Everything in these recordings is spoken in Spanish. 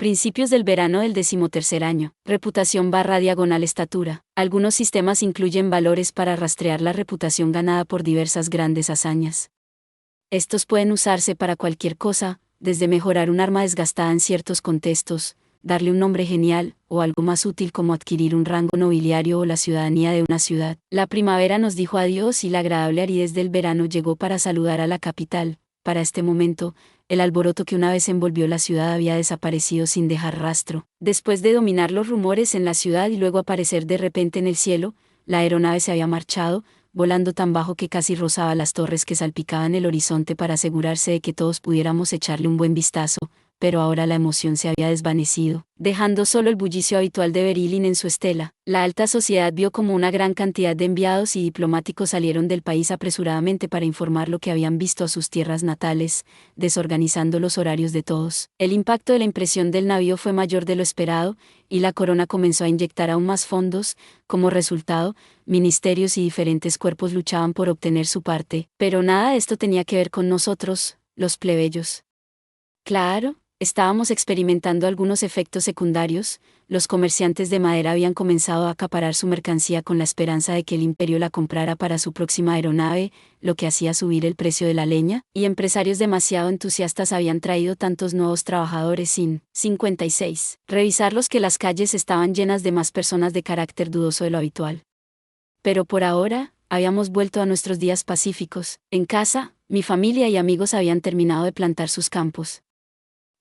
Principios del verano del 13º año. Reputación / estatura. Algunos sistemas incluyen valores para rastrear la reputación ganada por diversas grandes hazañas. Estos pueden usarse para cualquier cosa, desde mejorar un arma desgastada en ciertos contextos, darle un nombre genial, o algo más útil como adquirir un rango nobiliario o la ciudadanía de una ciudad. La primavera nos dijo adiós y la agradable aridez del verano llegó para saludar a la capital. Para este momento, el alboroto que una vez envolvió la ciudad había desaparecido sin dejar rastro. Después de dominar los rumores en la ciudad y luego aparecer de repente en el cielo, la aeronave se había marchado, volando tan bajo que casi rozaba las torres que salpicaban el horizonte para asegurarse de que todos pudiéramos echarle un buen vistazo, pero ahora la emoción se había desvanecido, dejando solo el bullicio habitual de Berlín en su estela. La alta sociedad vio como una gran cantidad de enviados y diplomáticos salieron del país apresuradamente para informar lo que habían visto a sus tierras natales, desorganizando los horarios de todos. El impacto de la impresión del navío fue mayor de lo esperado, y la corona comenzó a inyectar aún más fondos. Como resultado, ministerios y diferentes cuerpos luchaban por obtener su parte, pero nada de esto tenía que ver con nosotros, los plebeyos. Claro, estábamos experimentando algunos efectos secundarios. Los comerciantes de madera habían comenzado a acaparar su mercancía con la esperanza de que el imperio la comprara para su próxima aeronave, lo que hacía subir el precio de la leña, y empresarios demasiado entusiastas habían traído tantos nuevos trabajadores sin 56. Revisarlos que las calles estaban llenas de más personas de carácter dudoso de lo habitual. Pero por ahora, habíamos vuelto a nuestros días pacíficos. En casa, mi familia y amigos habían terminado de plantar sus campos.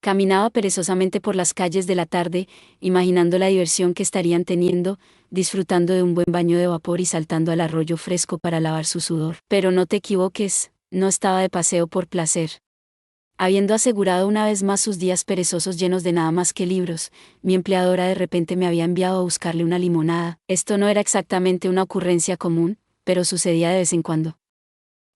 Caminaba perezosamente por las calles de la tarde, imaginando la diversión que estarían teniendo, disfrutando de un buen baño de vapor y saltando al arroyo fresco para lavar su sudor. Pero no te equivoques, no estaba de paseo por placer. Habiendo asegurado una vez más sus días perezosos llenos de nada más que libros, mi empleadora de repente me había enviado a buscarle una limonada. Esto no era exactamente una ocurrencia común, pero sucedía de vez en cuando.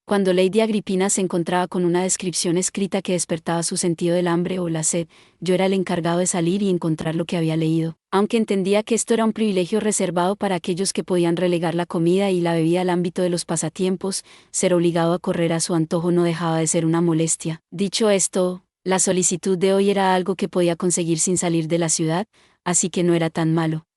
Cuando Lady Agripina se encontraba con una descripción escrita que despertaba su sentido del hambre o la sed, yo era el encargado de salir y encontrar lo que había leído. Aunque entendía que esto era un privilegio reservado para aquellos que podían relegar la comida y la bebida al ámbito de los pasatiempos, ser obligado a correr a su antojo no dejaba de ser una molestia. Dicho esto, la solicitud de hoy era algo que podía conseguir sin salir de la ciudad, así que no era tan malo.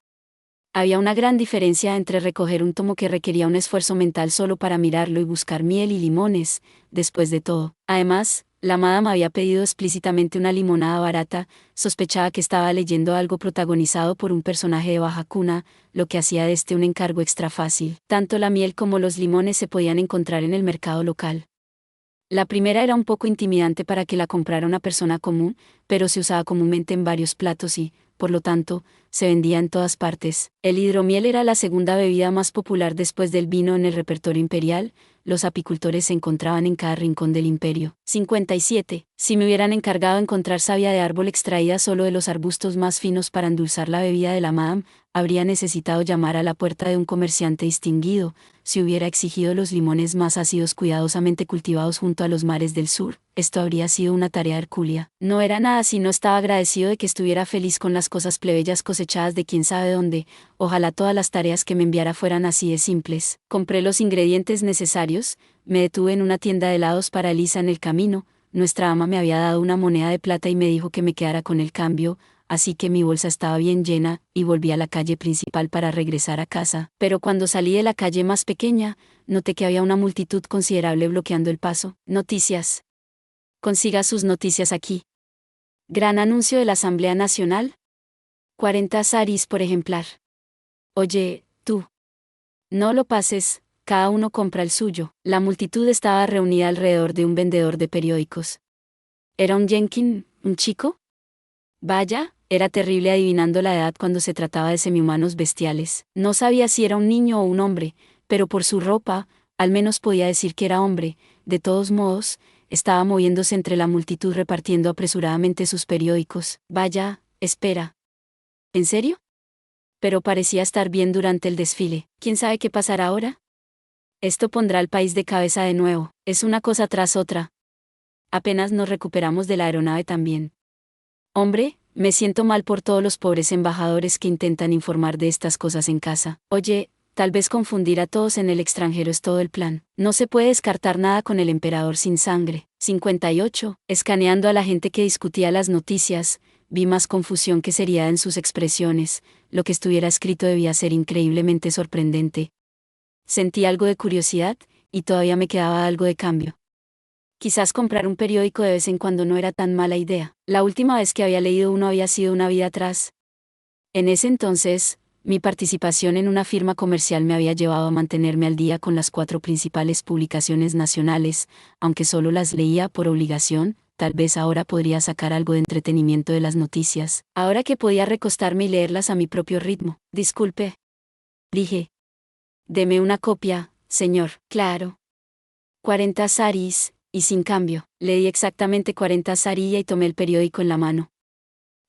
Había una gran diferencia entre recoger un tomo que requería un esfuerzo mental solo para mirarlo y buscar miel y limones, después de todo. Además, la madama había pedido explícitamente una limonada barata, sospechaba que estaba leyendo algo protagonizado por un personaje de baja cuna, lo que hacía de este un encargo extra fácil. Tanto la miel como los limones se podían encontrar en el mercado local. La primera era un poco intimidante para que la comprara una persona común, pero se usaba comúnmente en varios platos y, por lo tanto, se vendía en todas partes. El hidromiel era la segunda bebida más popular después del vino en el repertorio imperial. Los apicultores se encontraban en cada rincón del imperio. 57. Si me hubieran encargado encontrar savia de árbol extraída solo de los arbustos más finos para endulzar la bebida de la madame, habría necesitado llamar a la puerta de un comerciante distinguido. Si hubiera exigido los limones más ácidos cuidadosamente cultivados junto a los mares del sur, esto habría sido una tarea hercúlea. No era nada si no estaba agradecido de que estuviera feliz con las cosas plebeyas cosechadas de quién sabe dónde. Ojalá todas las tareas que me enviara fueran así de simples. Compré los ingredientes necesarios, me detuve en una tienda de helados para Elisa en el camino. Nuestra ama me había dado una moneda de plata y me dijo que me quedara con el cambio, así que mi bolsa estaba bien llena, y volví a la calle principal para regresar a casa. Pero cuando salí de la calle más pequeña, noté que había una multitud considerable bloqueando el paso. Noticias. Consiga sus noticias aquí. Gran anuncio de la Asamblea Nacional. 40 saris por ejemplar. Oye, tú. No lo pases, cada uno compra el suyo. La multitud estaba reunida alrededor de un vendedor de periódicos. ¿Era un Jenkin, un chico? Vaya, era terrible adivinando la edad cuando se trataba de semihumanos bestiales. No sabía si era un niño o un hombre, pero por su ropa, al menos podía decir que era hombre. De todos modos, estaba moviéndose entre la multitud repartiendo apresuradamente sus periódicos. Vaya, espera. ¿En serio? Pero parecía estar bien durante el desfile. ¿Quién sabe qué pasará ahora? Esto pondrá al país de cabeza de nuevo. Es una cosa tras otra. Apenas nos recuperamos de la aeronave también. Hombre, me siento mal por todos los pobres embajadores que intentan informar de estas cosas en casa. Oye, tal vez confundir a todos en el extranjero es todo el plan. No se puede descartar nada con el emperador sin sangre. 58. Escaneando a la gente que discutía las noticias, vi más confusión que seriedad en sus expresiones. Lo que estuviera escrito debía ser increíblemente sorprendente. Sentí algo de curiosidad, y todavía me quedaba algo de cambio. Quizás comprar un periódico de vez en cuando no era tan mala idea. La última vez que había leído uno había sido una vida atrás. En ese entonces, mi participación en una firma comercial me había llevado a mantenerme al día con las 4 principales publicaciones nacionales, aunque solo las leía por obligación. Tal vez ahora podría sacar algo de entretenimiento de las noticias, ahora que podía recostarme y leerlas a mi propio ritmo. Disculpe, dije. Deme una copia, señor. Claro. 40 saris, y sin cambio. Le di exactamente 40 sarilla y tomé el periódico en la mano.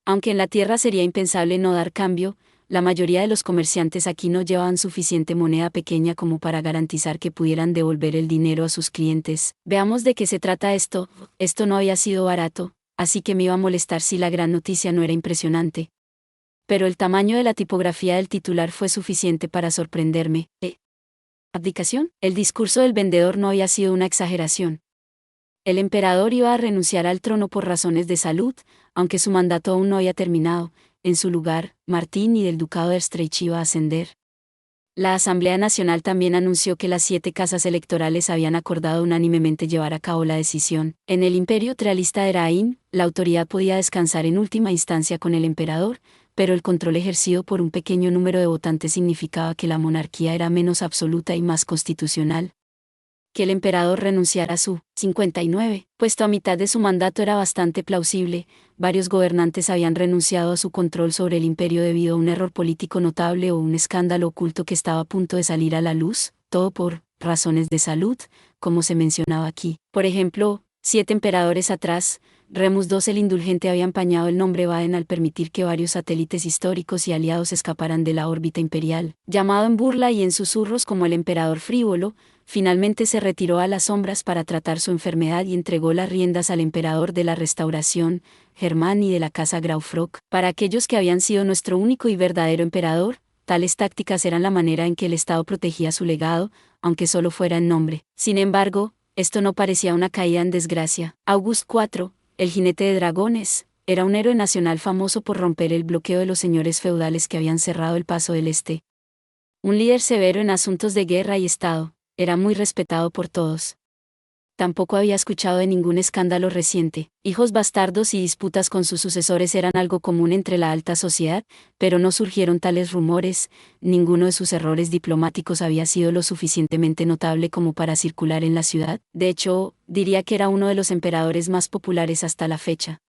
Aunque en la tierra sería impensable no dar cambio, la mayoría de los comerciantes aquí no llevaban suficiente moneda pequeña como para garantizar que pudieran devolver el dinero a sus clientes. Veamos de qué se trata esto. Esto no había sido barato, así que me iba a molestar si la gran noticia no era impresionante. Pero el tamaño de la tipografía del titular fue suficiente para sorprenderme. ¿Abdicación? El discurso del vendedor no había sido una exageración. El emperador iba a renunciar al trono por razones de salud, aunque su mandato aún no había terminado. En su lugar, Martín y del ducado de Estreich iba a ascender. La Asamblea Nacional también anunció que las 7 casas electorales habían acordado unánimemente llevar a cabo la decisión. En el imperio realista de Eraín, la autoridad podía descansar en última instancia con el emperador, pero el control ejercido por un pequeño número de votantes significaba que la monarquía era menos absoluta y más constitucional. Que el emperador renunciara a su 59 puesto a mitad de su mandato era bastante plausible. Varios gobernantes habían renunciado a su control sobre el imperio debido a un error político notable o un escándalo oculto que estaba a punto de salir a la luz, todo por razones de salud, como se mencionaba aquí. Por ejemplo, 7 emperadores atrás, Remus II el Indulgente había empañado el nombre Baden al permitir que varios satélites históricos y aliados escaparan de la órbita imperial. Llamado en burla y en susurros como el emperador frívolo, finalmente se retiró a las sombras para tratar su enfermedad y entregó las riendas al emperador de la Restauración, Germán y de la casa Graufrock. Para aquellos que habían sido nuestro único y verdadero emperador, tales tácticas eran la manera en que el Estado protegía su legado, aunque solo fuera en nombre. Sin embargo, esto no parecía una caída en desgracia. August IV, el jinete de dragones, era un héroe nacional famoso por romper el bloqueo de los señores feudales que habían cerrado el paso del este. Un líder severo en asuntos de guerra y Estado, era muy respetado por todos. Tampoco había escuchado de ningún escándalo reciente. Hijos bastardos y disputas con sus sucesores eran algo común entre la alta sociedad, pero no surgieron tales rumores. Ninguno de sus errores diplomáticos había sido lo suficientemente notable como para circular en la ciudad. De hecho, diría que era uno de los emperadores más populares hasta la fecha.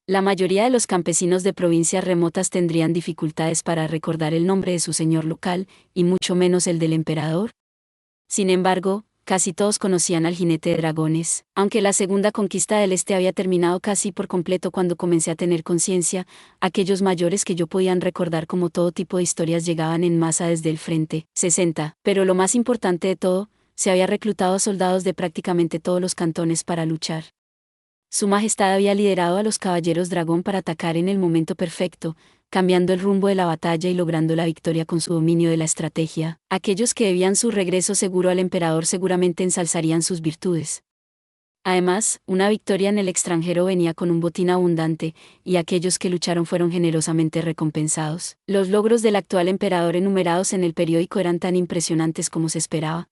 La mayoría de los campesinos de provincias remotas tendrían dificultades para recordar el nombre de su señor local, y mucho menos el del emperador. Sin embargo, casi todos conocían al jinete de dragones. Aunque la segunda conquista del este había terminado casi por completo cuando comencé a tener conciencia, aquellos mayores que yo podían recordar como todo tipo de historias llegaban en masa desde el frente. 60. Pero lo más importante de todo, se había reclutado a soldados de prácticamente todos los cantones para luchar. Su Majestad había liderado a los caballeros dragón para atacar en el momento perfecto, cambiando el rumbo de la batalla y logrando la victoria con su dominio de la estrategia. Aquellos que debían su regreso seguro al emperador seguramente ensalzarían sus virtudes. Además, una victoria en el extranjero venía con un botín abundante, y aquellos que lucharon fueron generosamente recompensados. Los logros del actual emperador enumerados en el periódico eran tan impresionantes como se esperaba.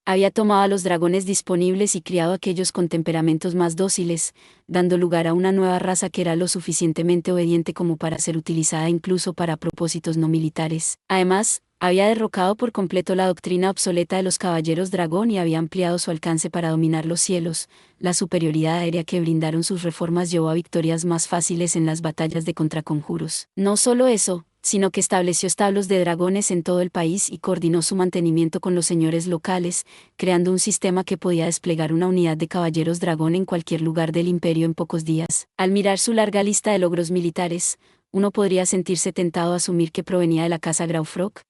Había tomado a los dragones disponibles y criado a aquellos con temperamentos más dóciles, dando lugar a una nueva raza que era lo suficientemente obediente como para ser utilizada incluso para propósitos no militares. Además, había derrocado por completo la doctrina obsoleta de los caballeros dragón y había ampliado su alcance para dominar los cielos. La superioridad aérea que brindaron sus reformas llevó a victorias más fáciles en las batallas de contraconjuros. No solo eso, sino que estableció establos de dragones en todo el país y coordinó su mantenimiento con los señores locales, creando un sistema que podía desplegar una unidad de caballeros dragón en cualquier lugar del imperio en pocos días. Al mirar su larga lista de logros militares, uno podría sentirse tentado a asumir que provenía de la casa Graufrock.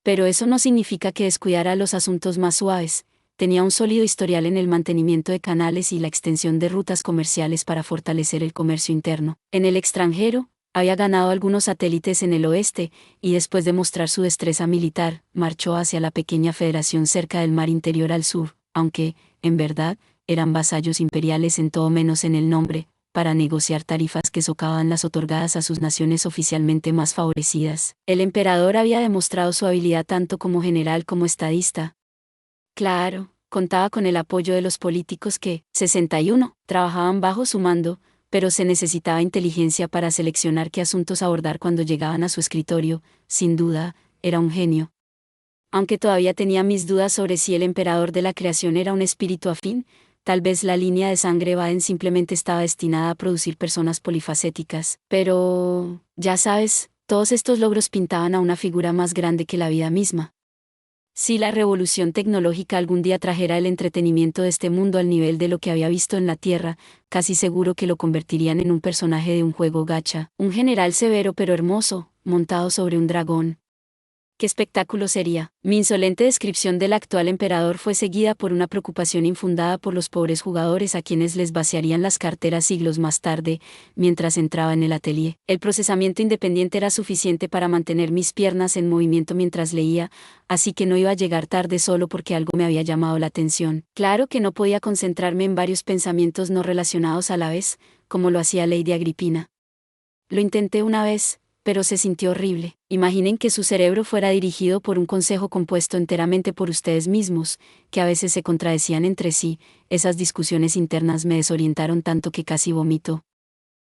Pero eso no significa que descuidara los asuntos más suaves. Tenía un sólido historial en el mantenimiento de canales y la extensión de rutas comerciales para fortalecer el comercio interno. En el extranjero, había ganado algunos satélites en el oeste, y después de mostrar su destreza militar, marchó hacia la pequeña federación cerca del mar interior al sur, aunque, en verdad, eran vasallos imperiales en todo menos en el nombre. para negociar tarifas que socavaban las otorgadas a sus naciones oficialmente más favorecidas. El emperador había demostrado su habilidad tanto como general como estadista. Claro, contaba con el apoyo de los políticos que, 61, trabajaban bajo su mando, pero se necesitaba inteligencia para seleccionar qué asuntos abordar cuando llegaban a su escritorio. Sin duda, era un genio. Aunque todavía tenía mis dudas sobre si el emperador de la creación era un espíritu afín, tal vez la línea de sangre Baden simplemente estaba destinada a producir personas polifacéticas. Pero, ya sabes, todos estos logros pintaban a una figura más grande que la vida misma. Si la revolución tecnológica algún día trajera el entretenimiento de este mundo al nivel de lo que había visto en la Tierra, casi seguro que lo convertirían en un personaje de un juego gacha, un general severo pero hermoso, montado sobre un dragón. ¿Qué espectáculo sería? Mi insolente descripción del actual emperador fue seguida por una preocupación infundada por los pobres jugadores a quienes les vaciarían las carteras siglos más tarde, mientras entraba en el atelier. El procesamiento independiente era suficiente para mantener mis piernas en movimiento mientras leía, así que no iba a llegar tarde solo porque algo me había llamado la atención. Claro que no podía concentrarme en varios pensamientos no relacionados a la vez, como lo hacía Lady Agripina. Lo intenté una vez, pero se sintió horrible. Imaginen que su cerebro fuera dirigido por un consejo compuesto enteramente por ustedes mismos, que a veces se contradecían entre sí. Esas discusiones internas me desorientaron tanto que casi vomito.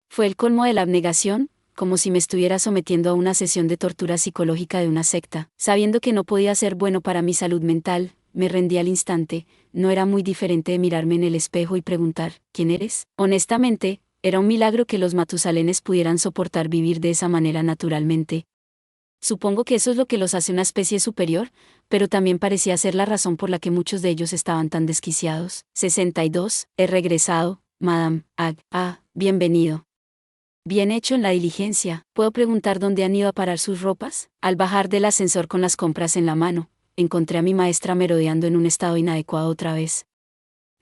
Fue el colmo de la abnegación, como si me estuviera sometiendo a una sesión de tortura psicológica de una secta. Sabiendo que no podía ser bueno para mi salud mental, me rendí al instante. No era muy diferente de mirarme en el espejo y preguntar, ¿quién eres? Honestamente, era un milagro que los matusalenes pudieran soportar vivir de esa manera naturalmente. Supongo que eso es lo que los hace una especie superior, pero también parecía ser la razón por la que muchos de ellos estaban tan desquiciados. 62. He regresado, Madame Ag. Ah, bienvenido. Bien hecho en la diligencia. ¿Puedo preguntar dónde han ido a parar sus ropas? Al bajar del ascensor con las compras en la mano, encontré a mi maestra merodeando en un estado inadecuado otra vez.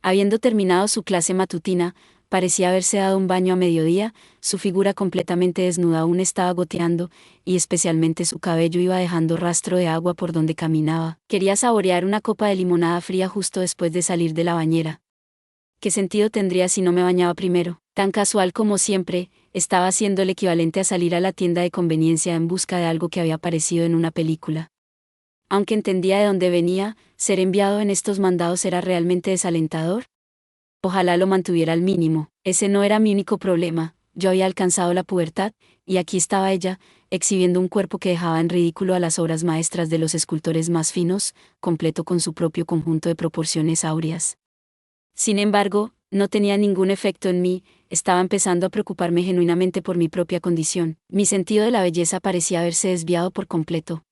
Habiendo terminado su clase matutina, parecía haberse dado un baño a mediodía, su figura completamente desnuda aún estaba goteando, y especialmente su cabello iba dejando rastro de agua por donde caminaba. Quería saborear una copa de limonada fría justo después de salir de la bañera. ¿Qué sentido tendría si no me bañaba primero? Tan casual como siempre, estaba haciendo el equivalente a salir a la tienda de conveniencia en busca de algo que había aparecido en una película. Aunque entendía de dónde venía, ser enviado en estos mandados era realmente desalentador. Ojalá lo mantuviera al mínimo. Ese no era mi único problema. Yo había alcanzado la pubertad, y aquí estaba ella, exhibiendo un cuerpo que dejaba en ridículo a las obras maestras de los escultores más finos, completo con su propio conjunto de proporciones áureas. Sin embargo, no tenía ningún efecto en mí, estaba empezando a preocuparme genuinamente por mi propia condición. Mi sentido de la belleza parecía haberse desviado por completo.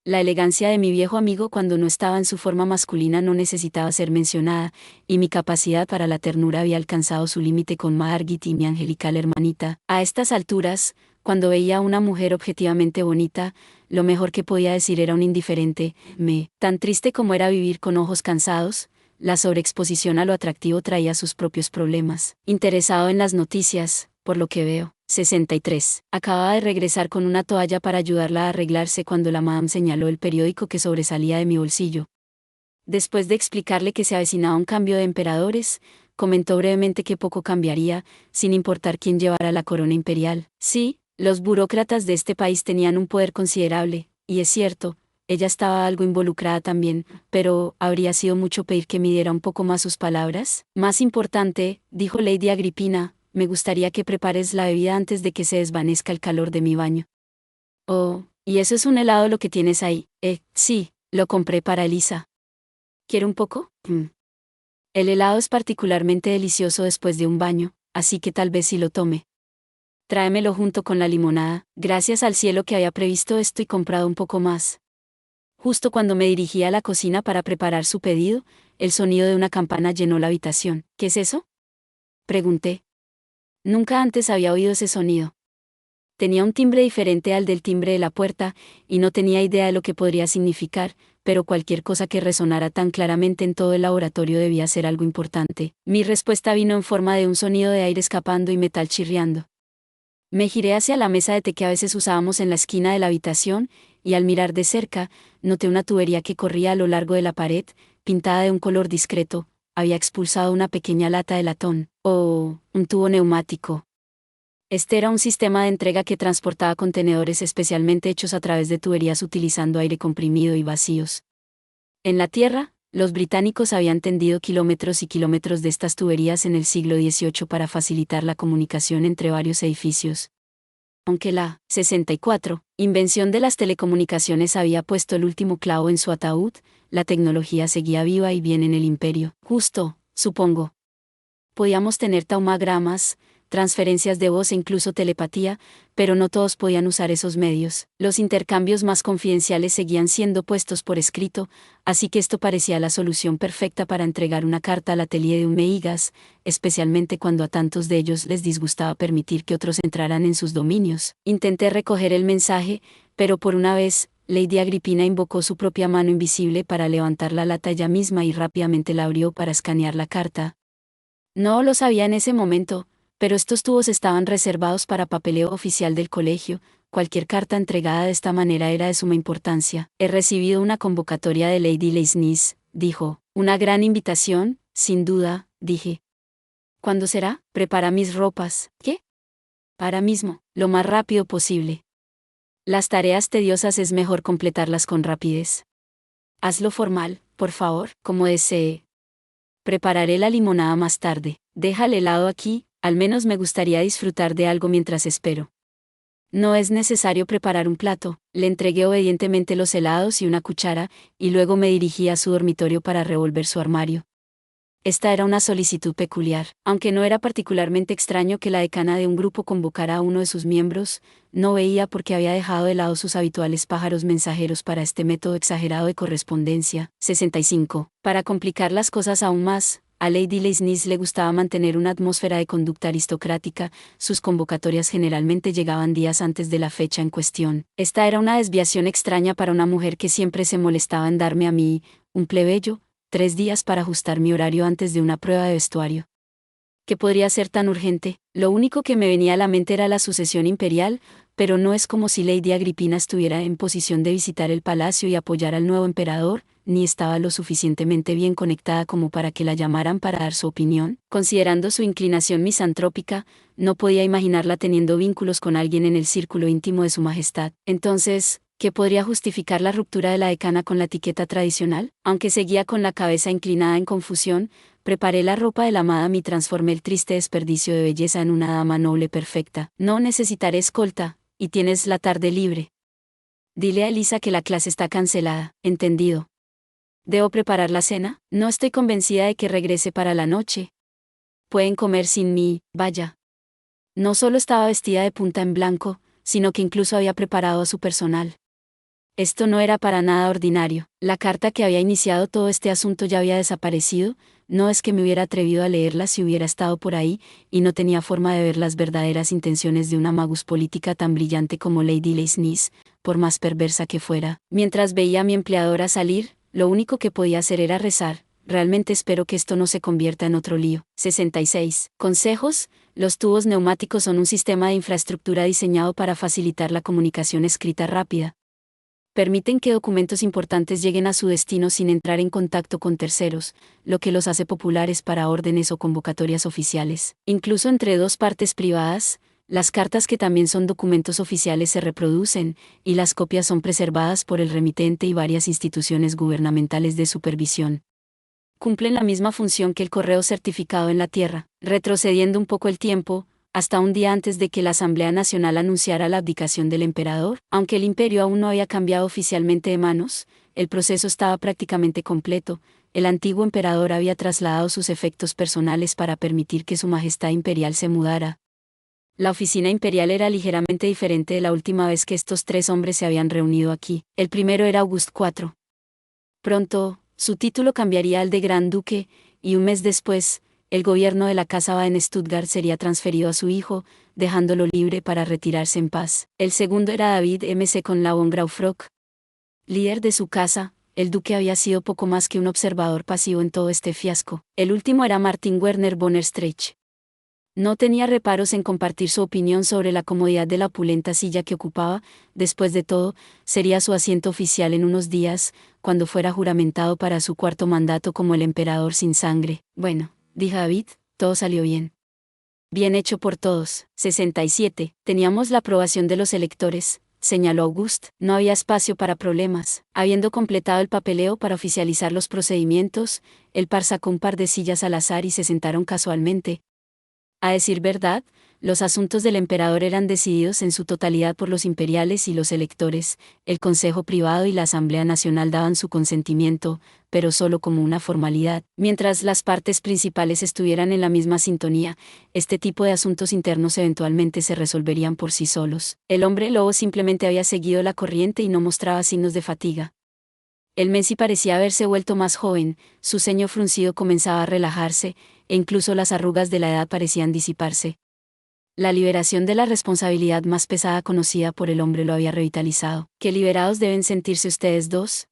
La elegancia de mi viejo amigo cuando no estaba en su forma masculina no necesitaba ser mencionada, y mi capacidad para la ternura había alcanzado su límite con Margit y mi angelical hermanita. A estas alturas, cuando veía a una mujer objetivamente bonita, lo mejor que podía decir era un indiferente, tan triste como era vivir con ojos cansados. La sobreexposición a lo atractivo traía sus propios problemas. Interesado en las noticias, por lo que veo. 63. Acababa de regresar con una toalla para ayudarla a arreglarse cuando la madame señaló el periódico que sobresalía de mi bolsillo. Después de explicarle que se avecinaba un cambio de emperadores, comentó brevemente que poco cambiaría, sin importar quién llevara la corona imperial. Sí, los burócratas de este país tenían un poder considerable, y es cierto, ella estaba algo involucrada también, pero ¿habría sido mucho pedir que midiera un poco más sus palabras? Más importante, dijo Lady Agripina, me gustaría que prepares la bebida antes de que se desvanezca el calor de mi baño. Oh, y eso es un helado lo que tienes ahí. Sí, lo compré para Elisa. ¿Quiere un poco? El helado es particularmente delicioso después de un baño, así que tal vez sí lo tome. Tráemelo junto con la limonada. Gracias al cielo que había previsto esto y comprado un poco más. Justo cuando me dirigía a la cocina para preparar su pedido, el sonido de una campana llenó la habitación. ¿Qué es eso?, pregunté. Nunca antes había oído ese sonido. Tenía un timbre diferente al del timbre de la puerta, y no tenía idea de lo que podría significar, pero cualquier cosa que resonara tan claramente en todo el laboratorio debía ser algo importante. Mi respuesta vino en forma de un sonido de aire escapando y metal chirriando. Me giré hacia la mesa de té que a veces usábamos en la esquina de la habitación, y al mirar de cerca, noté una tubería que corría a lo largo de la pared, pintada de un color discreto, había expulsado una pequeña lata de latón, o un tubo neumático. Este era un sistema de entrega que transportaba contenedores especialmente hechos a través de tuberías utilizando aire comprimido y vacíos. En la Tierra, los británicos habían tendido kilómetros y kilómetros de estas tuberías en el siglo XVIII para facilitar la comunicación entre varios edificios. Aunque la 64 invención de las telecomunicaciones había puesto el último clavo en su ataúd, la tecnología seguía viva y bien en el imperio. Justo, supongo. Podíamos tener taumagramas, transferencias de voz e incluso telepatía, pero no todos podían usar esos medios. Los intercambios más confidenciales seguían siendo puestos por escrito, así que esto parecía la solución perfecta para entregar una carta al atelier de un Meigas, especialmente cuando a tantos de ellos les disgustaba permitir que otros entraran en sus dominios. Intenté recoger el mensaje, pero por una vez, Lady Agripina invocó su propia mano invisible para levantar la lata ella misma y rápidamente la abrió para escanear la carta. No lo sabía en ese momento, pero estos tubos estaban reservados para papeleo oficial del colegio. Cualquier carta entregada de esta manera era de suma importancia. He recibido una convocatoria de Lady Leisnis, dijo. Una gran invitación, sin duda, dije. ¿Cuándo será? Prepara mis ropas. ¿Qué? Ahora mismo, lo más rápido posible. Las tareas tediosas es mejor completarlas con rapidez. Hazlo formal, por favor, como desee. Prepararé la limonada más tarde. Deja el helado aquí, al menos me gustaría disfrutar de algo mientras espero. No es necesario preparar un plato, le entregué obedientemente los helados y una cuchara, y luego me dirigí a su dormitorio para revolver su armario. Esta era una solicitud peculiar, aunque no era particularmente extraño que la decana de un grupo convocara a uno de sus miembros, no veía por qué había dejado de lado sus habituales pájaros mensajeros para este método exagerado de correspondencia. 65. Para complicar las cosas aún más, a Lady Leisnis le gustaba mantener una atmósfera de conducta aristocrática, sus convocatorias generalmente llegaban días antes de la fecha en cuestión. Esta era una desviación extraña para una mujer que siempre se molestaba en darme a mí, un plebeyo, 3 días para ajustar mi horario antes de una prueba de vestuario. ¿Qué podría ser tan urgente? Lo único que me venía a la mente era la sucesión imperial, pero no es como si Lady Agripina estuviera en posición de visitar el palacio y apoyar al nuevo emperador, ni estaba lo suficientemente bien conectada como para que la llamaran para dar su opinión. Considerando su inclinación misantrópica, no podía imaginarla teniendo vínculos con alguien en el círculo íntimo de su majestad. Entonces, ¿qué podría justificar la ruptura de la decana con la etiqueta tradicional? Aunque seguía con la cabeza inclinada en confusión, preparé la ropa de la amada y transformé el triste desperdicio de belleza en una dama noble perfecta. No necesitaré escolta, y tienes la tarde libre. Dile a Elisa que la clase está cancelada. Entendido. ¿Debo preparar la cena? No estoy convencida de que regrese para la noche. Pueden comer sin mí, vaya. No solo estaba vestida de punta en blanco, sino que incluso había preparado a su personal. Esto no era para nada ordinario. La carta que había iniciado todo este asunto ya había desaparecido, no es que me hubiera atrevido a leerla si hubiera estado por ahí, y no tenía forma de ver las verdaderas intenciones de una magus política tan brillante como Lady Leisnis, por más perversa que fuera. Mientras veía a mi empleadora salir, lo único que podía hacer era rezar. Realmente espero que esto no se convierta en otro lío. 66. Consejos. Los tubos neumáticos son un sistema de infraestructura diseñado para facilitar la comunicación escrita rápida. Permiten que documentos importantes lleguen a su destino sin entrar en contacto con terceros, lo que los hace populares para órdenes o convocatorias oficiales. Incluso entre dos partes privadas, las cartas que también son documentos oficiales se reproducen, y las copias son preservadas por el remitente y varias instituciones gubernamentales de supervisión. Cumplen la misma función que el correo certificado en la Tierra, retrocediendo un poco el tiempo, hasta un día antes de que la Asamblea Nacional anunciara la abdicación del emperador. Aunque el imperio aún no había cambiado oficialmente de manos, el proceso estaba prácticamente completo. El antiguo emperador había trasladado sus efectos personales para permitir que su majestad imperial se mudara. La oficina imperial era ligeramente diferente de la última vez que estos 3 hombres se habían reunido aquí. El primero era August IV. Pronto, su título cambiaría al de Gran Duque, y un mes después, el gobierno de la Casa Baden-Stuttgart sería transferido a su hijo, dejándolo libre para retirarse en paz. El segundo era David M.C. von Lauengraufrock. Líder de su casa, el duque había sido poco más que un observador pasivo en todo este fiasco. El último era Martin Werner von Erstreich. No tenía reparos en compartir su opinión sobre la comodidad de la opulenta silla que ocupaba. Después de todo, sería su asiento oficial en unos días, cuando fuera juramentado para su cuarto mandato como el emperador sin sangre. Bueno, dijo David, todo salió bien. Bien hecho por todos. 67. Teníamos la aprobación de los electores, señaló Auguste. No había espacio para problemas. Habiendo completado el papeleo para oficializar los procedimientos, el par sacó un par de sillas al azar y se sentaron casualmente. A decir verdad, los asuntos del emperador eran decididos en su totalidad por los imperiales y los electores. El Consejo Privado y la Asamblea Nacional daban su consentimiento, pero solo como una formalidad. Mientras las partes principales estuvieran en la misma sintonía, este tipo de asuntos internos eventualmente se resolverían por sí solos. El hombre lobo simplemente había seguido la corriente y no mostraba signos de fatiga. El Messi parecía haberse vuelto más joven, su ceño fruncido comenzaba a relajarse, e incluso las arrugas de la edad parecían disiparse. La liberación de la responsabilidad más pesada conocida por el hombre lo había revitalizado. ¿Qué liberados deben sentirse ustedes dos?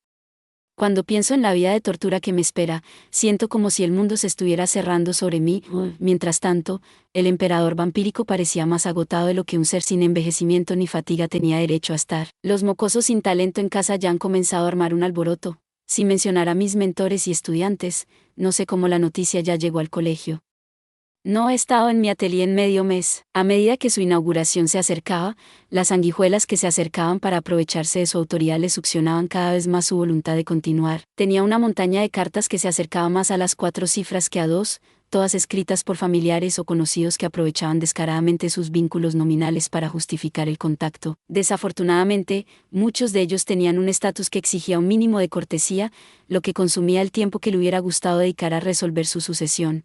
Cuando pienso en la vida de tortura que me espera, siento como si el mundo se estuviera cerrando sobre mí. Mientras tanto, el emperador vampírico parecía más agotado de lo que un ser sin envejecimiento ni fatiga tenía derecho a estar. Los mocosos sin talento en casa ya han comenzado a armar un alboroto. Sin mencionar a mis mentores y estudiantes, no sé cómo la noticia ya llegó al colegio. No he estado en mi atelier en medio mes. A medida que su inauguración se acercaba, las sanguijuelas que se acercaban para aprovecharse de su autoridad le succionaban cada vez más su voluntad de continuar. Tenía una montaña de cartas que se acercaba más a las 4 cifras que a 2, todas escritas por familiares o conocidos que aprovechaban descaradamente sus vínculos nominales para justificar el contacto. Desafortunadamente, muchos de ellos tenían un estatus que exigía un mínimo de cortesía, lo que consumía el tiempo que le hubiera gustado dedicar a resolver su sucesión.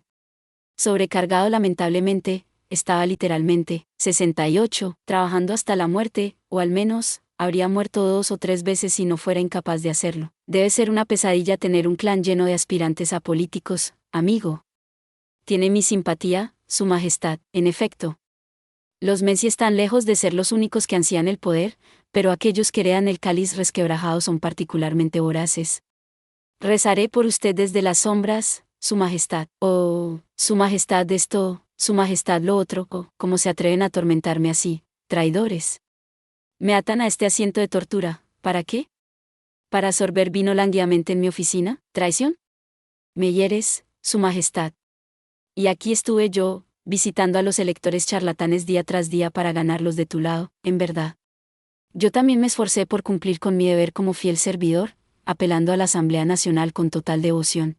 Sobrecargado lamentablemente, estaba literalmente, 68, trabajando hasta la muerte, o al menos, habría muerto 2 o 3 veces si no fuera incapaz de hacerlo. Debe ser una pesadilla tener un clan lleno de aspirantes a políticos, amigo. Tiene mi simpatía, Su Majestad, en efecto. Los Messi están lejos de ser los únicos que ansían el poder, pero aquellos que heredan el cáliz resquebrajado son particularmente voraces. Rezaré por usted desde las sombras, Su Majestad. Oh, Su Majestad esto, Su Majestad lo otro. Oh, ¿cómo se atreven a atormentarme así, traidores? Me atan a este asiento de tortura. ¿Para qué? ¿Para sorber vino lánguidamente en mi oficina? ¿Traición? Me hieres, Su Majestad. Y aquí estuve yo, visitando a los electores charlatanes día tras día para ganarlos de tu lado, en verdad. Yo también me esforcé por cumplir con mi deber como fiel servidor, apelando a la Asamblea Nacional con total devoción.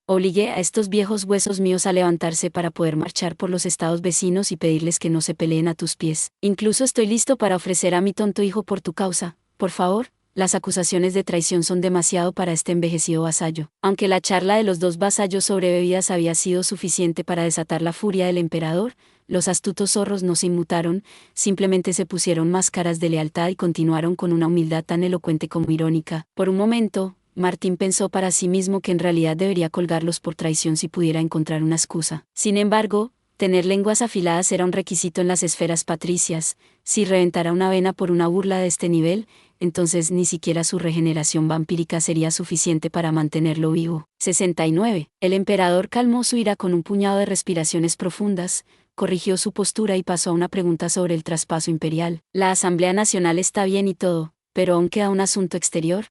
Obligué a estos viejos huesos míos a levantarse para poder marchar por los estados vecinos y pedirles que no se peleen a tus pies. Incluso estoy listo para ofrecer a mi tonto hijo por tu causa. Por favor, las acusaciones de traición son demasiado para este envejecido vasallo. Aunque la charla de los 2 vasallos sobre bebidas había sido suficiente para desatar la furia del emperador, los astutos zorros no se inmutaron, simplemente se pusieron máscaras de lealtad y continuaron con una humildad tan elocuente como irónica. Por un momento, Martín pensó para sí mismo que en realidad debería colgarlos por traición si pudiera encontrar una excusa. Sin embargo, tener lenguas afiladas era un requisito en las esferas patricias. Si reventara una vena por una burla de este nivel, entonces ni siquiera su regeneración vampírica sería suficiente para mantenerlo vivo. 69. El emperador calmó su ira con un puñado de respiraciones profundas, corrigió su postura y pasó a una pregunta sobre el traspaso imperial. La Asamblea Nacional está bien y todo, pero aún queda un asunto exterior.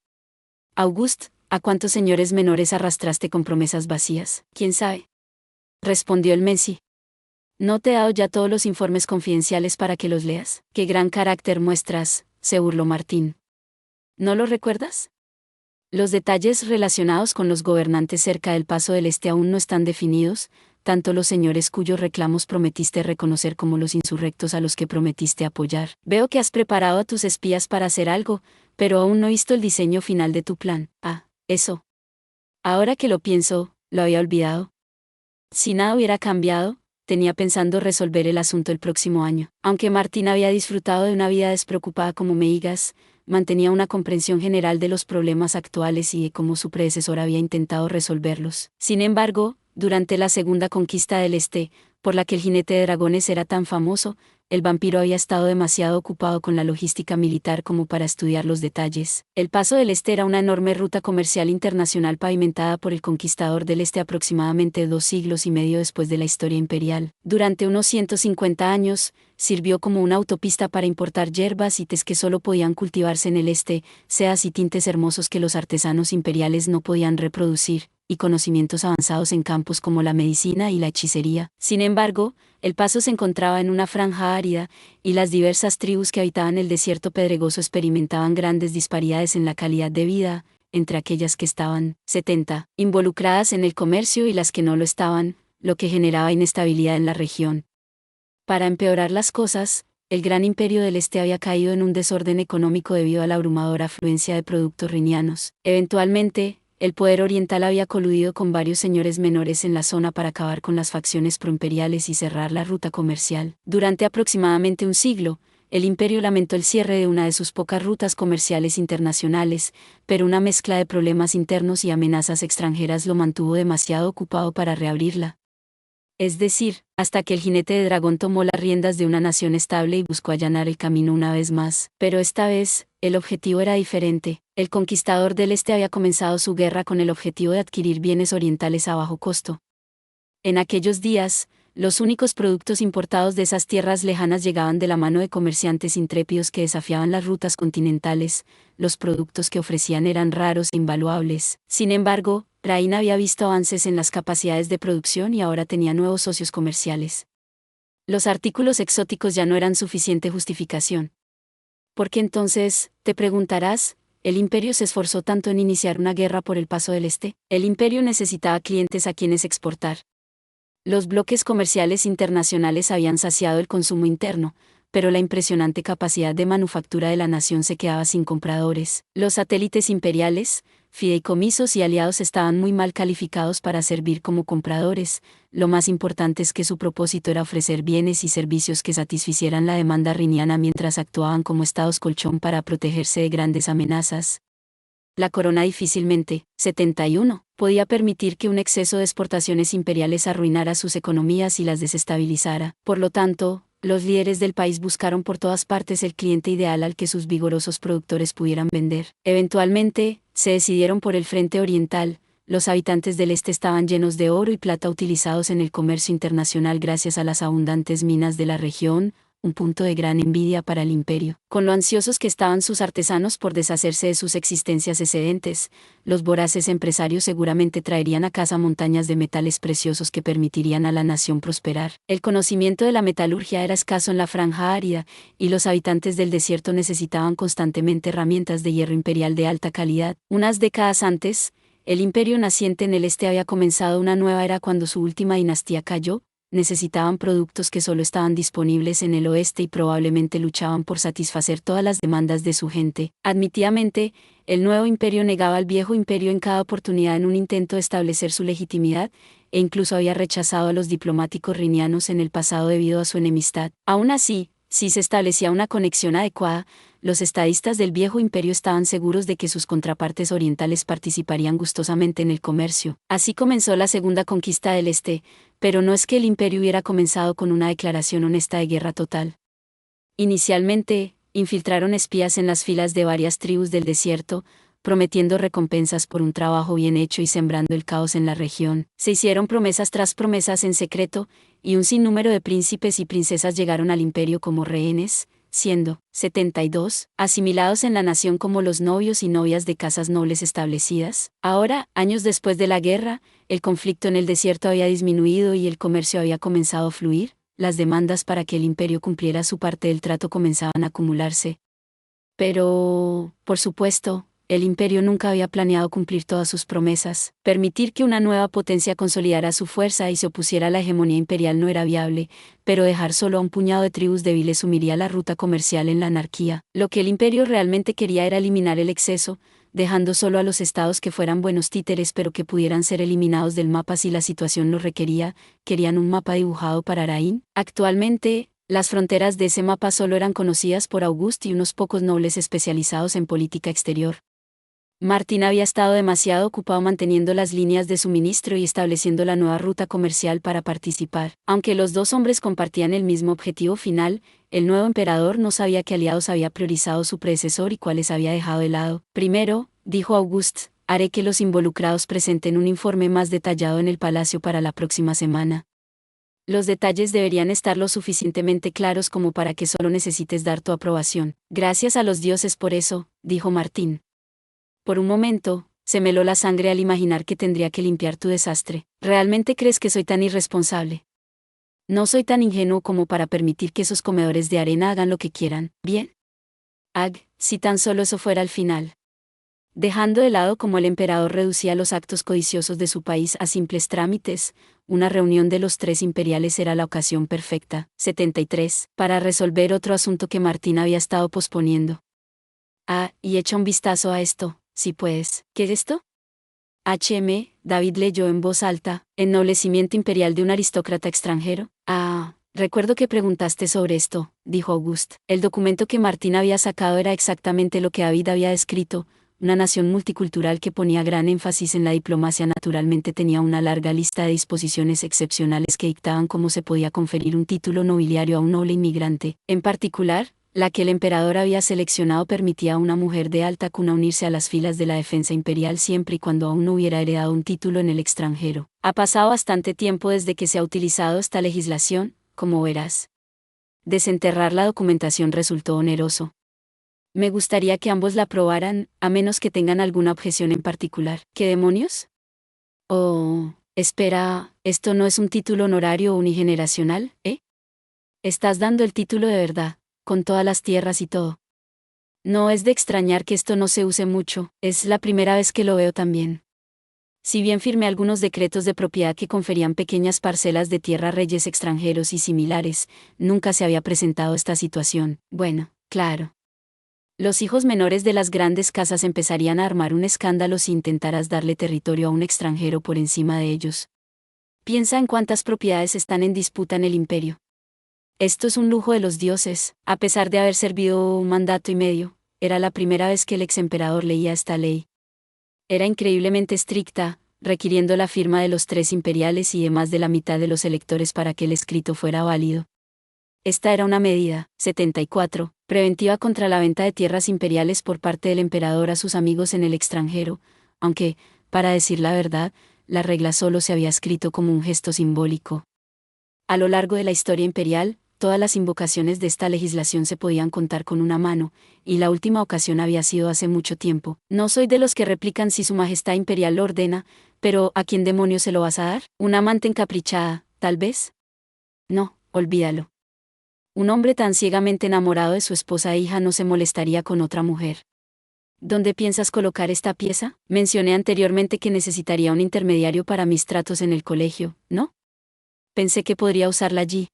Auguste, ¿a cuántos señores menores arrastraste con promesas vacías? ¿Quién sabe? Respondió el Messi. ¿No te he dado ya todos los informes confidenciales para que los leas? ¡Qué gran carácter muestras!, se burló Martín. ¿No lo recuerdas? Los detalles relacionados con los gobernantes cerca del Paso del Este aún no están definidos, tanto los señores cuyos reclamos prometiste reconocer como los insurrectos a los que prometiste apoyar. Veo que has preparado a tus espías para hacer algo, pero aún no he visto el diseño final de tu plan. Ah, eso. Ahora que lo pienso, lo había olvidado. Si nada hubiera cambiado, tenía pensando resolver el asunto el próximo año. Aunque Martín había disfrutado de una vida despreocupada como Meigas, mantenía una comprensión general de los problemas actuales y de cómo su predecesor había intentado resolverlos. Sin embargo, durante la segunda conquista del Este, por la que el jinete de dragones era tan famoso, el vampiro había estado demasiado ocupado con la logística militar como para estudiar los detalles. El Paso del Este era una enorme ruta comercial internacional pavimentada por el conquistador del Este aproximadamente 2 siglos y medio después de la historia imperial. Durante unos 150 años, sirvió como una autopista para importar hierbas y tés que solo podían cultivarse en el este, sedas y tintes hermosos que los artesanos imperiales no podían reproducir, y conocimientos avanzados en campos como la medicina y la hechicería. Sin embargo, el paso se encontraba en una franja árida, y las diversas tribus que habitaban el desierto pedregoso experimentaban grandes disparidades en la calidad de vida, entre aquellas que estaban, 70, involucradas en el comercio y las que no lo estaban, lo que generaba inestabilidad en la región. Para empeorar las cosas, el gran imperio del Este había caído en un desorden económico debido a la abrumadora afluencia de productos rinianos. Eventualmente, el poder oriental había coludido con varios señores menores en la zona para acabar con las facciones proimperiales y cerrar la ruta comercial. Durante aproximadamente un siglo, el imperio lamentó el cierre de una de sus pocas rutas comerciales internacionales, pero una mezcla de problemas internos y amenazas extranjeras lo mantuvo demasiado ocupado para reabrirla. Es decir, hasta que el jinete de dragón tomó las riendas de una nación estable y buscó allanar el camino una vez más. Pero esta vez, el objetivo era diferente. El conquistador del Este había comenzado su guerra con el objetivo de adquirir bienes orientales a bajo costo. En aquellos días, los únicos productos importados de esas tierras lejanas llegaban de la mano de comerciantes intrépidos que desafiaban las rutas continentales. Los productos que ofrecían eran raros e invaluables. Sin embargo, Rain había visto avances en las capacidades de producción y ahora tenía nuevos socios comerciales. Los artículos exóticos ya no eran suficiente justificación. ¿Por qué entonces, te preguntarás, el imperio se esforzó tanto en iniciar una guerra por el Paso del Este? El imperio necesitaba clientes a quienes exportar. Los bloques comerciales internacionales habían saciado el consumo interno, pero la impresionante capacidad de manufactura de la nación se quedaba sin compradores. Los satélites imperiales, fideicomisos y aliados estaban muy mal calificados para servir como compradores. Lo más importante es que su propósito era ofrecer bienes y servicios que satisficieran la demanda riniana mientras actuaban como estados colchón para protegerse de grandes amenazas. La corona difícilmente, 71, podía permitir que un exceso de exportaciones imperiales arruinara sus economías y las desestabilizara. Por lo tanto, los líderes del país buscaron por todas partes el cliente ideal al que sus vigorosos productores pudieran vender. Eventualmente, se decidieron por el frente oriental. Los habitantes del este estaban llenos de oro y plata utilizados en el comercio internacional gracias a las abundantes minas de la región, un punto de gran envidia para el imperio. Con lo ansiosos que estaban sus artesanos por deshacerse de sus existencias excedentes, los voraces empresarios seguramente traerían a casa montañas de metales preciosos que permitirían a la nación prosperar. El conocimiento de la metalurgia era escaso en la franja árida, y los habitantes del desierto necesitaban constantemente herramientas de hierro imperial de alta calidad. Unas décadas antes, el imperio naciente en el este había comenzado una nueva era cuando su última dinastía cayó. Necesitaban productos que solo estaban disponibles en el oeste y probablemente luchaban por satisfacer todas las demandas de su gente. Admitidamente, el nuevo imperio negaba al viejo imperio en cada oportunidad en un intento de establecer su legitimidad, e incluso había rechazado a los diplomáticos rinianos en el pasado debido a su enemistad. Aún así, si se establecía una conexión adecuada, los estadistas del viejo imperio estaban seguros de que sus contrapartes orientales participarían gustosamente en el comercio. Así comenzó la segunda conquista del este, pero no es que el imperio hubiera comenzado con una declaración honesta de guerra total. Inicialmente, infiltraron espías en las filas de varias tribus del desierto, prometiendo recompensas por un trabajo bien hecho y sembrando el caos en la región. Se hicieron promesas tras promesas en secreto, y un sinnúmero de príncipes y princesas llegaron al imperio como rehenes, siendo, 72, asimilados en la nación como los novios y novias de casas nobles establecidas. Ahora, años después de la guerra, el conflicto en el desierto había disminuido y el comercio había comenzado a fluir. Las demandas para que el imperio cumpliera su parte del trato comenzaban a acumularse. Pero, por supuesto, el imperio nunca había planeado cumplir todas sus promesas. Permitir que una nueva potencia consolidara su fuerza y se opusiera a la hegemonía imperial no era viable, pero dejar solo a un puñado de tribus débiles sumiría la ruta comercial en la anarquía. Lo que el imperio realmente quería era eliminar el exceso, dejando solo a los estados que fueran buenos títeres pero que pudieran ser eliminados del mapa si la situación lo requería. Querían un mapa dibujado para Araín. Actualmente, las fronteras de ese mapa solo eran conocidas por Auguste y unos pocos nobles especializados en política exterior. Martín había estado demasiado ocupado manteniendo las líneas de suministro y estableciendo la nueva ruta comercial para participar. Aunque los dos hombres compartían el mismo objetivo final, el nuevo emperador no sabía qué aliados había priorizado su predecesor y cuáles había dejado de lado. Primero, dijo Auguste, haré que los involucrados presenten un informe más detallado en el palacio para la próxima semana. Los detalles deberían estar lo suficientemente claros como para que solo necesites dar tu aprobación. Gracias a los dioses por eso, dijo Martín. Por un momento, se me heló la sangre al imaginar que tendría que limpiar tu desastre. ¿Realmente crees que soy tan irresponsable? No soy tan ingenuo como para permitir que esos comedores de arena hagan lo que quieran, ¿bien? Si tan solo eso fuera el final. Dejando de lado cómo el emperador reducía los actos codiciosos de su país a simples trámites, una reunión de los tres imperiales era la ocasión perfecta. 73. Para resolver otro asunto que Martín había estado posponiendo. Y echa un vistazo a esto, si puedes. ¿Qué es esto? David leyó en voz alta, ennoblecimiento imperial de un aristócrata extranjero. Recuerdo que preguntaste sobre esto, dijo Auguste. El documento que Martín había sacado era exactamente lo que David había descrito. Una nación multicultural que ponía gran énfasis en la diplomacia naturalmente tenía una larga lista de disposiciones excepcionales que dictaban cómo se podía conferir un título nobiliario a un noble inmigrante. En particular, la que el emperador había seleccionado permitía a una mujer de alta cuna unirse a las filas de la defensa imperial siempre y cuando aún no hubiera heredado un título en el extranjero. Ha pasado bastante tiempo desde que se ha utilizado esta legislación, como verás. Desenterrar la documentación resultó oneroso. Me gustaría que ambos la aprobaran, a menos que tengan alguna objeción en particular. ¿Qué demonios? Espera, ¿esto no es un título honorario unigeneracional, Estás dando el título de verdad, con todas las tierras y todo. No es de extrañar que esto no se use mucho, es la primera vez que lo veo también. Si bien firmé algunos decretos de propiedad que conferían pequeñas parcelas de tierra a reyes extranjeros y similares, nunca se había presentado esta situación. Bueno, claro. Los hijos menores de las grandes casas empezarían a armar un escándalo si intentaras darle territorio a un extranjero por encima de ellos. Piensa en cuántas propiedades están en disputa en el imperio. Esto es un lujo de los dioses, a pesar de haber servido un mandato y medio, era la primera vez que el exemperador leía esta ley. Era increíblemente estricta, requiriendo la firma de los tres imperiales y de más de la mitad de los electores para que el escrito fuera válido. Esta era una medida, 74, preventiva contra la venta de tierras imperiales por parte del emperador a sus amigos en el extranjero, aunque, para decir la verdad, la regla solo se había escrito como un gesto simbólico. A lo largo de la historia imperial, todas las invocaciones de esta legislación se podían contar con una mano, y la última ocasión había sido hace mucho tiempo. No soy de los que replican si su majestad imperial lo ordena, pero ¿a quién demonios se lo vas a dar? ¿Una amante encaprichada, tal vez? No, olvídalo. Un hombre tan ciegamente enamorado de su esposa e hija no se molestaría con otra mujer. ¿Dónde piensas colocar esta pieza? Mencioné anteriormente que necesitaría un intermediario para mis tratos en el colegio, ¿no? Pensé que podría usarla allí.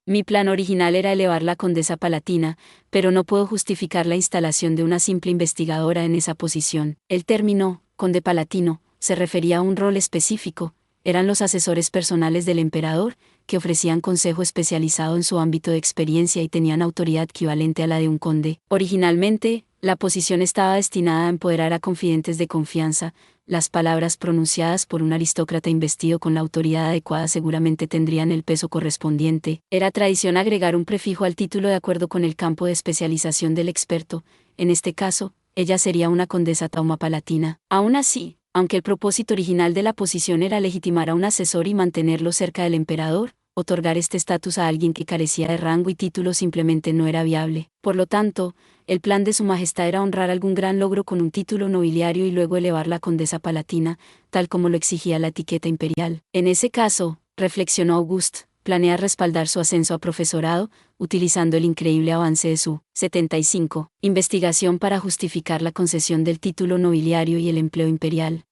Mi plan original era elevar la condesa palatina, pero no puedo justificar la instalación de una simple investigadora en esa posición. El término, conde palatino, se refería a un rol específico. Eran los asesores personales del emperador, que ofrecían consejo especializado en su ámbito de experiencia y tenían autoridad equivalente a la de un conde. Originalmente, la posición estaba destinada a empoderar a confidentes de confianza. Las palabras pronunciadas por un aristócrata investido con la autoridad adecuada seguramente tendrían el peso correspondiente. Era tradición agregar un prefijo al título de acuerdo con el campo de especialización del experto. En este caso, ella sería una condesa taumapalatina. Aún así, aunque el propósito original de la posición era legitimar a un asesor y mantenerlo cerca del emperador, otorgar este estatus a alguien que carecía de rango y título simplemente no era viable. Por lo tanto, el plan de su majestad era honrar algún gran logro con un título nobiliario y luego elevarla a condesa palatina, tal como lo exigía la etiqueta imperial. En ese caso, reflexionó Auguste, planea respaldar su ascenso a profesorado, utilizando el increíble avance de su 75 investigación para justificar la concesión del título nobiliario y el empleo imperial.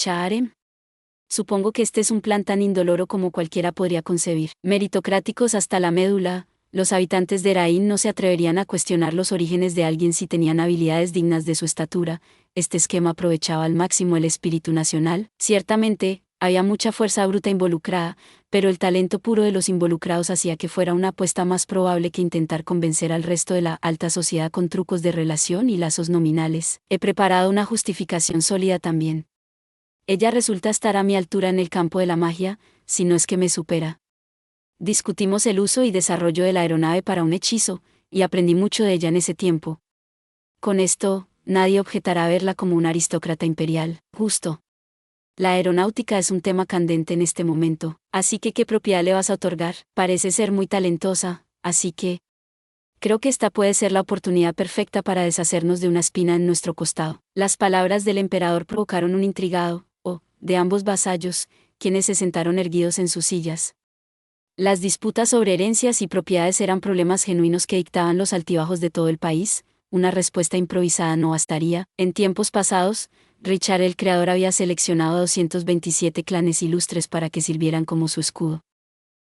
Harem. Supongo que este es un plan tan indoloro como cualquiera podría concebir. Meritocráticos hasta la médula, los habitantes de Eraín no se atreverían a cuestionar los orígenes de alguien si tenían habilidades dignas de su estatura. Este esquema aprovechaba al máximo el espíritu nacional. Ciertamente, Había mucha fuerza bruta involucrada, pero el talento puro de los involucrados hacía que fuera una apuesta más probable que intentar convencer al resto de la alta sociedad con trucos de relación y lazos nominales. He preparado una justificación sólida también. Ella resulta estar a mi altura en el campo de la magia, si no es que me supera. Discutimos el uso y desarrollo de la aeronave para un hechizo, y aprendí mucho de ella en ese tiempo. Con esto, nadie objetará verla como una aristócrata imperial, justo. La aeronáutica es un tema candente en este momento, así que ¿qué propiedad le vas a otorgar? Parece ser muy talentosa, así que... Creo que esta puede ser la oportunidad perfecta para deshacernos de una espina en nuestro costado. Las palabras del emperador provocaron un intrigado, de ambos vasallos, quienes se sentaron erguidos en sus sillas. Las disputas sobre herencias y propiedades eran problemas genuinos que dictaban los altibajos de todo el país. Una respuesta improvisada no bastaría. En tiempos pasados, Richard el Creador había seleccionado a 227 clanes ilustres para que sirvieran como su escudo.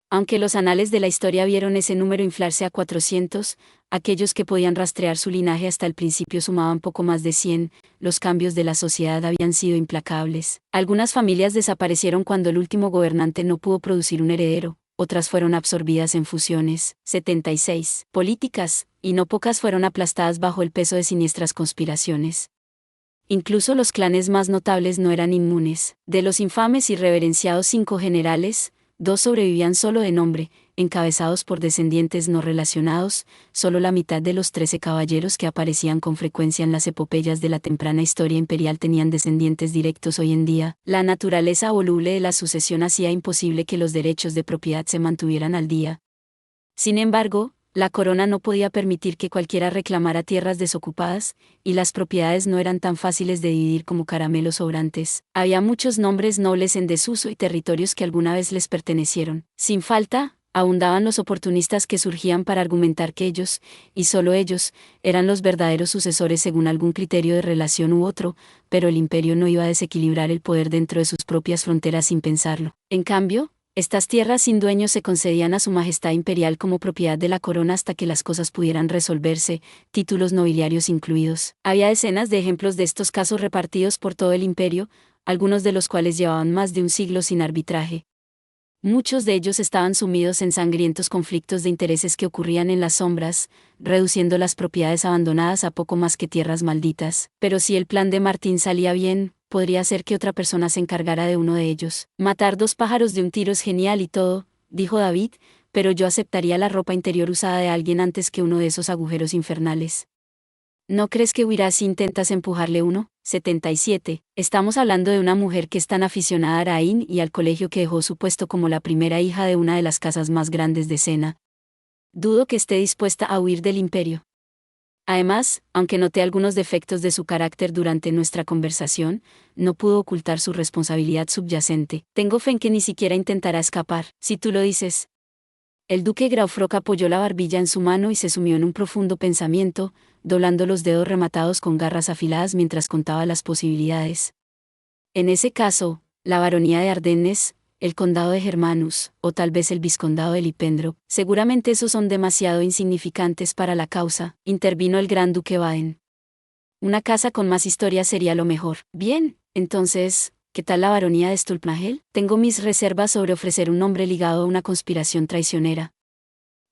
Aunque los anales de la historia vieron ese número inflarse a 400, aquellos que podían rastrear su linaje hasta el principio sumaban poco más de 100, los cambios de la sociedad habían sido implacables. Algunas familias desaparecieron cuando el último gobernante no pudo producir un heredero, otras fueron absorbidas en fusiones, 76, políticas, y no pocas fueron aplastadas bajo el peso de siniestras conspiraciones. Incluso los clanes más notables no eran inmunes. De los infames y reverenciados 5 generales, 2 sobrevivían solo de nombre, encabezados por descendientes no relacionados. Solo la mitad de los 13 caballeros que aparecían con frecuencia en las epopeyas de la temprana historia imperial tenían descendientes directos hoy en día. La naturaleza voluble de la sucesión hacía imposible que los derechos de propiedad se mantuvieran al día. Sin embargo, la corona no podía permitir que cualquiera reclamara tierras desocupadas, y las propiedades no eran tan fáciles de dividir como caramelos sobrantes. Había muchos nombres nobles en desuso y territorios que alguna vez les pertenecieron. Sin falta, abundaban los oportunistas que surgían para argumentar que ellos, y solo ellos, eran los verdaderos sucesores según algún criterio de relación u otro, pero el imperio no iba a desequilibrar el poder dentro de sus propias fronteras sin pensarlo. En cambio, estas tierras sin dueños se concedían a su majestad imperial como propiedad de la corona hasta que las cosas pudieran resolverse, títulos nobiliarios incluidos. Había decenas de ejemplos de estos casos repartidos por todo el imperio, algunos de los cuales llevaban más de un siglo sin arbitraje. Muchos de ellos estaban sumidos en sangrientos conflictos de intereses que ocurrían en las sombras, reduciendo las propiedades abandonadas a poco más que tierras malditas. Pero si el plan de Martín salía bien, podría ser que otra persona se encargara de uno de ellos. Matar 2 pájaros de un tiro es genial y todo, dijo David, pero yo aceptaría la ropa interior usada de alguien antes que uno de esos agujeros infernales. ¿No crees que huirás si intentas empujarle uno? 77. Estamos hablando de una mujer que es tan aficionada a Araín y al colegio que dejó su puesto como la primera hija de una de las casas más grandes de Sena. Dudo que esté dispuesta a huir del imperio. Además, aunque noté algunos defectos de su carácter durante nuestra conversación, no pudo ocultar su responsabilidad subyacente. Tengo fe en que ni siquiera intentará escapar, si tú lo dices. El duque Graufrock apoyó la barbilla en su mano y se sumió en un profundo pensamiento, doblando los dedos rematados con garras afiladas mientras contaba las posibilidades. En ese caso, la baronía de Ardennes, el condado de Germanus, o tal vez el vizcondado de Lipendro, seguramente esos son demasiado insignificantes para la causa, intervino el gran duque Baden. Una casa con más historia sería lo mejor. Bien, entonces, ¿qué tal la baronía de Stulpnagel? Tengo mis reservas sobre ofrecer un nombre ligado a una conspiración traicionera.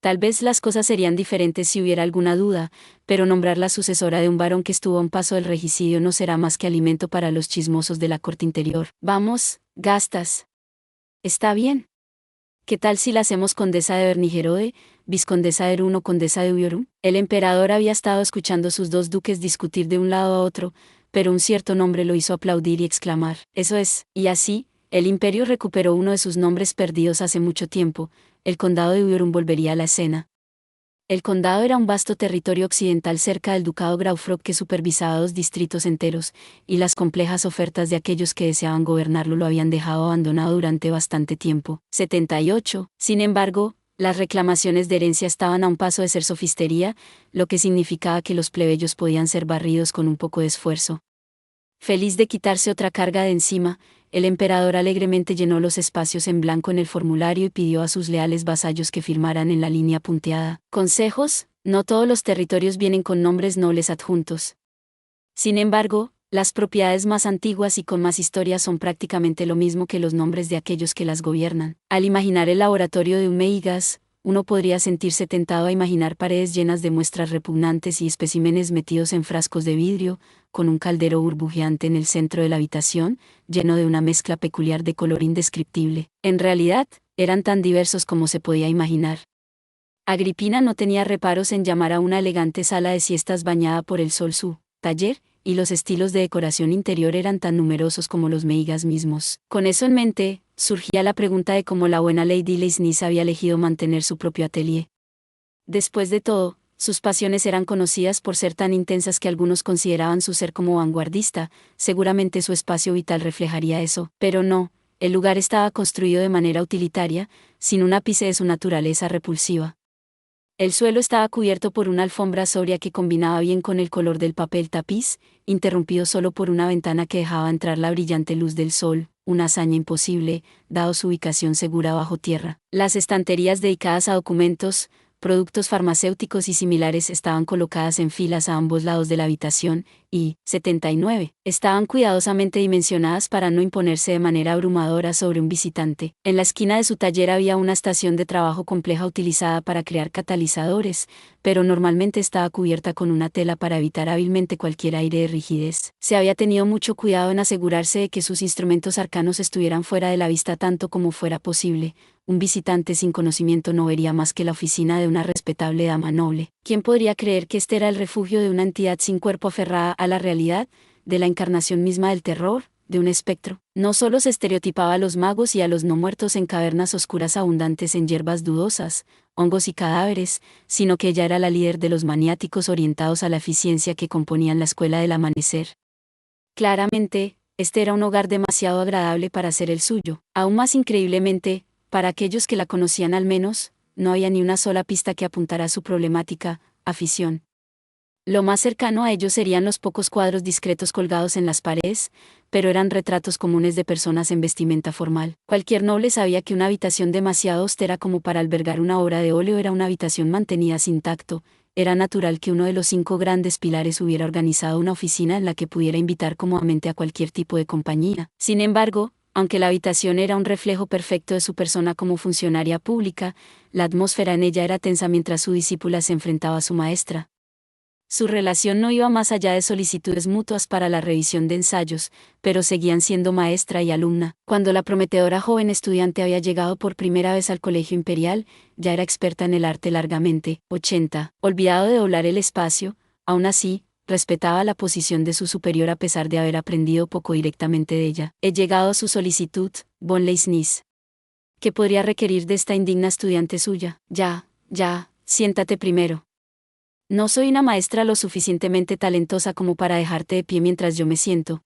Tal vez las cosas serían diferentes si hubiera alguna duda, pero nombrar la sucesora de un varón que estuvo a un paso del regicidio no será más que alimento para los chismosos de la corte interior. Vamos, gastas. Está bien. ¿Qué tal si la hacemos condesa de Bernigerode, vizcondesa de Erun o condesa de Ubiorum? El emperador había estado escuchando a sus 2 duques discutir de un lado a otro, pero un cierto nombre lo hizo aplaudir y exclamar. Eso es, y así, el imperio recuperó uno de sus nombres perdidos hace mucho tiempo, el condado de Ubiorum volvería a la escena. El condado era un vasto territorio occidental cerca del ducado Graufrock que supervisaba 2 distritos enteros, y las complejas ofertas de aquellos que deseaban gobernarlo lo habían dejado abandonado durante bastante tiempo. 78. Sin embargo, las reclamaciones de herencia estaban a un paso de ser sofistería, lo que significaba que los plebeyos podían ser barridos con un poco de esfuerzo. Feliz de quitarse otra carga de encima, el emperador alegremente llenó los espacios en blanco en el formulario y pidió a sus leales vasallos que firmaran en la línea punteada. Consejos, no todos los territorios vienen con nombres nobles adjuntos. Sin embargo, Las propiedades más antiguas y con más historia son prácticamente lo mismo que los nombres de aquellos que las gobiernan. Al imaginar el laboratorio de un Meigas, uno podría sentirse tentado a imaginar paredes llenas de muestras repugnantes y especímenes metidos en frascos de vidrio, con un caldero burbujeante en el centro de la habitación, lleno de una mezcla peculiar de color indescriptible. En realidad, eran tan diversos como se podía imaginar. Agripina no tenía reparos en llamar a una elegante sala de siestas bañada por el sol su taller, y los estilos de decoración interior eran tan numerosos como los Meigas mismos. Con eso en mente, surgía la pregunta de cómo la buena Lady Leisnis había elegido mantener su propio atelier. Después de todo, sus pasiones eran conocidas por ser tan intensas que algunos consideraban su ser como vanguardista, seguramente su espacio vital reflejaría eso, pero no, el lugar estaba construido de manera utilitaria, sin un ápice de su naturaleza repulsiva. El suelo estaba cubierto por una alfombra sobria que combinaba bien con el color del papel tapiz, interrumpido solo por una ventana que dejaba entrar la brillante luz del sol, una hazaña imposible, dado su ubicación segura bajo tierra. Las estanterías dedicadas a documentos, productos farmacéuticos y similares estaban colocadas en filas a ambos lados de la habitación, y 79 estaban cuidadosamente dimensionadas para no imponerse de manera abrumadora sobre un visitante. En la esquina de su taller había una estación de trabajo compleja utilizada para crear catalizadores, pero normalmente estaba cubierta con una tela para evitar hábilmente cualquier aire de rigidez. Se había tenido mucho cuidado en asegurarse de que sus instrumentos arcanos estuvieran fuera de la vista tanto como fuera posible. Un visitante sin conocimiento no vería más que la oficina de una respetable dama noble. ¿Quién podría creer que este era el refugio de una entidad sin cuerpo aferrada a la realidad, de la encarnación misma del terror, de un espectro? No solo se estereotipaba a los magos y a los no muertos en cavernas oscuras abundantes en hierbas dudosas, hongos y cadáveres, sino que ella era la líder de los maniáticos orientados a la eficiencia que componían la escuela del amanecer. Claramente, este era un hogar demasiado agradable para ser el suyo. Aún más increíblemente, para aquellos que la conocían al menos, no había ni una sola pista que apuntara a su problemática afición. Lo más cercano a ellos serían los pocos cuadros discretos colgados en las paredes, pero eran retratos comunes de personas en vestimenta formal. Cualquier noble sabía que una habitación demasiado austera como para albergar una obra de óleo era una habitación mantenida sin tacto. Era natural que uno de los 5 grandes pilares hubiera organizado una oficina en la que pudiera invitar cómodamente a cualquier tipo de compañía. Sin embargo, aunque la habitación era un reflejo perfecto de su persona como funcionaria pública, la atmósfera en ella era tensa mientras su discípula se enfrentaba a su maestra. Su relación no iba más allá de solicitudes mutuas para la revisión de ensayos, pero seguían siendo maestra y alumna. Cuando la prometedora joven estudiante había llegado por primera vez al Colegio Imperial, ya era experta en el arte largamente. 80. Olvidado de doblar el espacio, aún así, respetaba la posición de su superior a pesar de haber aprendido poco directamente de ella. He llegado a su solicitud, von Leisnis. ¿Qué podría requerir de esta indigna estudiante suya? Ya, siéntate primero. No soy una maestra lo suficientemente talentosa como para dejarte de pie mientras yo me siento.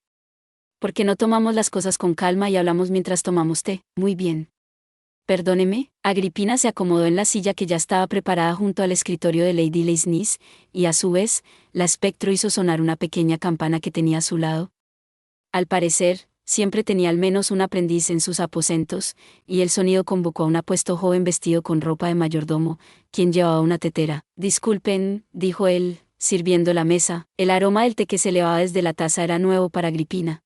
¿Por qué no tomamos las cosas con calma y hablamos mientras tomamos té? Muy bien. Perdóneme. Agripina se acomodó en la silla que ya estaba preparada junto al escritorio de Lady Leisnis, y a su vez, la espectro hizo sonar una pequeña campana que tenía a su lado. Al parecer, siempre tenía al menos un aprendiz en sus aposentos, y el sonido convocó a un apuesto joven vestido con ropa de mayordomo, quien llevaba una tetera. Disculpen, dijo él, sirviendo la mesa. El aroma del té que se elevaba desde la taza era nuevo para Agripina.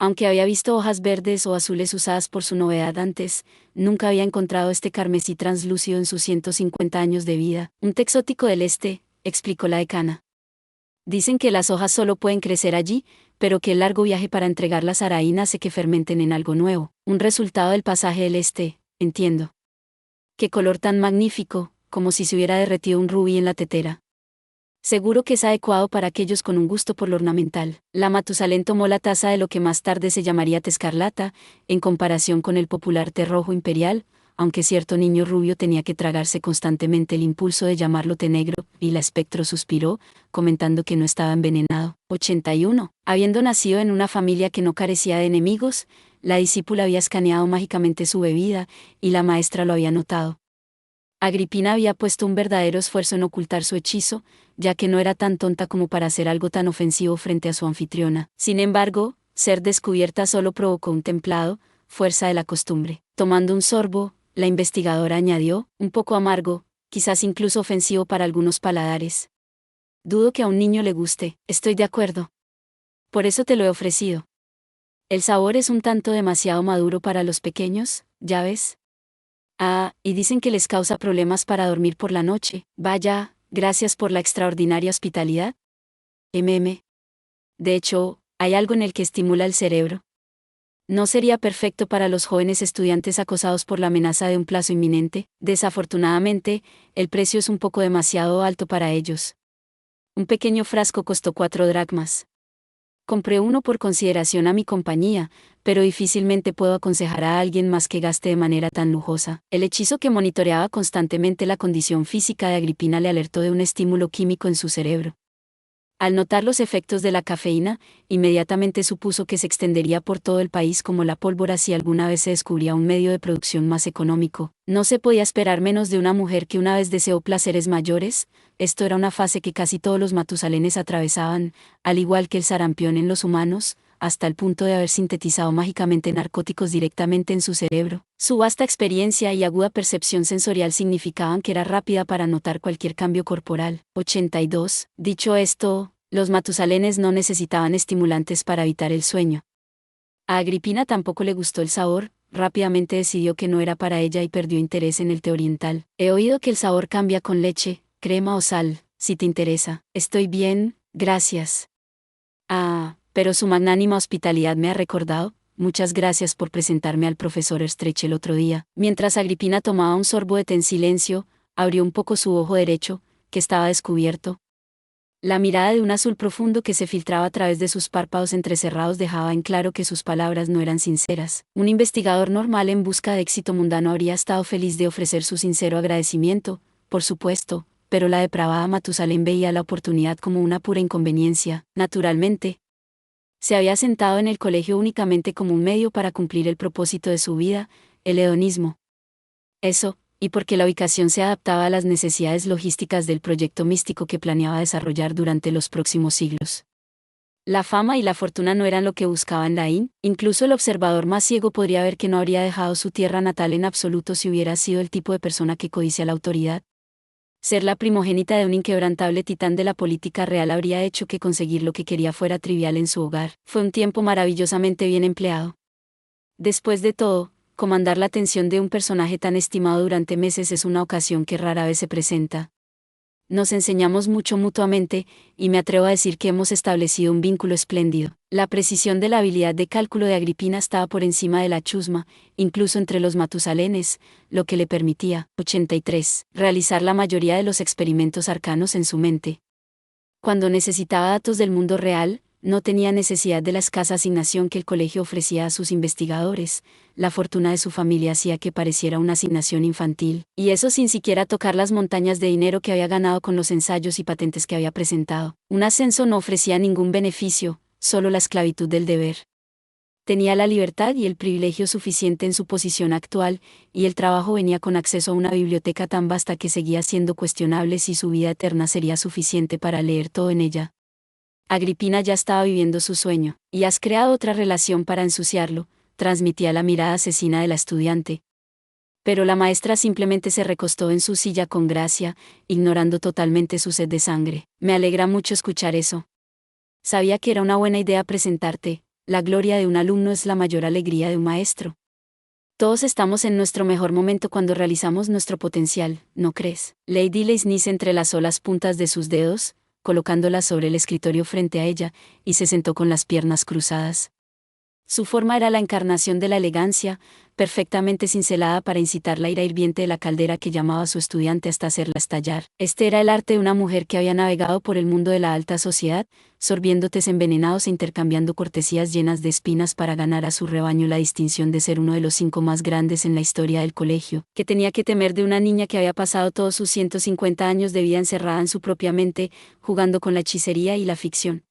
Aunque había visto hojas verdes o azules usadas por su novedad antes, nunca había encontrado este carmesí translúcido en sus 150 años de vida. Un té exótico del este, explicó la decana. Dicen que las hojas solo pueden crecer allí, pero que el largo viaje para entregarlas a Araín hace que fermenten en algo nuevo. Un resultado del pasaje del este, entiendo. Qué color tan magnífico, como si se hubiera derretido un rubí en la tetera. Seguro que es adecuado para aquellos con un gusto por lo ornamental. La Matusalén tomó la taza de lo que más tarde se llamaría té escarlata, en comparación con el popular té rojo imperial, aunque cierto niño rubio tenía que tragarse constantemente el impulso de llamarlo té negro, y la espectro suspiró, comentando que no estaba envenenado. 81. Habiendo nacido en una familia que no carecía de enemigos, la discípula había escaneado mágicamente su bebida, y la maestra lo había notado. Agripina había puesto un verdadero esfuerzo en ocultar su hechizo, ya que no era tan tonta como para hacer algo tan ofensivo frente a su anfitriona. Sin embargo, ser descubierta solo provocó un templado, fuerza de la costumbre. Tomando un sorbo, la investigadora añadió, un poco amargo, quizás incluso ofensivo para algunos paladares. Dudo que a un niño le guste. Estoy de acuerdo. Por eso te lo he ofrecido. El sabor es un tanto demasiado maduro para los pequeños, ¿ya ves? Ah, y dicen que les causa problemas para dormir por la noche. Vaya, gracias por la extraordinaria hospitalidad. De hecho, hay algo en el que estimula el cerebro. No sería perfecto para los jóvenes estudiantes acosados por la amenaza de un plazo inminente. Desafortunadamente, el precio es un poco demasiado alto para ellos. Un pequeño frasco costó 4 dracmas. Compré uno por consideración a mi compañía, pero difícilmente puedo aconsejar a alguien más que gaste de manera tan lujosa. El hechizo que monitoreaba constantemente la condición física de Agripina le alertó de un estímulo químico en su cerebro. Al notar los efectos de la cafeína, inmediatamente supuso que se extendería por todo el país como la pólvora si alguna vez se descubría un medio de producción más económico. No se podía esperar menos de una mujer que una vez deseó placeres mayores. Esto era una fase que casi todos los matusalenes atravesaban, al igual que el sarampión en los humanos, hasta el punto de haber sintetizado mágicamente narcóticos directamente en su cerebro. Su vasta experiencia y aguda percepción sensorial significaban que era rápida para notar cualquier cambio corporal. 82. Dicho esto, los matusalenes no necesitaban estimulantes para evitar el sueño. A Agripina tampoco le gustó el sabor, rápidamente decidió que no era para ella y perdió interés en el té oriental. He oído que el sabor cambia con leche, crema o sal, si te interesa. Estoy bien, gracias. Ah, pero su magnánima hospitalidad me ha recordado. Muchas gracias por presentarme al profesor Estreche el otro día. Mientras Agripina tomaba un sorbo de té en silencio, abrió un poco su ojo derecho, que estaba descubierto. La mirada de un azul profundo que se filtraba a través de sus párpados entrecerrados dejaba en claro que sus palabras no eran sinceras. Un investigador normal en busca de éxito mundano habría estado feliz de ofrecer su sincero agradecimiento, por supuesto, pero la depravada Matusalén veía la oportunidad como una pura inconveniencia. Naturalmente, se había sentado en el colegio únicamente como un medio para cumplir el propósito de su vida, el hedonismo. Eso, y porque la ubicación se adaptaba a las necesidades logísticas del proyecto místico que planeaba desarrollar durante los próximos siglos. La fama y la fortuna no eran lo que buscaba en Laín, incluso el observador más ciego podría ver que no habría dejado su tierra natal en absoluto si hubiera sido el tipo de persona que codicia la autoridad. Ser la primogénita de un inquebrantable titán de la política real habría hecho que conseguir lo que quería fuera trivial en su hogar. Fue un tiempo maravillosamente bien empleado. Después de todo, comandar la atención de un personaje tan estimado durante meses es una ocasión que rara vez se presenta. Nos enseñamos mucho mutuamente, y me atrevo a decir que hemos establecido un vínculo espléndido. La precisión de la habilidad de cálculo de Agripina estaba por encima de la chusma, incluso entre los matusalenes, lo que le permitía, 83, realizar la mayoría de los experimentos arcanos en su mente. Cuando necesitaba datos del mundo real, no tenía necesidad de la escasa asignación que el colegio ofrecía a sus investigadores. La fortuna de su familia hacía que pareciera una asignación infantil, y eso sin siquiera tocar las montañas de dinero que había ganado con los ensayos y patentes que había presentado. Un ascenso no ofrecía ningún beneficio, solo la esclavitud del deber. Tenía la libertad y el privilegio suficiente en su posición actual, y el trabajo venía con acceso a una biblioteca tan vasta que seguía siendo cuestionable si su vida eterna sería suficiente para leer todo en ella. Agripina ya estaba viviendo su sueño, y has creado otra relación para ensuciarlo, transmitía la mirada asesina de la estudiante. Pero la maestra simplemente se recostó en su silla con gracia, ignorando totalmente su sed de sangre. Me alegra mucho escuchar eso. Sabía que era una buena idea presentarte. La gloria de un alumno es la mayor alegría de un maestro. Todos estamos en nuestro mejor momento cuando realizamos nuestro potencial, ¿no crees? Lady Leisnis entrelazó las puntas de sus dedos, colocándolas sobre el escritorio frente a ella, y se sentó con las piernas cruzadas. Su forma era la encarnación de la elegancia, perfectamente cincelada para incitar la ira hirviente de la caldera que llamaba a su estudiante hasta hacerla estallar. Este era el arte de una mujer que había navegado por el mundo de la alta sociedad, sorbiendo tés envenenados e intercambiando cortesías llenas de espinas para ganar a su rebaño la distinción de ser uno de los 5 más grandes en la historia del colegio, que tenía que temer de una niña que había pasado todos sus 150 años de vida encerrada en su propia mente, jugando con la hechicería y la ficción.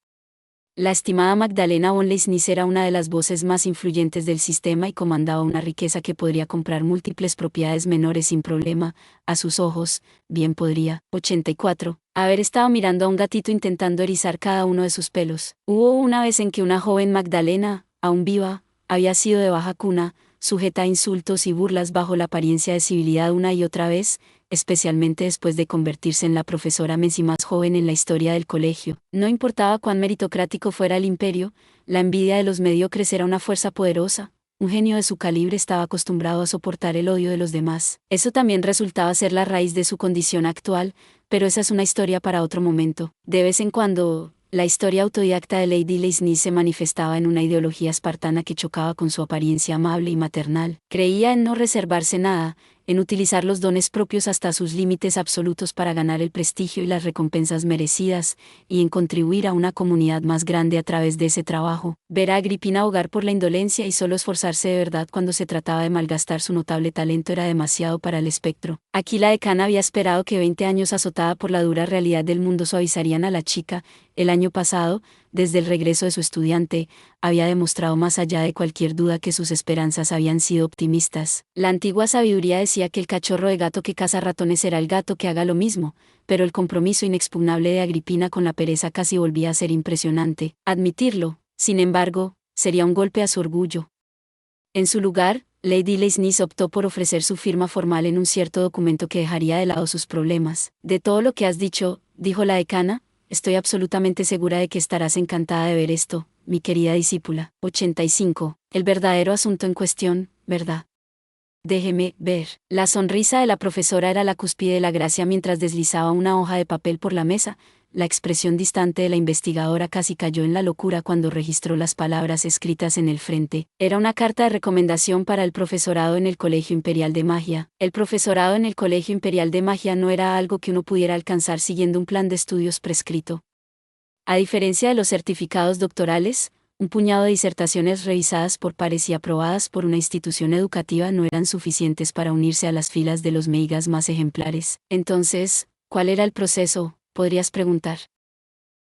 La estimada Magdalena von Leisnis era una de las voces más influyentes del sistema y comandaba una riqueza que podría comprar múltiples propiedades menores sin problema, a sus ojos, bien podría. 84. Haber estado mirando a un gatito intentando erizar cada uno de sus pelos. Hubo una vez en que una joven Magdalena, aún viva, había sido de baja cuna, sujeta a insultos y burlas bajo la apariencia de civilidad una y otra vez, especialmente después de convertirse en la profesora Messi más joven en la historia del colegio. No importaba cuán meritocrático fuera el imperio, la envidia de los mediocres era una fuerza poderosa. Un genio de su calibre estaba acostumbrado a soportar el odio de los demás. Eso también resultaba ser la raíz de su condición actual, pero esa es una historia para otro momento. De vez en cuando, la historia autodidacta de Lady Leisnis se manifestaba en una ideología espartana que chocaba con su apariencia amable y maternal. Creía en no reservarse nada, en utilizar los dones propios hasta sus límites absolutos para ganar el prestigio y las recompensas merecidas, y en contribuir a una comunidad más grande a través de ese trabajo. Ver a Agripina ahogar por la indolencia y solo esforzarse de verdad cuando se trataba de malgastar su notable talento era demasiado para el espectro. Aquí la decana había esperado que 20 años azotada por la dura realidad del mundo suavizarían a la chica. El año pasado, desde el regreso de su estudiante, había demostrado más allá de cualquier duda que sus esperanzas habían sido optimistas. La antigua sabiduría decía que el cachorro de gato que caza ratones será el gato que haga lo mismo, pero el compromiso inexpugnable de Agripina con la pereza casi volvía a ser impresionante. Admitirlo, sin embargo, sería un golpe a su orgullo. En su lugar, Lady Leisnis optó por ofrecer su firma formal en un cierto documento que dejaría de lado sus problemas. De todo lo que has dicho, dijo la decana, estoy absolutamente segura de que estarás encantada de ver esto, mi querida discípula. 85. El verdadero asunto en cuestión, ¿verdad? Déjeme ver. La sonrisa de la profesora era la cúspide de la gracia mientras deslizaba una hoja de papel por la mesa. La expresión distante de la investigadora casi cayó en la locura cuando registró las palabras escritas en el frente. Era una carta de recomendación para el profesorado en el Colegio Imperial de Magia. El profesorado en el Colegio Imperial de Magia no era algo que uno pudiera alcanzar siguiendo un plan de estudios prescrito. A diferencia de los certificados doctorales, un puñado de disertaciones revisadas por pares y aprobadas por una institución educativa no eran suficientes para unirse a las filas de los meigas más ejemplares. Entonces, ¿cuál era el proceso?, podrías preguntar.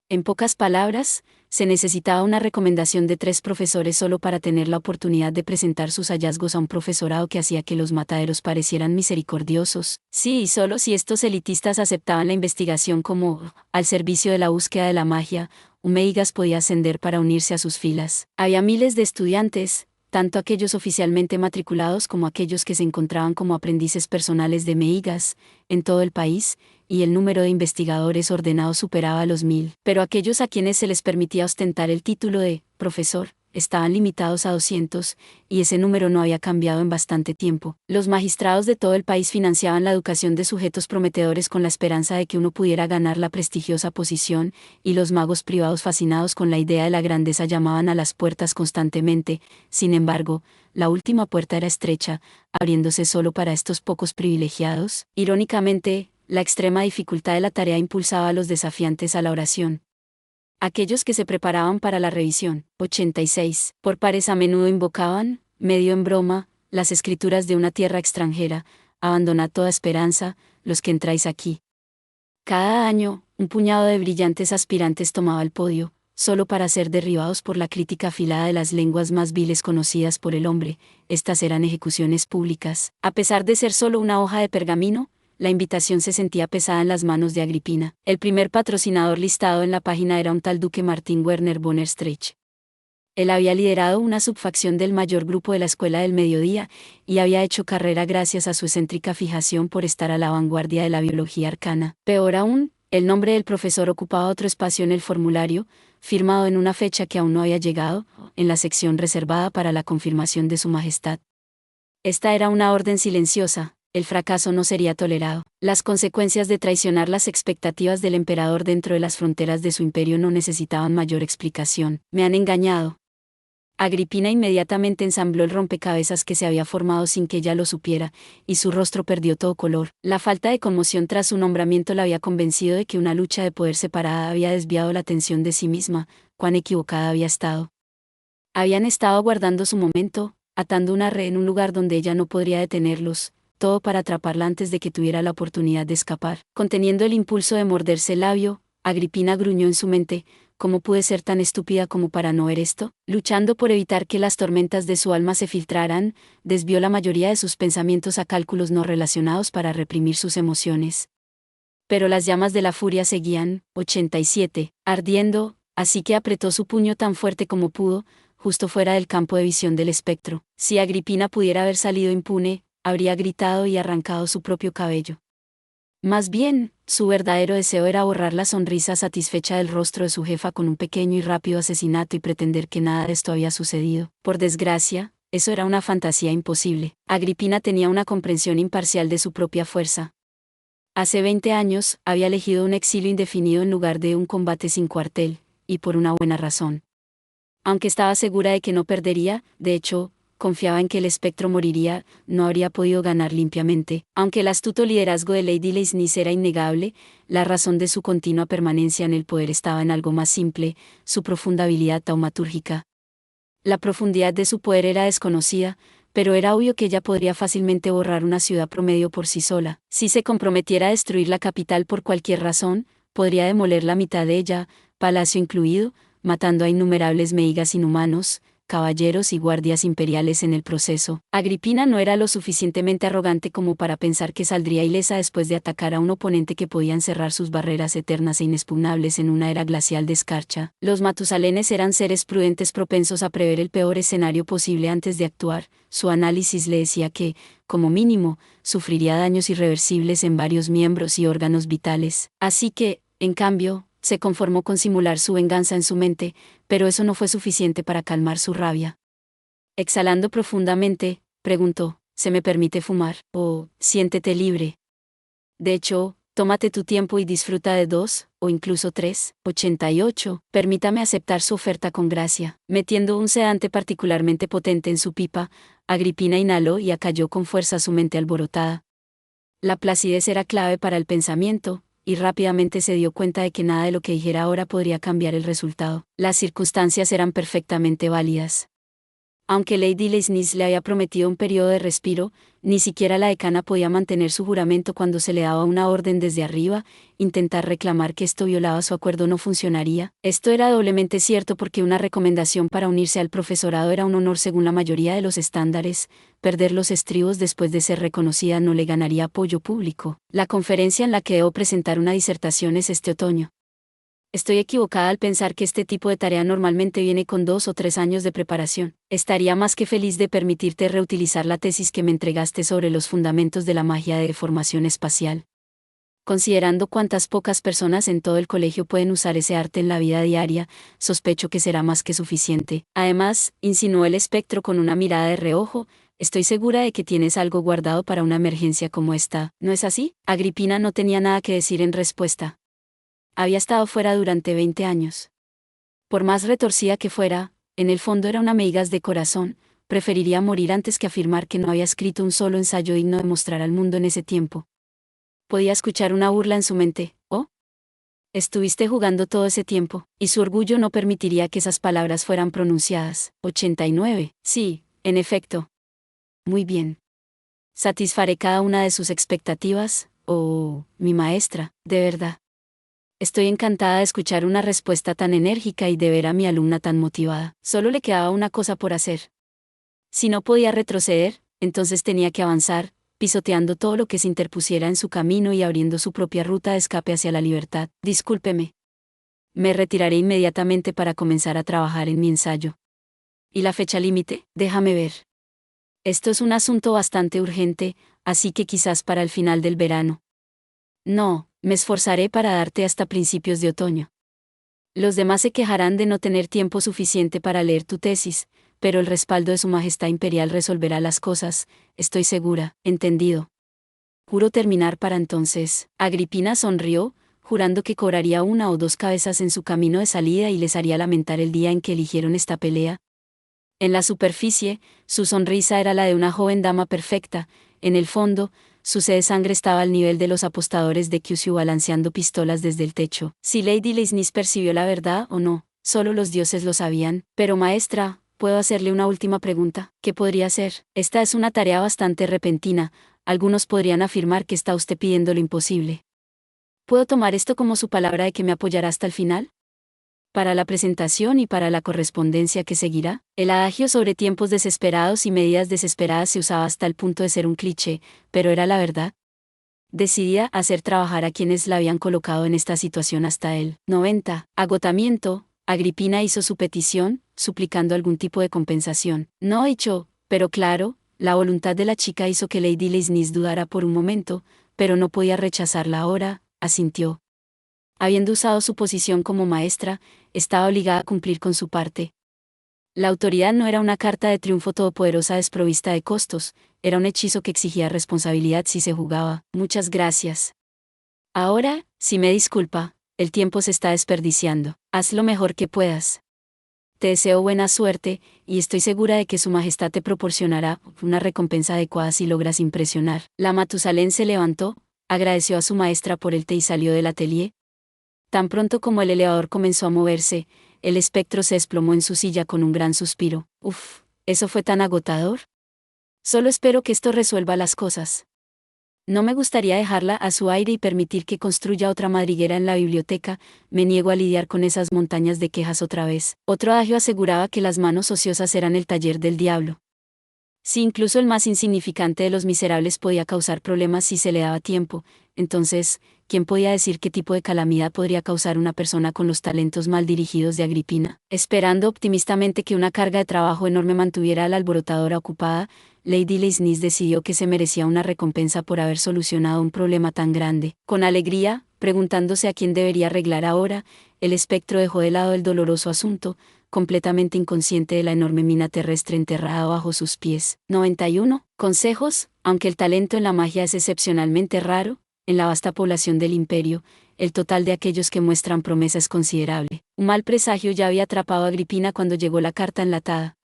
En pocas palabras, se necesitaba una recomendación de 3 profesores solo para tener la oportunidad de presentar sus hallazgos a un profesorado que hacía que los mataderos parecieran misericordiosos. Sí, y solo si estos elitistas aceptaban la investigación como al servicio de la búsqueda de la magia, un meigas podía ascender para unirse a sus filas. Había miles de estudiantes, tanto aquellos oficialmente matriculados como aquellos que se encontraban como aprendices personales de meigas, en todo el país, y el número de investigadores ordenados superaba los 1000. Pero aquellos a quienes se les permitía ostentar el título de profesor, estaban limitados a 200, y ese número no había cambiado en bastante tiempo. Los magistrados de todo el país financiaban la educación de sujetos prometedores con la esperanza de que uno pudiera ganar la prestigiosa posición, y los magos privados fascinados con la idea de la grandeza llamaban a las puertas constantemente. Sin embargo, la última puerta era estrecha, abriéndose solo para estos pocos privilegiados. Irónicamente, la extrema dificultad de la tarea impulsaba a los desafiantes a la oración. Aquellos que se preparaban para la revisión, 86, por pares a menudo invocaban, medio en broma, las escrituras de una tierra extranjera, abandonad toda esperanza, los que entráis aquí. Cada año, un puñado de brillantes aspirantes tomaba el podio, solo para ser derribados por la crítica afilada de las lenguas más viles conocidas por el hombre. Estas eran ejecuciones públicas. A pesar de ser solo una hoja de pergamino, la invitación se sentía pesada en las manos de Agripina. El primer patrocinador listado en la página era un tal duque Martin Werner von Erstreich. Él había liderado una subfacción del mayor grupo de la Escuela del Mediodía, y había hecho carrera gracias a su excéntrica fijación por estar a la vanguardia de la biología arcana. Peor aún, el nombre del profesor ocupaba otro espacio en el formulario, firmado en una fecha que aún no había llegado, en la sección reservada para la confirmación de su majestad. Esta era una orden silenciosa. El fracaso no sería tolerado. Las consecuencias de traicionar las expectativas del emperador dentro de las fronteras de su imperio no necesitaban mayor explicación. Me han engañado. Agripina inmediatamente ensambló el rompecabezas que se había formado sin que ella lo supiera, y su rostro perdió todo color. La falta de conmoción tras su nombramiento la había convencido de que una lucha de poder separada había desviado la atención de sí misma. Cuán equivocada había estado. Habían estado aguardando su momento, atando una red en un lugar donde ella no podría detenerlos, todo para atraparla antes de que tuviera la oportunidad de escapar. Conteniendo el impulso de morderse el labio, Agripina gruñó en su mente, ¿cómo pude ser tan estúpida como para no ver esto? Luchando por evitar que las tormentas de su alma se filtraran, desvió la mayoría de sus pensamientos a cálculos no relacionados para reprimir sus emociones. Pero las llamas de la furia seguían, 87, ardiendo, así que apretó su puño tan fuerte como pudo, justo fuera del campo de visión del espectro. Si Agripina pudiera haber salido impune, habría gritado y arrancado su propio cabello. Más bien, su verdadero deseo era borrar la sonrisa satisfecha del rostro de su jefa con un pequeño y rápido asesinato y pretender que nada de esto había sucedido. Por desgracia, eso era una fantasía imposible. Agripina tenía una comprensión imparcial de su propia fuerza. Hace 20 años, había elegido un exilio indefinido en lugar de un combate sin cuartel, y por una buena razón. Aunque estaba segura de que no perdería, de hecho, confiaba en que el espectro moriría, no habría podido ganar limpiamente. Aunque el astuto liderazgo de Lady Leisnis era innegable, la razón de su continua permanencia en el poder estaba en algo más simple, su profunda habilidad taumatúrgica. La profundidad de su poder era desconocida, pero era obvio que ella podría fácilmente borrar una ciudad promedio por sí sola. Si se comprometiera a destruir la capital por cualquier razón, podría demoler la mitad de ella, palacio incluido, matando a innumerables meigas inhumanos, caballeros y guardias imperiales en el proceso. Agripina no era lo suficientemente arrogante como para pensar que saldría ilesa después de atacar a un oponente que podía encerrar sus barreras eternas e inexpugnables en una era glacial de escarcha. Los matusalenes eran seres prudentes propensos a prever el peor escenario posible antes de actuar. Su análisis le decía que, como mínimo, sufriría daños irreversibles en varios miembros y órganos vitales. Así que, en cambio, se conformó con simular su venganza en su mente, pero eso no fue suficiente para calmar su rabia. Exhalando profundamente, preguntó, ¿se me permite fumar? O, siéntete libre. De hecho, tómate tu tiempo y disfruta de 2, o incluso 3,88. Permítame aceptar su oferta con gracia. Metiendo un sedante particularmente potente en su pipa, Agripina inhaló y acalló con fuerza su mente alborotada. La placidez era clave para el pensamiento, y rápidamente se dio cuenta de que nada de lo que dijera ahora podría cambiar el resultado. Las circunstancias eran perfectamente válidas. Aunque Lady Leisnis le había prometido un periodo de respiro, ni siquiera la decana podía mantener su juramento cuando se le daba una orden desde arriba. Intentar reclamar que esto violaba su acuerdo no funcionaría. Esto era doblemente cierto porque una recomendación para unirse al profesorado era un honor según la mayoría de los estándares. Perder los estribos después de ser reconocida no le ganaría apoyo público. La conferencia en la que debo presentar una disertación es este otoño. Estoy equivocada al pensar que este tipo de tarea normalmente viene con 2 o 3 años de preparación. Estaría más que feliz de permitirte reutilizar la tesis que me entregaste sobre los fundamentos de la magia de deformación espacial. Considerando cuántas pocas personas en todo el colegio pueden usar ese arte en la vida diaria, sospecho que será más que suficiente. Además, insinuó el espectro con una mirada de reojo, estoy segura de que tienes algo guardado para una emergencia como esta, ¿no es así? Agripina no tenía nada que decir en respuesta. Había estado fuera durante 20 años. Por más retorcida que fuera, en el fondo era una meigas de corazón, preferiría morir antes que afirmar que no había escrito un solo ensayo digno de mostrar al mundo en ese tiempo. Podía escuchar una burla en su mente, ¿oh? Estuviste jugando todo ese tiempo, y su orgullo no permitiría que esas palabras fueran pronunciadas. 89. Sí, en efecto. Muy bien. Satisfaré cada una de sus expectativas, oh, mi maestra, de verdad. Estoy encantada de escuchar una respuesta tan enérgica y de ver a mi alumna tan motivada. Solo le quedaba una cosa por hacer. Si no podía retroceder, entonces tenía que avanzar, pisoteando todo lo que se interpusiera en su camino y abriendo su propia ruta de escape hacia la libertad. Discúlpeme. Me retiraré inmediatamente para comenzar a trabajar en mi ensayo. ¿Y la fecha límite? Déjame ver. Esto es un asunto bastante urgente, así que quizás para el final del verano. No, me esforzaré para darte hasta principios de otoño. Los demás se quejarán de no tener tiempo suficiente para leer tu tesis, pero el respaldo de Su Majestad Imperial resolverá las cosas, estoy segura. Entendido. Juro terminar para entonces. Agripina sonrió, jurando que cobraría 1 o 2 cabezas en su camino de salida y les haría lamentar el día en que eligieron esta pelea. En la superficie, su sonrisa era la de una joven dama perfecta, en el fondo, su sed de sangre estaba al nivel de los apostadores de Kyushu balanceando pistolas desde el techo. Si Lady Leisnis percibió la verdad o no, solo los dioses lo sabían. Pero maestra, ¿puedo hacerle una última pregunta? ¿Qué podría hacer? Esta es una tarea bastante repentina, algunos podrían afirmar que está usted pidiendo lo imposible. ¿Puedo tomar esto como su palabra de que me apoyará hasta el final? Para la presentación y para la correspondencia que seguirá, el adagio sobre tiempos desesperados y medidas desesperadas se usaba hasta el punto de ser un cliché, pero era la verdad. Decidida a hacer trabajar a quienes la habían colocado en esta situación hasta el 90. Agotamiento, Agripina hizo su petición, suplicando algún tipo de compensación. No echó, pero claro, la voluntad de la chica hizo que Lady Leisnis dudara por un momento, pero no podía rechazarla ahora, asintió. Habiendo usado su posición como maestra, estaba obligada a cumplir con su parte. La autoridad no era una carta de triunfo todopoderosa desprovista de costos, era un hechizo que exigía responsabilidad si se jugaba. Muchas gracias. Ahora, si me disculpa, el tiempo se está desperdiciando. Haz lo mejor que puedas. Te deseo buena suerte, y estoy segura de que Su Majestad te proporcionará una recompensa adecuada si logras impresionar. La Matusalén se levantó, agradeció a su maestra por el té y salió del atelier. Tan pronto como el elevador comenzó a moverse, el espectro se desplomó en su silla con un gran suspiro. Uf, ¿eso fue tan agotador? Solo espero que esto resuelva las cosas. No me gustaría dejarla a su aire y permitir que construya otra madriguera en la biblioteca, me niego a lidiar con esas montañas de quejas otra vez. Otro adagio aseguraba que las manos ociosas eran el taller del diablo. Si incluso el más insignificante de los miserables podía causar problemas si se le daba tiempo, entonces, ¿quién podía decir qué tipo de calamidad podría causar una persona con los talentos mal dirigidos de Agripina? Esperando optimistamente que una carga de trabajo enorme mantuviera a la alborotadora ocupada, Lady Leisnis decidió que se merecía una recompensa por haber solucionado un problema tan grande. Con alegría, preguntándose a quién debería arreglar ahora, el espectro dejó de lado el doloroso asunto, completamente inconsciente de la enorme mina terrestre enterrada bajo sus pies. 91. Consejos. Aunque el talento en la magia es excepcionalmente raro, en la vasta población del imperio, el total de aquellos que muestran promesa es considerable. Un mal presagio ya había atrapado a Agripina cuando llegó la carta enlatada.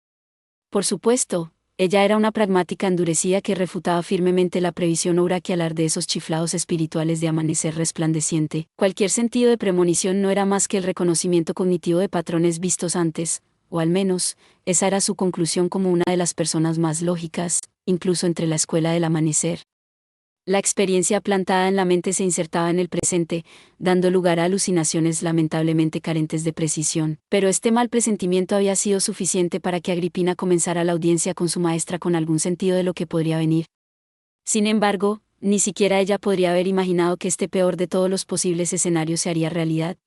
Por supuesto, ella era una pragmática endurecida que refutaba firmemente la previsión oracular de esos chiflados espirituales de amanecer resplandeciente. Cualquier sentido de premonición no era más que el reconocimiento cognitivo de patrones vistos antes, o al menos, esa era su conclusión como una de las personas más lógicas, incluso entre la escuela del amanecer. La experiencia plantada en la mente se insertaba en el presente, dando lugar a alucinaciones lamentablemente carentes de precisión. Pero este mal presentimiento había sido suficiente para que Agripina comenzara la audiencia con su maestra con algún sentido de lo que podría venir. Sin embargo, ni siquiera ella podría haber imaginado que este peor de todos los posibles escenarios se haría realidad.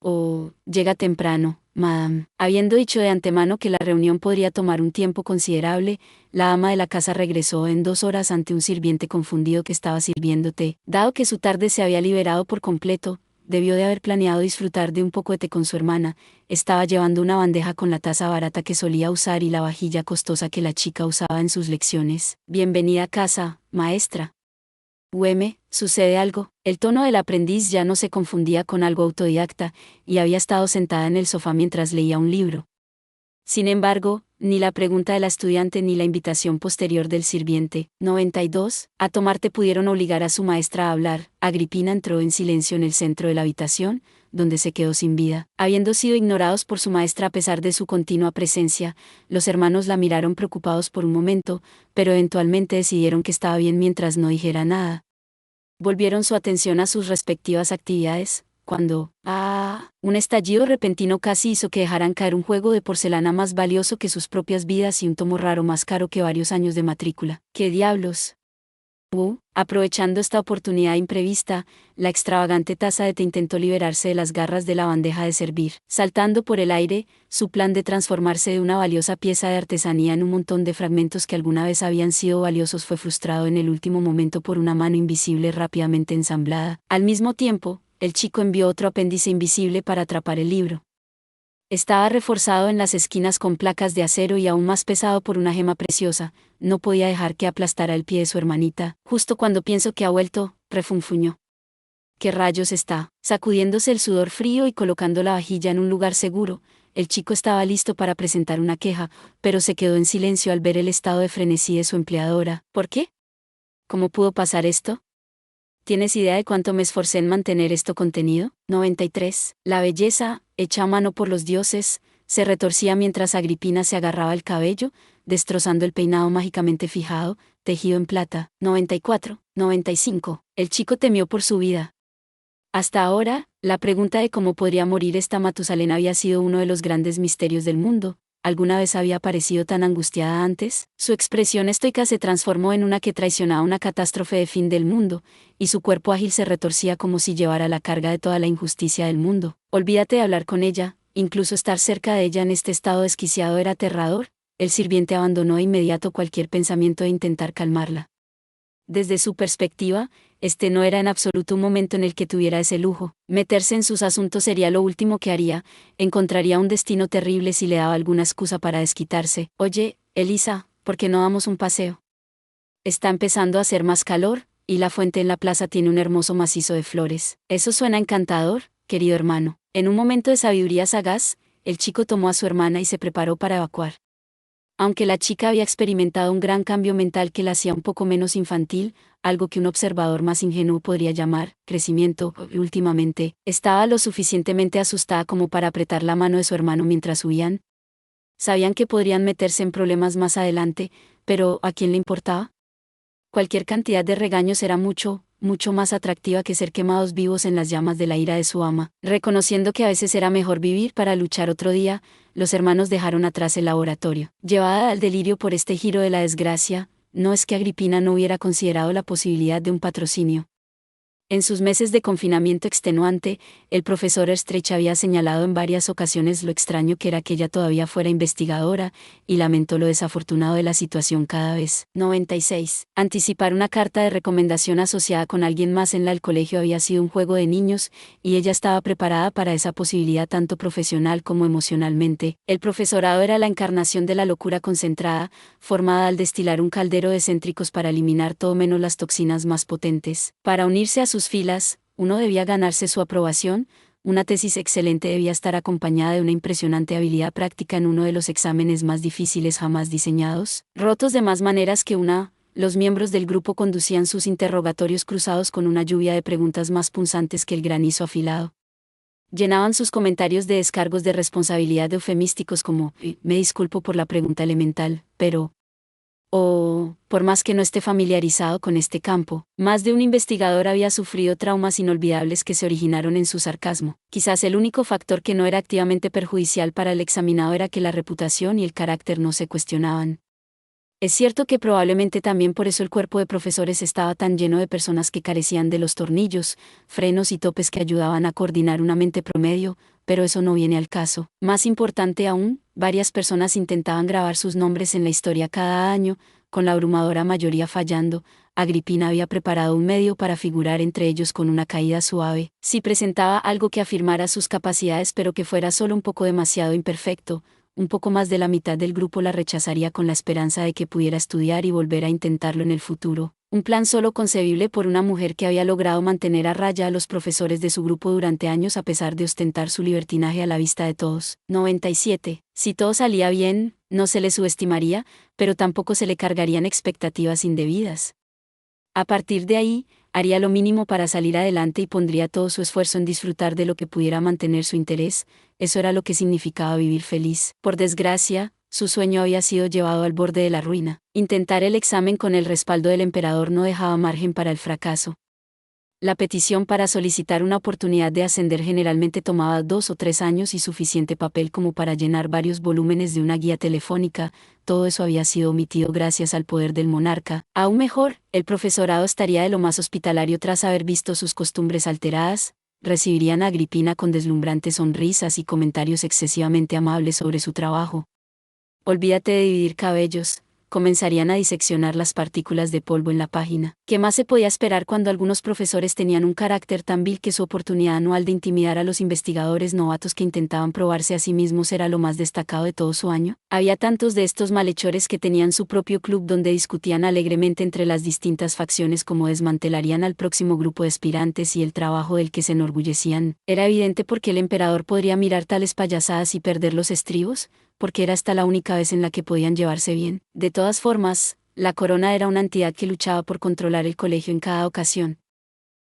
Llega temprano, madame. Habiendo dicho de antemano que la reunión podría tomar un tiempo considerable, la ama de la casa regresó en 2 horas ante un sirviente confundido que estaba sirviendo té. Dado que su tarde se había liberado por completo, debió de haber planeado disfrutar de un poco de té con su hermana. Estaba llevando una bandeja con la taza barata que solía usar y la vajilla costosa que la chica usaba en sus lecciones. Bienvenida a casa, maestra. Sucede algo. El tono del aprendiz ya no se confundía con algo autodidacta, y había estado sentada en el sofá mientras leía un libro. Sin embargo, ni la pregunta de la estudiante ni la invitación posterior del sirviente, 92, a tomarte pudieron obligar a su maestra a hablar. Agripina entró en silencio en el centro de la habitación, donde se quedó sin vida. Habiendo sido ignorados por su maestra a pesar de su continua presencia, los hermanos la miraron preocupados por un momento, pero eventualmente decidieron que estaba bien mientras no dijera nada. Volvieron su atención a sus respectivas actividades, cuando, un estallido repentino casi hizo que dejaran caer un juego de porcelana más valioso que sus propias vidas y un tomo raro más caro que varios años de matrícula. ¿Qué diablos? Aprovechando esta oportunidad imprevista, la extravagante taza de té intentó liberarse de las garras de la bandeja de servir. Saltando por el aire, su plan de transformarse de una valiosa pieza de artesanía en un montón de fragmentos que alguna vez habían sido valiosos fue frustrado en el último momento por una mano invisible rápidamente ensamblada. Al mismo tiempo, el chico envió otro apéndice invisible para atrapar el libro. Estaba reforzado en las esquinas con placas de acero y aún más pesado por una gema preciosa. No podía dejar que aplastara el pie de su hermanita. Justo cuando pienso que ha vuelto, refunfuñó. ¿Qué rayos está? Sacudiéndose el sudor frío y colocando la vajilla en un lugar seguro, el chico estaba listo para presentar una queja, pero se quedó en silencio al ver el estado de frenesí de su empleadora. ¿Por qué? ¿Cómo pudo pasar esto? ¿Tienes idea de cuánto me esforcé en mantener esto contenido? 93. La belleza, hecha a mano por los dioses, se retorcía mientras Agripina se agarraba el cabello, destrozando el peinado mágicamente fijado, tejido en plata. 94. 95. El chico temió por su vida. Hasta ahora, la pregunta de cómo podría morir esta Matusalén había sido uno de los grandes misterios del mundo. ¿Alguna vez había parecido tan angustiada antes? Su expresión estoica se transformó en una que traicionaba una catástrofe de fin del mundo, y su cuerpo ágil se retorcía como si llevara la carga de toda la injusticia del mundo. Olvídate de hablar con ella, incluso estar cerca de ella en este estado desquiciado era aterrador. El sirviente abandonó de inmediato cualquier pensamiento de intentar calmarla. Desde su perspectiva, este no era en absoluto un momento en el que tuviera ese lujo. Meterse en sus asuntos sería lo último que haría. Encontraría un destino terrible si le daba alguna excusa para desquitarse. Oye, Elisa, ¿por qué no damos un paseo? Está empezando a hacer más calor, y la fuente en la plaza tiene un hermoso macizo de flores. Eso suena encantador, querido hermano. En un momento de sabiduría sagaz, el chico tomó a su hermana y se preparó para evacuar. Aunque la chica había experimentado un gran cambio mental que la hacía un poco menos infantil, algo que un observador más ingenuo podría llamar crecimiento, últimamente, estaba lo suficientemente asustada como para apretar la mano de su hermano mientras huían. Sabían que podrían meterse en problemas más adelante, pero ¿a quién le importaba? Cualquier cantidad de regaños era mucho más atractiva que ser quemados vivos en las llamas de la ira de su ama. Reconociendo que a veces era mejor vivir para luchar otro día, los hermanos dejaron atrás el laboratorio. Llevada al delirio por este giro de la desgracia, no es que Agripina no hubiera considerado la posibilidad de un patrocinio. En sus meses de confinamiento extenuante, el profesor Estrecha había señalado en varias ocasiones lo extraño que era que ella todavía fuera investigadora, y lamentó lo desafortunado de la situación cada vez. 96. Anticipar una carta de recomendación asociada con alguien más en el colegio había sido un juego de niños, y ella estaba preparada para esa posibilidad tanto profesional como emocionalmente. El profesorado era la encarnación de la locura concentrada, formada al destilar un caldero de céntricos para eliminar todo menos las toxinas más potentes. Para unirse a sus filas, uno debía ganarse su aprobación. Una tesis excelente debía estar acompañada de una impresionante habilidad práctica en uno de los exámenes más difíciles jamás diseñados, rotos de más maneras que una. Los miembros del grupo conducían sus interrogatorios cruzados con una lluvia de preguntas más punzantes que el granizo afilado. Llenaban sus comentarios de descargos de responsabilidad de eufemísticos como, me disculpo por la pregunta elemental, pero... o, por más que no esté familiarizado con este campo, más de un investigador había sufrido traumas inolvidables que se originaron en su sarcasmo. Quizás el único factor que no era activamente perjudicial para el examinado era que la reputación y el carácter no se cuestionaban. Es cierto que probablemente también por eso el cuerpo de profesores estaba tan lleno de personas que carecían de los tornillos, frenos y topes que ayudaban a coordinar una mente promedio, pero eso no viene al caso. Más importante aún, varias personas intentaban grabar sus nombres en la historia cada año, con la abrumadora mayoría fallando. Agripina había preparado un medio para figurar entre ellos con una caída suave. Si presentaba algo que afirmara sus capacidades pero que fuera solo un poco demasiado imperfecto, un poco más de la mitad del grupo la rechazaría con la esperanza de que pudiera estudiar y volver a intentarlo en el futuro. Un plan solo concebible por una mujer que había logrado mantener a raya a los profesores de su grupo durante años a pesar de ostentar su libertinaje a la vista de todos. 97. Si todo salía bien, no se le subestimaría, pero tampoco se le cargarían expectativas indebidas. A partir de ahí, haría lo mínimo para salir adelante y pondría todo su esfuerzo en disfrutar de lo que pudiera mantener su interés. Eso era lo que significaba vivir feliz. Por desgracia, su sueño había sido llevado al borde de la ruina. Intentar el examen con el respaldo del emperador no dejaba margen para el fracaso. La petición para solicitar una oportunidad de ascender generalmente tomaba 2 o 3 años y suficiente papel como para llenar varios volúmenes de una guía telefónica. Todo eso había sido omitido gracias al poder del monarca. Aún mejor, el profesorado estaría de lo más hospitalario tras haber visto sus costumbres alteradas. Recibirían a Agripina con deslumbrantes sonrisas y comentarios excesivamente amables sobre su trabajo. Olvídate de dividir cabellos. Comenzarían a diseccionar las partículas de polvo en la página. ¿Qué más se podía esperar cuando algunos profesores tenían un carácter tan vil que su oportunidad anual de intimidar a los investigadores novatos que intentaban probarse a sí mismos era lo más destacado de todo su año? Había tantos de estos malhechores que tenían su propio club donde discutían alegremente entre las distintas facciones cómo desmantelarían al próximo grupo de aspirantes y el trabajo del que se enorgullecían. Era evidente por qué el emperador podría mirar tales payasadas y perder los estribos, porque era hasta la única vez en la que podían llevarse bien. De todas formas, la corona era una entidad que luchaba por controlar el colegio en cada ocasión.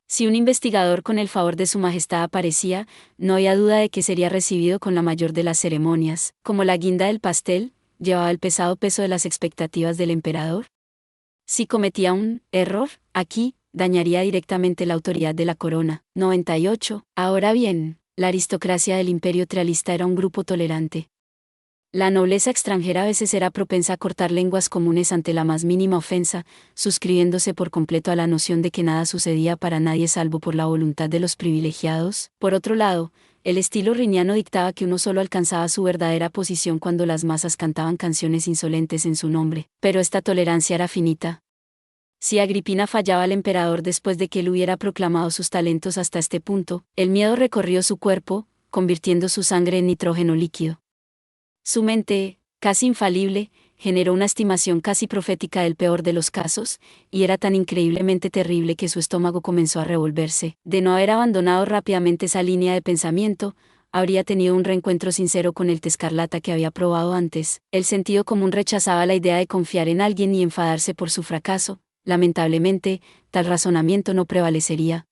Si un investigador con el favor de su majestad aparecía, no había duda de que sería recibido con la mayor de las ceremonias. Como la guinda del pastel, llevaba el pesado peso de las expectativas del emperador. Si cometía un error, aquí, dañaría directamente la autoridad de la corona. 98. Ahora bien, la aristocracia del imperio trialista era un grupo tolerante. La nobleza extranjera a veces era propensa a cortar lenguas comunes ante la más mínima ofensa, suscribiéndose por completo a la noción de que nada sucedía para nadie salvo por la voluntad de los privilegiados. Por otro lado, el estilo riniano dictaba que uno solo alcanzaba su verdadera posición cuando las masas cantaban canciones insolentes en su nombre, pero esta tolerancia era finita. Si Agripina fallaba al emperador después de que él hubiera proclamado sus talentos hasta este punto, el miedo recorrió su cuerpo, convirtiendo su sangre en nitrógeno líquido. Su mente, casi infalible, generó una estimación casi profética del peor de los casos, y era tan increíblemente terrible que su estómago comenzó a revolverse. De no haber abandonado rápidamente esa línea de pensamiento, habría tenido un reencuentro sincero con el té escarlata que había probado antes. El sentido común rechazaba la idea de confiar en alguien y enfadarse por su fracaso. Lamentablemente, tal razonamiento no prevalecería.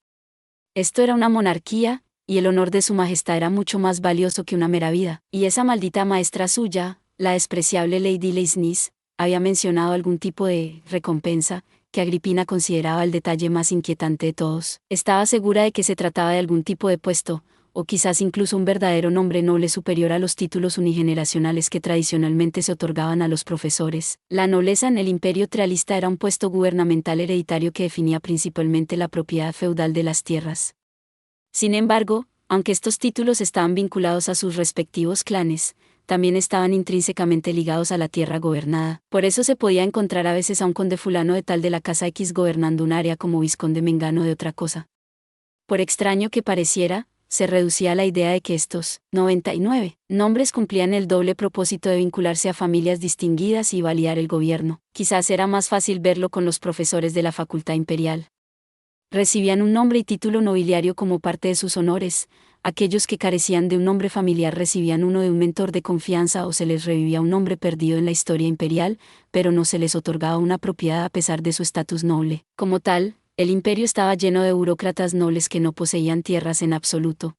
Esto era una monarquía, y el honor de su majestad era mucho más valioso que una mera vida, y esa maldita maestra suya, la despreciable Lady Leisnis, había mencionado algún tipo de recompensa, que Agripina consideraba el detalle más inquietante de todos. Estaba segura de que se trataba de algún tipo de puesto, o quizás incluso un verdadero nombre noble superior a los títulos unigeneracionales que tradicionalmente se otorgaban a los profesores. La nobleza en el imperio trialista era un puesto gubernamental hereditario que definía principalmente la propiedad feudal de las tierras. Sin embargo, aunque estos títulos estaban vinculados a sus respectivos clanes, también estaban intrínsecamente ligados a la tierra gobernada. Por eso se podía encontrar a veces a un conde fulano de tal de la casa X gobernando un área como vizconde mengano de otra cosa. Por extraño que pareciera, se reducía a la idea de que estos 99 nombres cumplían el doble propósito de vincularse a familias distinguidas y validar el gobierno. Quizás era más fácil verlo con los profesores de la facultad imperial. Recibían un nombre y título nobiliario como parte de sus honores. Aquellos que carecían de un nombre familiar recibían uno de un mentor de confianza o se les revivía un nombre perdido en la historia imperial, pero no se les otorgaba una propiedad a pesar de su estatus noble. Como tal, el imperio estaba lleno de burócratas nobles que no poseían tierras en absoluto.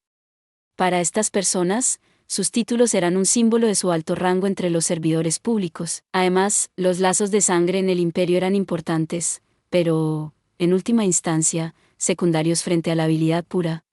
Para estas personas, sus títulos eran un símbolo de su alto rango entre los servidores públicos. Además, los lazos de sangre en el imperio eran importantes, pero, en última instancia, secundarios frente a la habilidad pura.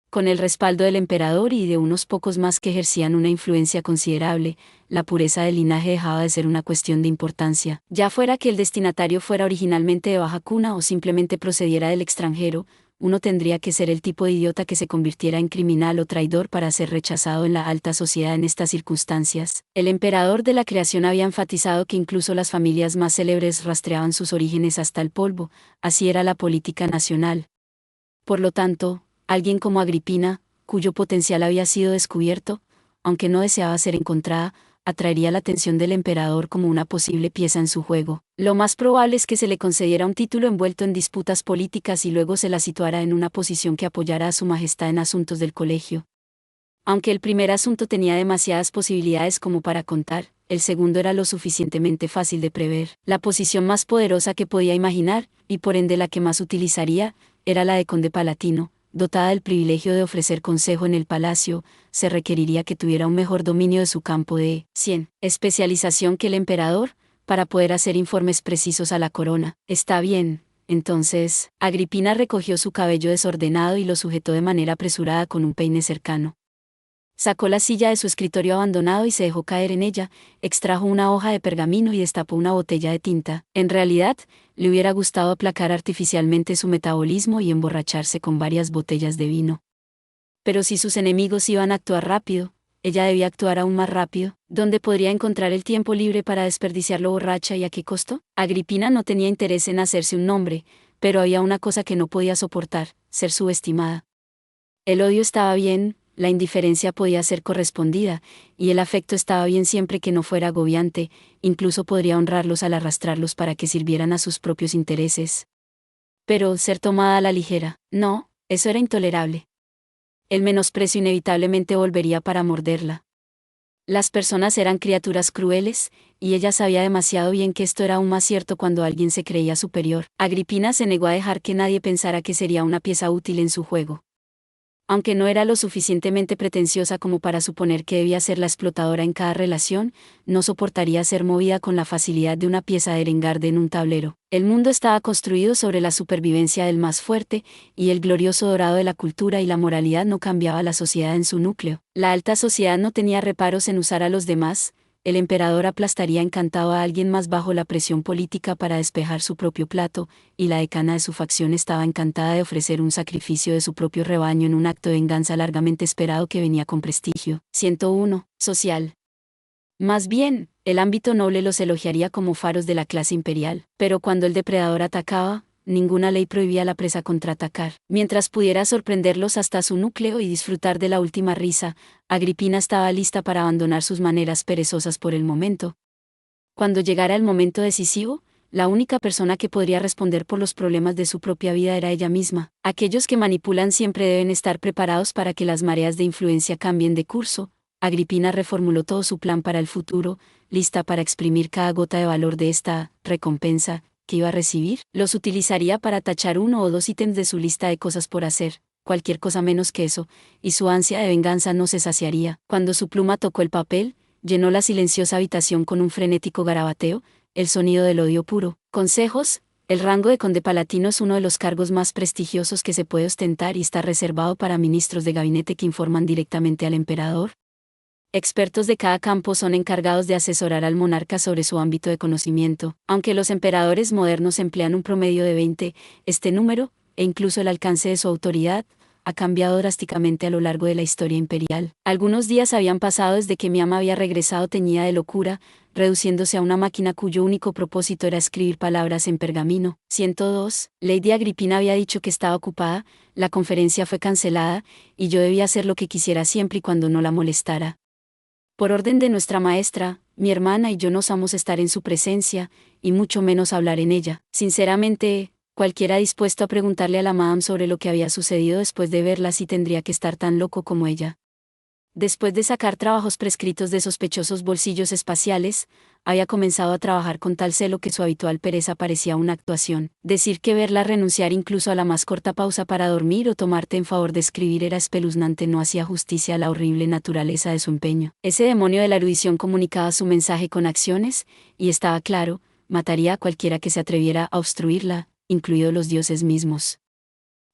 Con el respaldo del emperador y de unos pocos más que ejercían una influencia considerable, la pureza del linaje dejaba de ser una cuestión de importancia. Ya fuera que el destinatario fuera originalmente de baja cuna o simplemente procediera del extranjero, uno tendría que ser el tipo de idiota que se convirtiera en criminal o traidor para ser rechazado en la alta sociedad en estas circunstancias. El emperador de la creación había enfatizado que incluso las familias más célebres rastreaban sus orígenes hasta el polvo, así era la política nacional. Por lo tanto, alguien como Agripina, cuyo potencial había sido descubierto, aunque no deseaba ser encontrada, atraería la atención del emperador como una posible pieza en su juego. Lo más probable es que se le concediera un título envuelto en disputas políticas y luego se la situara en una posición que apoyara a su majestad en asuntos del colegio. Aunque el primer asunto tenía demasiadas posibilidades como para contar, el segundo era lo suficientemente fácil de prever. La posición más poderosa que podía imaginar, y por ende la que más utilizaría, era la de conde palatino. Dotada del privilegio de ofrecer consejo en el palacio, se requeriría que tuviera un mejor dominio de su campo de especialización que el emperador, para poder hacer informes precisos a la corona. Está bien. Entonces, Agripina recogió su cabello desordenado y lo sujetó de manera apresurada con un peine cercano. Sacó la silla de su escritorio abandonado y se dejó caer en ella, extrajo una hoja de pergamino y destapó una botella de tinta. En realidad, le hubiera gustado aplacar artificialmente su metabolismo y emborracharse con varias botellas de vino. Pero si sus enemigos iban a actuar rápido, ella debía actuar aún más rápido. ¿Dónde podría encontrar el tiempo libre para desperdiciarlo borracha y a qué costo? Agripina no tenía interés en hacerse un nombre, pero había una cosa que no podía soportar: ser subestimada. El odio estaba bien, la indiferencia podía ser correspondida, y el afecto estaba bien siempre que no fuera agobiante, incluso podría honrarlos al arrastrarlos para que sirvieran a sus propios intereses. Pero ser tomada a la ligera, no, eso era intolerable. El menosprecio inevitablemente volvería para morderla. Las personas eran criaturas crueles, y ella sabía demasiado bien que esto era aún más cierto cuando alguien se creía superior. Agripina se negó a dejar que nadie pensara que sería una pieza útil en su juego. Aunque no era lo suficientemente pretenciosa como para suponer que debía ser la explotadora en cada relación, no soportaría ser movida con la facilidad de una pieza de Erengarde en un tablero. El mundo estaba construido sobre la supervivencia del más fuerte, y el glorioso dorado de la cultura y la moralidad no cambiaba la sociedad en su núcleo. La alta sociedad no tenía reparos en usar a los demás. El emperador aplastaría encantado a alguien más bajo la presión política para despejar su propio plato, y la decana de su facción estaba encantada de ofrecer un sacrificio de su propio rebaño en un acto de venganza largamente esperado que venía con prestigio. 101. Social. Más bien, el ámbito noble los elogiaría como faros de la clase imperial, pero cuando el depredador atacaba, ninguna ley prohibía a la presa contraatacar. Mientras pudiera sorprenderlos hasta su núcleo y disfrutar de la última risa, Agripina estaba lista para abandonar sus maneras perezosas por el momento. Cuando llegara el momento decisivo, la única persona que podría responder por los problemas de su propia vida era ella misma. Aquellos que manipulan siempre deben estar preparados para que las mareas de influencia cambien de curso. Agripina reformuló todo su plan para el futuro, lista para exprimir cada gota de valor de esta recompensa que iba a recibir. Los utilizaría para tachar uno o dos ítems de su lista de cosas por hacer, cualquier cosa menos que eso, y su ansia de venganza no se saciaría. Cuando su pluma tocó el papel, llenó la silenciosa habitación con un frenético garabateo, el sonido del odio puro. Consejos. El rango de conde palatino es uno de los cargos más prestigiosos que se puede ostentar y está reservado para ministros de gabinete que informan directamente al emperador. Expertos de cada campo son encargados de asesorar al monarca sobre su ámbito de conocimiento. Aunque los emperadores modernos emplean un promedio de 20, este número, e incluso el alcance de su autoridad, ha cambiado drásticamente a lo largo de la historia imperial. Algunos días habían pasado desde que mi ama había regresado teñida de locura, reduciéndose a una máquina cuyo único propósito era escribir palabras en pergamino. 102. Lady Agripina había dicho que estaba ocupada, la conferencia fue cancelada, y yo debía hacer lo que quisiera siempre y cuando no la molestara. Por orden de nuestra maestra, mi hermana y yo no osamos estar en su presencia, y mucho menos hablar en ella. Sinceramente, cualquiera dispuesto a preguntarle a la madame sobre lo que había sucedido después de verla sí tendría que estar tan loco como ella. Después de sacar trabajos prescritos de sospechosos bolsillos espaciales, había comenzado a trabajar con tal celo que su habitual pereza parecía una actuación. Decir que verla renunciar incluso a la más corta pausa para dormir o tomarte en favor de escribir era espeluznante, no hacía justicia a la horrible naturaleza de su empeño. Ese demonio de la erudición comunicaba su mensaje con acciones, y estaba claro, mataría a cualquiera que se atreviera a obstruirla, incluidos los dioses mismos.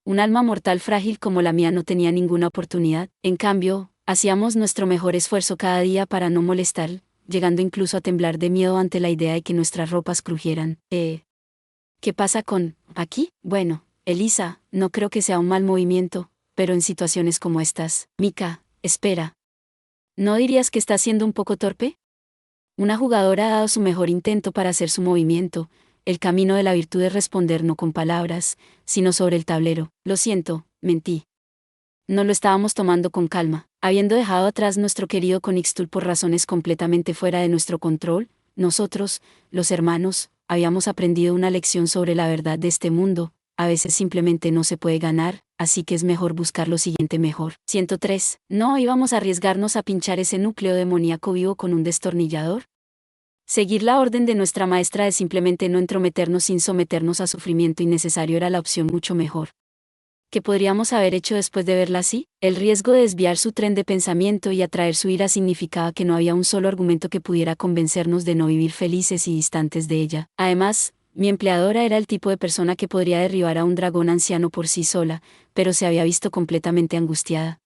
Un alma mortal frágil como la mía no tenía ninguna oportunidad. En cambio, hacíamos nuestro mejor esfuerzo cada día para no molestar, llegando incluso a temblar de miedo ante la idea de que nuestras ropas crujieran. ¿Qué pasa con aquí? Bueno, Elisa, no creo que sea un mal movimiento, pero en situaciones como estas. Mika, espera. ¿No dirías que está siendo un poco torpe? Una jugadora ha dado su mejor intento para hacer su movimiento. El camino de la virtud es responder no con palabras, sino sobre el tablero. Lo siento, mentí. No lo estábamos tomando con calma. Habiendo dejado atrás nuestro querido Conixtul por razones completamente fuera de nuestro control, nosotros, los hermanos, habíamos aprendido una lección sobre la verdad de este mundo. A veces simplemente no se puede ganar, así que es mejor buscar lo siguiente mejor. 103. ¿No íbamos a arriesgarnos a pinchar ese núcleo demoníaco vivo con un destornillador? Seguir la orden de nuestra maestra de simplemente no entrometernos sin someternos a sufrimiento innecesario era la opción mucho mejor. ¿Qué podríamos haber hecho después de verla así? El riesgo de desviar su tren de pensamiento y atraer su ira significaba que no había un solo argumento que pudiera convencernos de no vivir felices y distantes de ella. Además, mi empleadora era el tipo de persona que podría derribar a un dragón anciano por sí sola, pero se había visto completamente angustiada.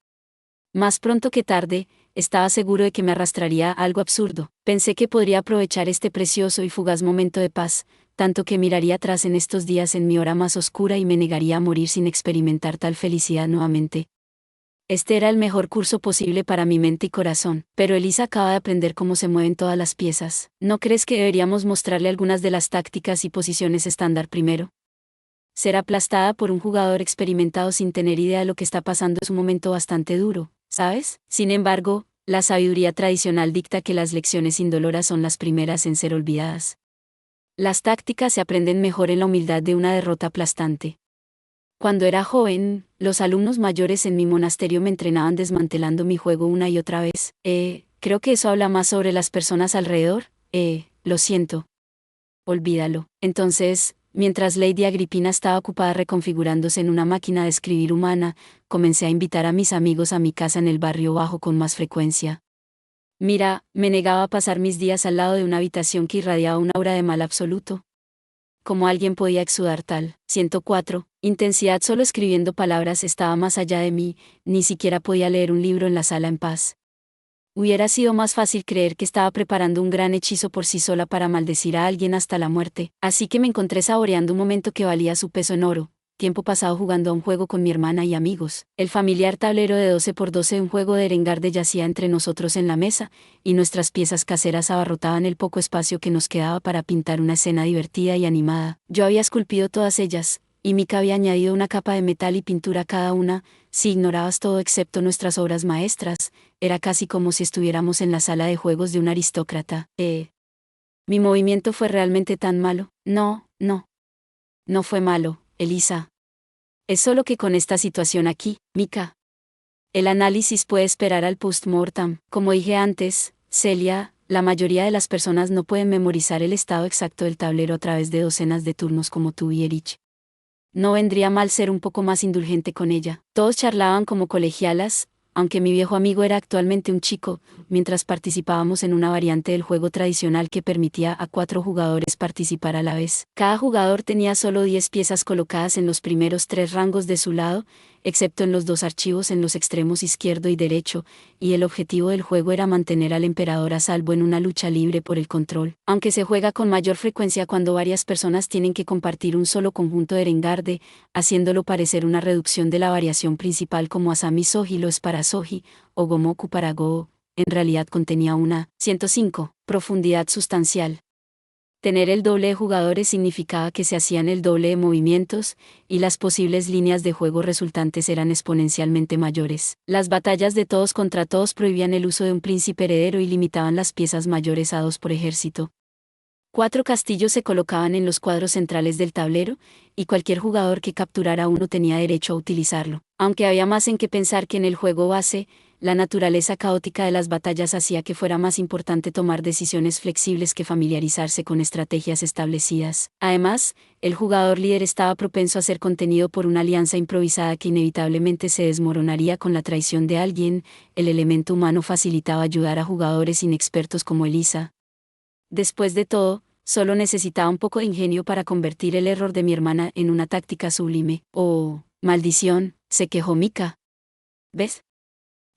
Más pronto que tarde, estaba seguro de que me arrastraría a algo absurdo. Pensé que podría aprovechar este precioso y fugaz momento de paz, tanto que miraría atrás en estos días en mi hora más oscura y me negaría a morir sin experimentar tal felicidad nuevamente. Este era el mejor curso posible para mi mente y corazón, pero Elisa acaba de aprender cómo se mueven todas las piezas. ¿No crees que deberíamos mostrarle algunas de las tácticas y posiciones estándar primero? Ser aplastada por un jugador experimentado sin tener idea de lo que está pasando es un momento bastante duro, ¿sabes? Sin embargo, la sabiduría tradicional dicta que las lecciones indoloras son las primeras en ser olvidadas. Las tácticas se aprenden mejor en la humildad de una derrota aplastante. Cuando era joven, los alumnos mayores en mi monasterio me entrenaban desmantelando mi juego una y otra vez. Creo que eso habla más sobre las personas alrededor. Lo siento. Olvídalo. Entonces, Mientras Lady Agripina estaba ocupada reconfigurándose en una máquina de escribir humana, comencé a invitar a mis amigos a mi casa en el barrio bajo con más frecuencia. Mira, me negaba a pasar mis días al lado de una habitación que irradiaba una aura de mal absoluto. ¿Cómo alguien podía exudar tal? 104. Intensidad solo escribiendo palabras estaba más allá de mí, ni siquiera podía leer un libro en la sala en paz. Hubiera sido más fácil creer que estaba preparando un gran hechizo por sí sola para maldecir a alguien hasta la muerte, así que me encontré saboreando un momento que valía su peso en oro, tiempo pasado jugando a un juego con mi hermana y amigos. El familiar tablero de 12 por 12, un juego de Erengarde, yacía entre nosotros en la mesa, y nuestras piezas caseras abarrotaban el poco espacio que nos quedaba para pintar una escena divertida y animada. Yo había esculpido todas ellas, y Mika había añadido una capa de metal y pintura a cada una. Si ignorabas todo excepto nuestras obras maestras, era casi como si estuviéramos en la sala de juegos de un aristócrata. Mi movimiento fue realmente tan malo. No, no. No fue malo, Elisa. Es solo que con esta situación aquí, Mika. El análisis puede esperar al post-mortem. Como dije antes, Celia, la mayoría de las personas no pueden memorizar el estado exacto del tablero a través de docenas de turnos como tú y Erich. No vendría mal ser un poco más indulgente con ella. Todos charlaban como colegialas, aunque mi viejo amigo era actualmente un chico, mientras participábamos en una variante del juego tradicional que permitía a 4 jugadores participar a la vez. Cada jugador tenía solo 10 piezas colocadas en los primeros 3 rangos de su lado, excepto en los 2 archivos en los extremos izquierdo y derecho, y el objetivo del juego era mantener al emperador a salvo en una lucha libre por el control. Aunque se juega con mayor frecuencia cuando varias personas tienen que compartir un solo conjunto de Erengarde, haciéndolo parecer una reducción de la variación principal como Asami Soji lo es para Soji, o Gomoku para Go, en realidad contenía una 105 profundidad sustancial. Tener el doble de jugadores significaba que se hacían el doble de movimientos, y las posibles líneas de juego resultantes eran exponencialmente mayores. Las batallas de todos contra todos prohibían el uso de un príncipe heredero y limitaban las piezas mayores a 2 por ejército. 4 castillos se colocaban en los cuadros centrales del tablero, y cualquier jugador que capturara uno tenía derecho a utilizarlo. Aunque había más en qué pensar que en el juego base, la naturaleza caótica de las batallas hacía que fuera más importante tomar decisiones flexibles que familiarizarse con estrategias establecidas. Además, el jugador líder estaba propenso a ser contenido por una alianza improvisada que inevitablemente se desmoronaría con la traición de alguien. El elemento humano facilitaba ayudar a jugadores inexpertos como Elisa. Después de todo, solo necesitaba un poco de ingenio para convertir el error de mi hermana en una táctica sublime. Oh, maldición, se quejó Mika. ¿Ves?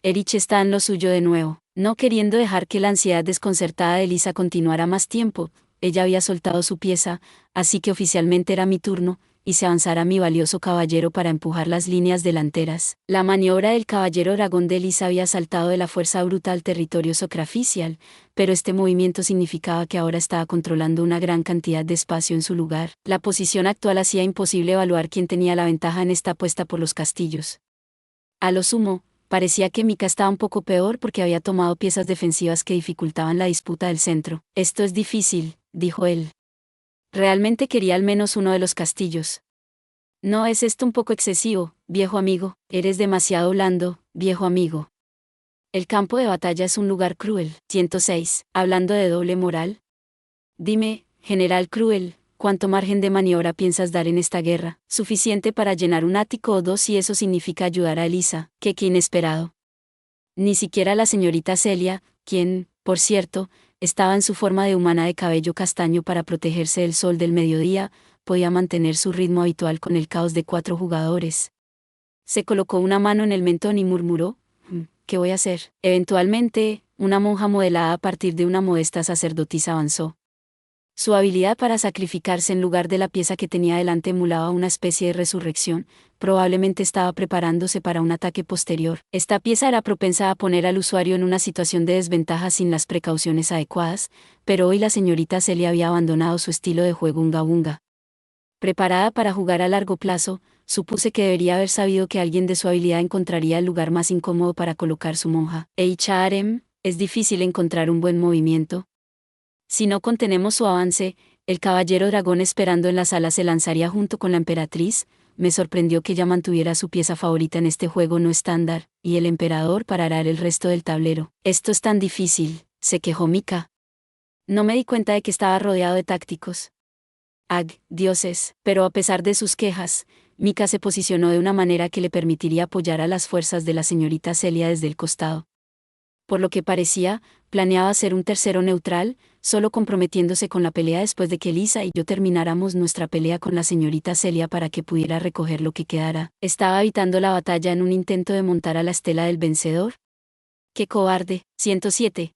Erich está en lo suyo de nuevo. No queriendo dejar que la ansiedad desconcertada de Elisa continuara más tiempo, ella había soltado su pieza, así que oficialmente era mi turno, y se avanzara mi valioso caballero para empujar las líneas delanteras. La maniobra del caballero dragón de Elisa había saltado de la fuerza bruta al territorio sacrificial, pero este movimiento significaba que ahora estaba controlando una gran cantidad de espacio en su lugar. La posición actual hacía imposible evaluar quién tenía la ventaja en esta apuesta por los castillos. A lo sumo, parecía que Mika estaba un poco peor porque había tomado piezas defensivas que dificultaban la disputa del centro. Esto es difícil, dijo él. Realmente quería al menos uno de los castillos. ¿No es esto un poco excesivo, viejo amigo? Eres demasiado blando, viejo amigo. El campo de batalla es un lugar cruel. 106. Hablando de doble moral. Dime, general cruel, ¿cuánto margen de maniobra piensas dar en esta guerra? Suficiente para llenar un ático o 2 si eso significa ayudar a Elisa. Qué inesperado. Ni siquiera la señorita Celia, quien, por cierto, estaba en su forma de humana de cabello castaño para protegerse del sol del mediodía, podía mantener su ritmo habitual con el caos de 4 jugadores. Se colocó una mano en el mentón y murmuró, ¿qué voy a hacer? Eventualmente, una monja modelada a partir de una modesta sacerdotisa avanzó. Su habilidad para sacrificarse en lugar de la pieza que tenía delante emulaba una especie de resurrección, probablemente estaba preparándose para un ataque posterior. Esta pieza era propensa a poner al usuario en una situación de desventaja sin las precauciones adecuadas, pero hoy la señorita Celia había abandonado su estilo de juego unga bunga. Preparada para jugar a largo plazo, supuse que debería haber sabido que alguien de su habilidad encontraría el lugar más incómodo para colocar su monja. Harem, es difícil encontrar un buen movimiento. Si no contenemos su avance, el caballero dragón esperando en la sala se lanzaría junto con la emperatriz. Me sorprendió que ella mantuviera su pieza favorita en este juego no estándar, y el emperador parará el resto del tablero. Esto es tan difícil, se quejó Mika. No me di cuenta de que estaba rodeado de tácticos. Ag, dioses. Pero a pesar de sus quejas, Mika se posicionó de una manera que le permitiría apoyar a las fuerzas de la señorita Celia desde el costado. Por lo que parecía, planeaba ser un tercero neutral, solo comprometiéndose con la pelea después de que Elisa y yo termináramos nuestra pelea con la señorita Celia para que pudiera recoger lo que quedara. ¿Estaba evitando la batalla en un intento de montar a la estela del vencedor? ¡Qué cobarde! 107.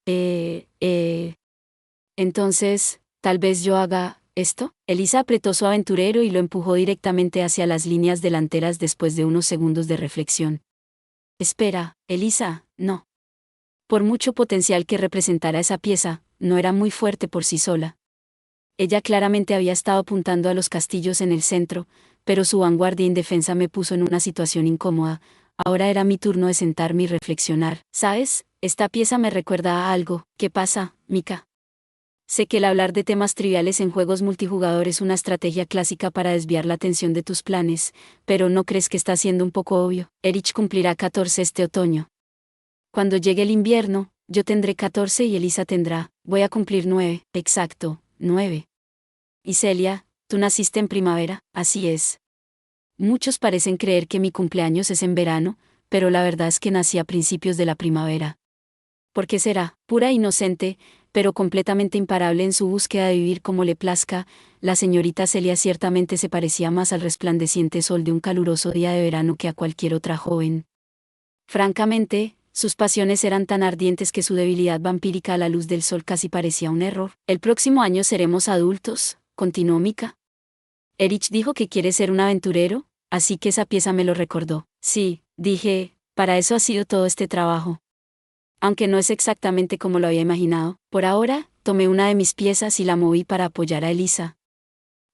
Entonces, ¿tal vez yo haga esto? Elisa apretó su aventurero y lo empujó directamente hacia las líneas delanteras después de unos segundos de reflexión. Espera, Elisa, no. Por mucho potencial que representara esa pieza, no era muy fuerte por sí sola. Ella claramente había estado apuntando a los castillos en el centro, pero su vanguardia indefensa me puso en una situación incómoda. Ahora era mi turno de sentarme y reflexionar. ¿Sabes? Esta pieza me recuerda a algo. ¿Qué pasa, Mika? Sé que el hablar de temas triviales en juegos multijugador es una estrategia clásica para desviar la atención de tus planes, pero ¿no crees que está siendo un poco obvio? Erich cumplirá 14 este otoño. Cuando llegue el invierno, yo tendré 14 y Elisa tendrá, voy a cumplir 9, exacto, 9. Y Celia, tú naciste en primavera, así es. Muchos parecen creer que mi cumpleaños es en verano, pero la verdad es que nací a principios de la primavera. ¿Por qué será? Pura e inocente, pero completamente imparable en su búsqueda de vivir como le plazca, la señorita Celia ciertamente se parecía más al resplandeciente sol de un caluroso día de verano que a cualquier otra joven. Francamente, sus pasiones eran tan ardientes que su debilidad vampírica a la luz del sol casi parecía un error. El próximo año seremos adultos, continuó Mika. Erich dijo que quiere ser un aventurero, así que esa pieza me lo recordó. Sí, dije, para eso ha sido todo este trabajo. Aunque no es exactamente como lo había imaginado, por ahora, tomé una de mis piezas y la moví para apoyar a Elisa.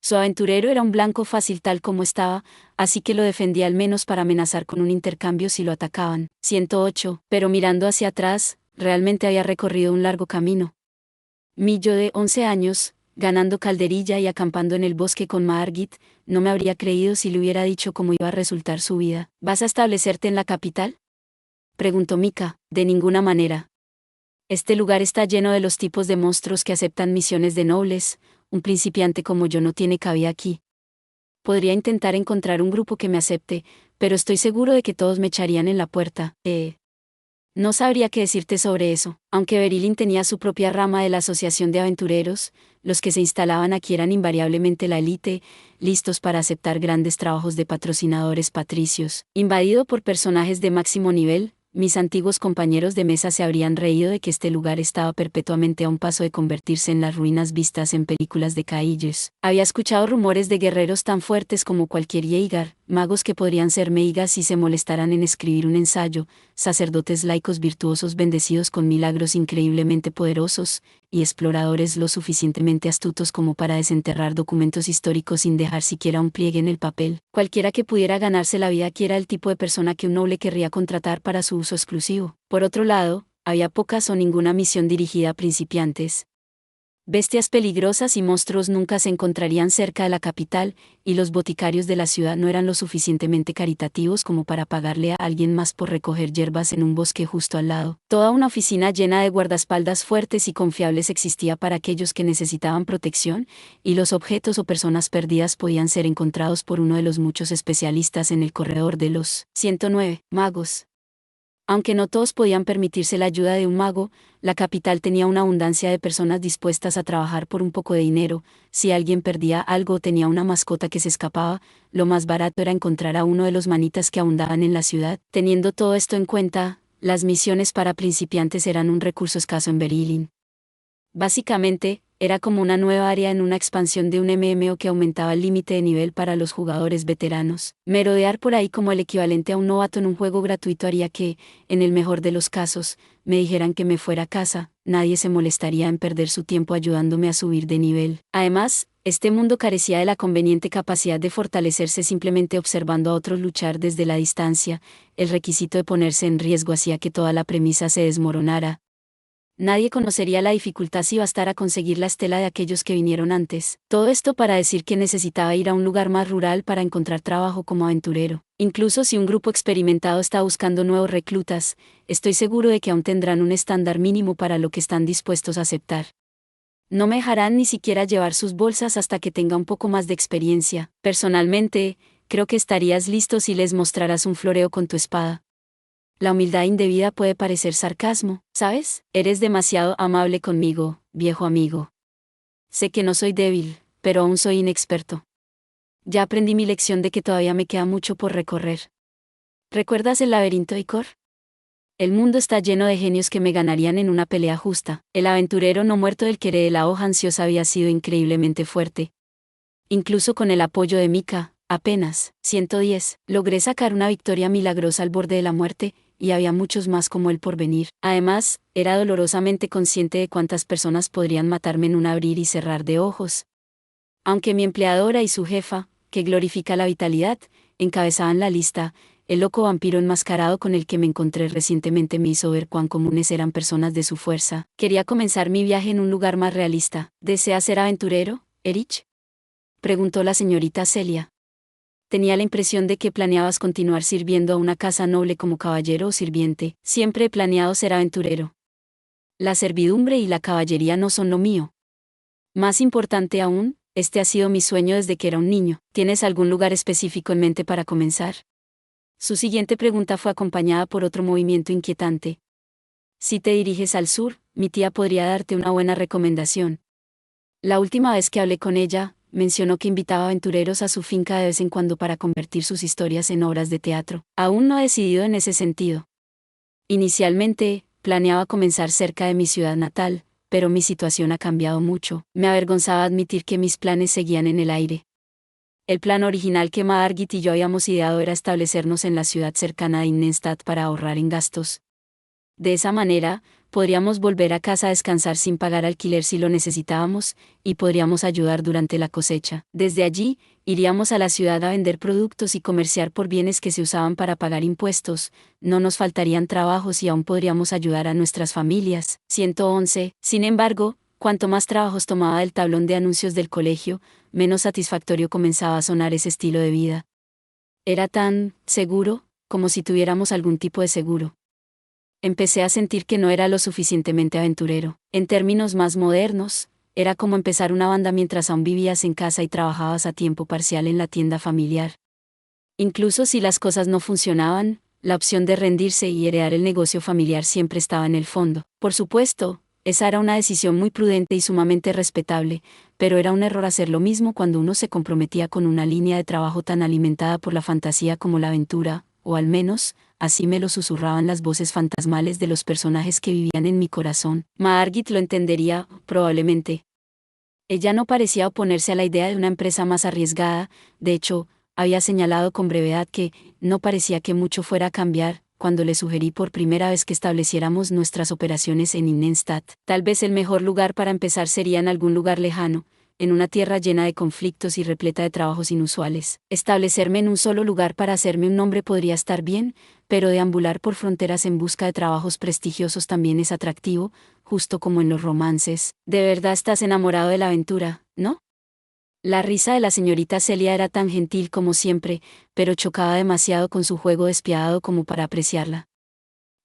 Su aventurero era un blanco fácil tal como estaba, así que lo defendía al menos para amenazar con un intercambio si lo atacaban. 108. Pero mirando hacia atrás, realmente había recorrido un largo camino. Mi yo de 11 años, ganando calderilla y acampando en el bosque con Margit, no me habría creído si le hubiera dicho cómo iba a resultar su vida. ¿Vas a establecerte en la capital?, preguntó Mika. De ninguna manera. Este lugar está lleno de los tipos de monstruos que aceptan misiones de nobles. Un principiante como yo no tiene cabida aquí. Podría intentar encontrar un grupo que me acepte, pero estoy seguro de que todos me echarían en la puerta. No sabría qué decirte sobre eso. Aunque Berilin tenía su propia rama de la Asociación de Aventureros, los que se instalaban aquí eran invariablemente la élite, listos para aceptar grandes trabajos de patrocinadores patricios. Invadido por personajes de máximo nivel, mis antiguos compañeros de mesa se habrían reído de que este lugar estaba perpetuamente a un paso de convertirse en las ruinas vistas en películas de Cailles. Había escuchado rumores de guerreros tan fuertes como cualquier Yeagar, magos que podrían ser meigas si se molestaran en escribir un ensayo, sacerdotes laicos virtuosos bendecidos con milagros increíblemente poderosos, y exploradores lo suficientemente astutos como para desenterrar documentos históricos sin dejar siquiera un pliegue en el papel. Cualquiera que pudiera ganarse la vida aquí era el tipo de persona que un noble querría contratar para su uso exclusivo. Por otro lado, había pocas o ninguna misión dirigida a principiantes. Bestias peligrosas y monstruos nunca se encontrarían cerca de la capital, y los boticarios de la ciudad no eran lo suficientemente caritativos como para pagarle a alguien más por recoger hierbas en un bosque justo al lado. Toda una oficina llena de guardaespaldas fuertes y confiables existía para aquellos que necesitaban protección, y los objetos o personas perdidas podían ser encontrados por uno de los muchos especialistas en el corredor de los 109 magos. Aunque no todos podían permitirse la ayuda de un mago, la capital tenía una abundancia de personas dispuestas a trabajar por un poco de dinero. Si alguien perdía algo o tenía una mascota que se escapaba, lo más barato era encontrar a uno de los manitas que abundaban en la ciudad. Teniendo todo esto en cuenta, las misiones para principiantes eran un recurso escaso en Berilin. Básicamente, era como una nueva área en una expansión de un MMO que aumentaba el límite de nivel para los jugadores veteranos. Merodear por ahí como el equivalente a un novato en un juego gratuito haría que, en el mejor de los casos, me dijeran que me fuera a casa. Nadie se molestaría en perder su tiempo ayudándome a subir de nivel. Además, este mundo carecía de la conveniente capacidad de fortalecerse simplemente observando a otros luchar desde la distancia. El requisito de ponerse en riesgo hacía que toda la premisa se desmoronara. Nadie conocería la dificultad si bastara conseguir la estela de aquellos que vinieron antes. Todo esto para decir que necesitaba ir a un lugar más rural para encontrar trabajo como aventurero. Incluso si un grupo experimentado está buscando nuevos reclutas, estoy seguro de que aún tendrán un estándar mínimo para lo que están dispuestos a aceptar. No me dejarán ni siquiera llevar sus bolsas hasta que tenga un poco más de experiencia. Personalmente, creo que estarías listo si les mostraras un floreo con tu espada. La humildad indebida puede parecer sarcasmo, ¿sabes? Eres demasiado amable conmigo, viejo amigo. Sé que no soy débil, pero aún soy inexperto. Ya aprendí mi lección de que todavía me queda mucho por recorrer. ¿Recuerdas el laberinto de Icor? El mundo está lleno de genios que me ganarían en una pelea justa. El aventurero no muerto del Queré de la hoja ansiosa había sido increíblemente fuerte. Incluso con el apoyo de Mika, apenas 110, logré sacar una victoria milagrosa al borde de la muerte, y había muchos más como él por venir. Además, era dolorosamente consciente de cuántas personas podrían matarme en un abrir y cerrar de ojos. Aunque mi empleadora y su jefa, que glorifica la vitalidad, encabezaban la lista, el loco vampiro enmascarado con el que me encontré recientemente me hizo ver cuán comunes eran personas de su fuerza. Quería comenzar mi viaje en un lugar más realista. ¿Deseas ser aventurero, Erich? Preguntó la señorita Celia. Tenía la impresión de que planeabas continuar sirviendo a una casa noble como caballero o sirviente. Siempre he planeado ser aventurero. La servidumbre y la caballería no son lo mío. Más importante aún, este ha sido mi sueño desde que era un niño. ¿Tienes algún lugar específico en mente para comenzar? Su siguiente pregunta fue acompañada por otro movimiento inquietante. Si te diriges al sur, mi tía podría darte una buena recomendación. La última vez que hablé con ella, mencionó que invitaba aventureros a su finca de vez en cuando para convertir sus historias en obras de teatro. Aún no he decidido en ese sentido. Inicialmente, planeaba comenzar cerca de mi ciudad natal, pero mi situación ha cambiado mucho. Me avergonzaba admitir que mis planes seguían en el aire. El plan original que Margit y yo habíamos ideado era establecernos en la ciudad cercana de Innenstadt para ahorrar en gastos. De esa manera, podríamos volver a casa a descansar sin pagar alquiler si lo necesitábamos, y podríamos ayudar durante la cosecha. Desde allí, iríamos a la ciudad a vender productos y comerciar por bienes que se usaban para pagar impuestos, no nos faltarían trabajos y aún podríamos ayudar a nuestras familias. 111. Sin embargo, cuanto más trabajos tomaba del tablón de anuncios del colegio, menos satisfactorio comenzaba a sonar ese estilo de vida. Era tan seguro, como si tuviéramos algún tipo de seguro. Empecé a sentir que no era lo suficientemente aventurero. En términos más modernos, era como empezar una banda mientras aún vivías en casa y trabajabas a tiempo parcial en la tienda familiar. Incluso si las cosas no funcionaban, la opción de rendirse y heredar el negocio familiar siempre estaba en el fondo. Por supuesto, esa era una decisión muy prudente y sumamente respetable, pero era un error hacer lo mismo cuando uno se comprometía con una línea de trabajo tan alimentada por la fantasía como la aventura, o al menos, así me lo susurraban las voces fantasmales de los personajes que vivían en mi corazón. Margit lo entendería, probablemente. Ella no parecía oponerse a la idea de una empresa más arriesgada, de hecho, había señalado con brevedad que no parecía que mucho fuera a cambiar, cuando le sugerí por primera vez que estableciéramos nuestras operaciones en Innenstadt. Tal vez el mejor lugar para empezar sería en algún lugar lejano, en una tierra llena de conflictos y repleta de trabajos inusuales. Establecerme en un solo lugar para hacerme un nombre podría estar bien, pero deambular por fronteras en busca de trabajos prestigiosos también es atractivo, justo como en los romances. De verdad estás enamorado de la aventura, ¿no? La risa de la señorita Celia era tan gentil como siempre, pero chocaba demasiado con su juego despiadado como para apreciarla.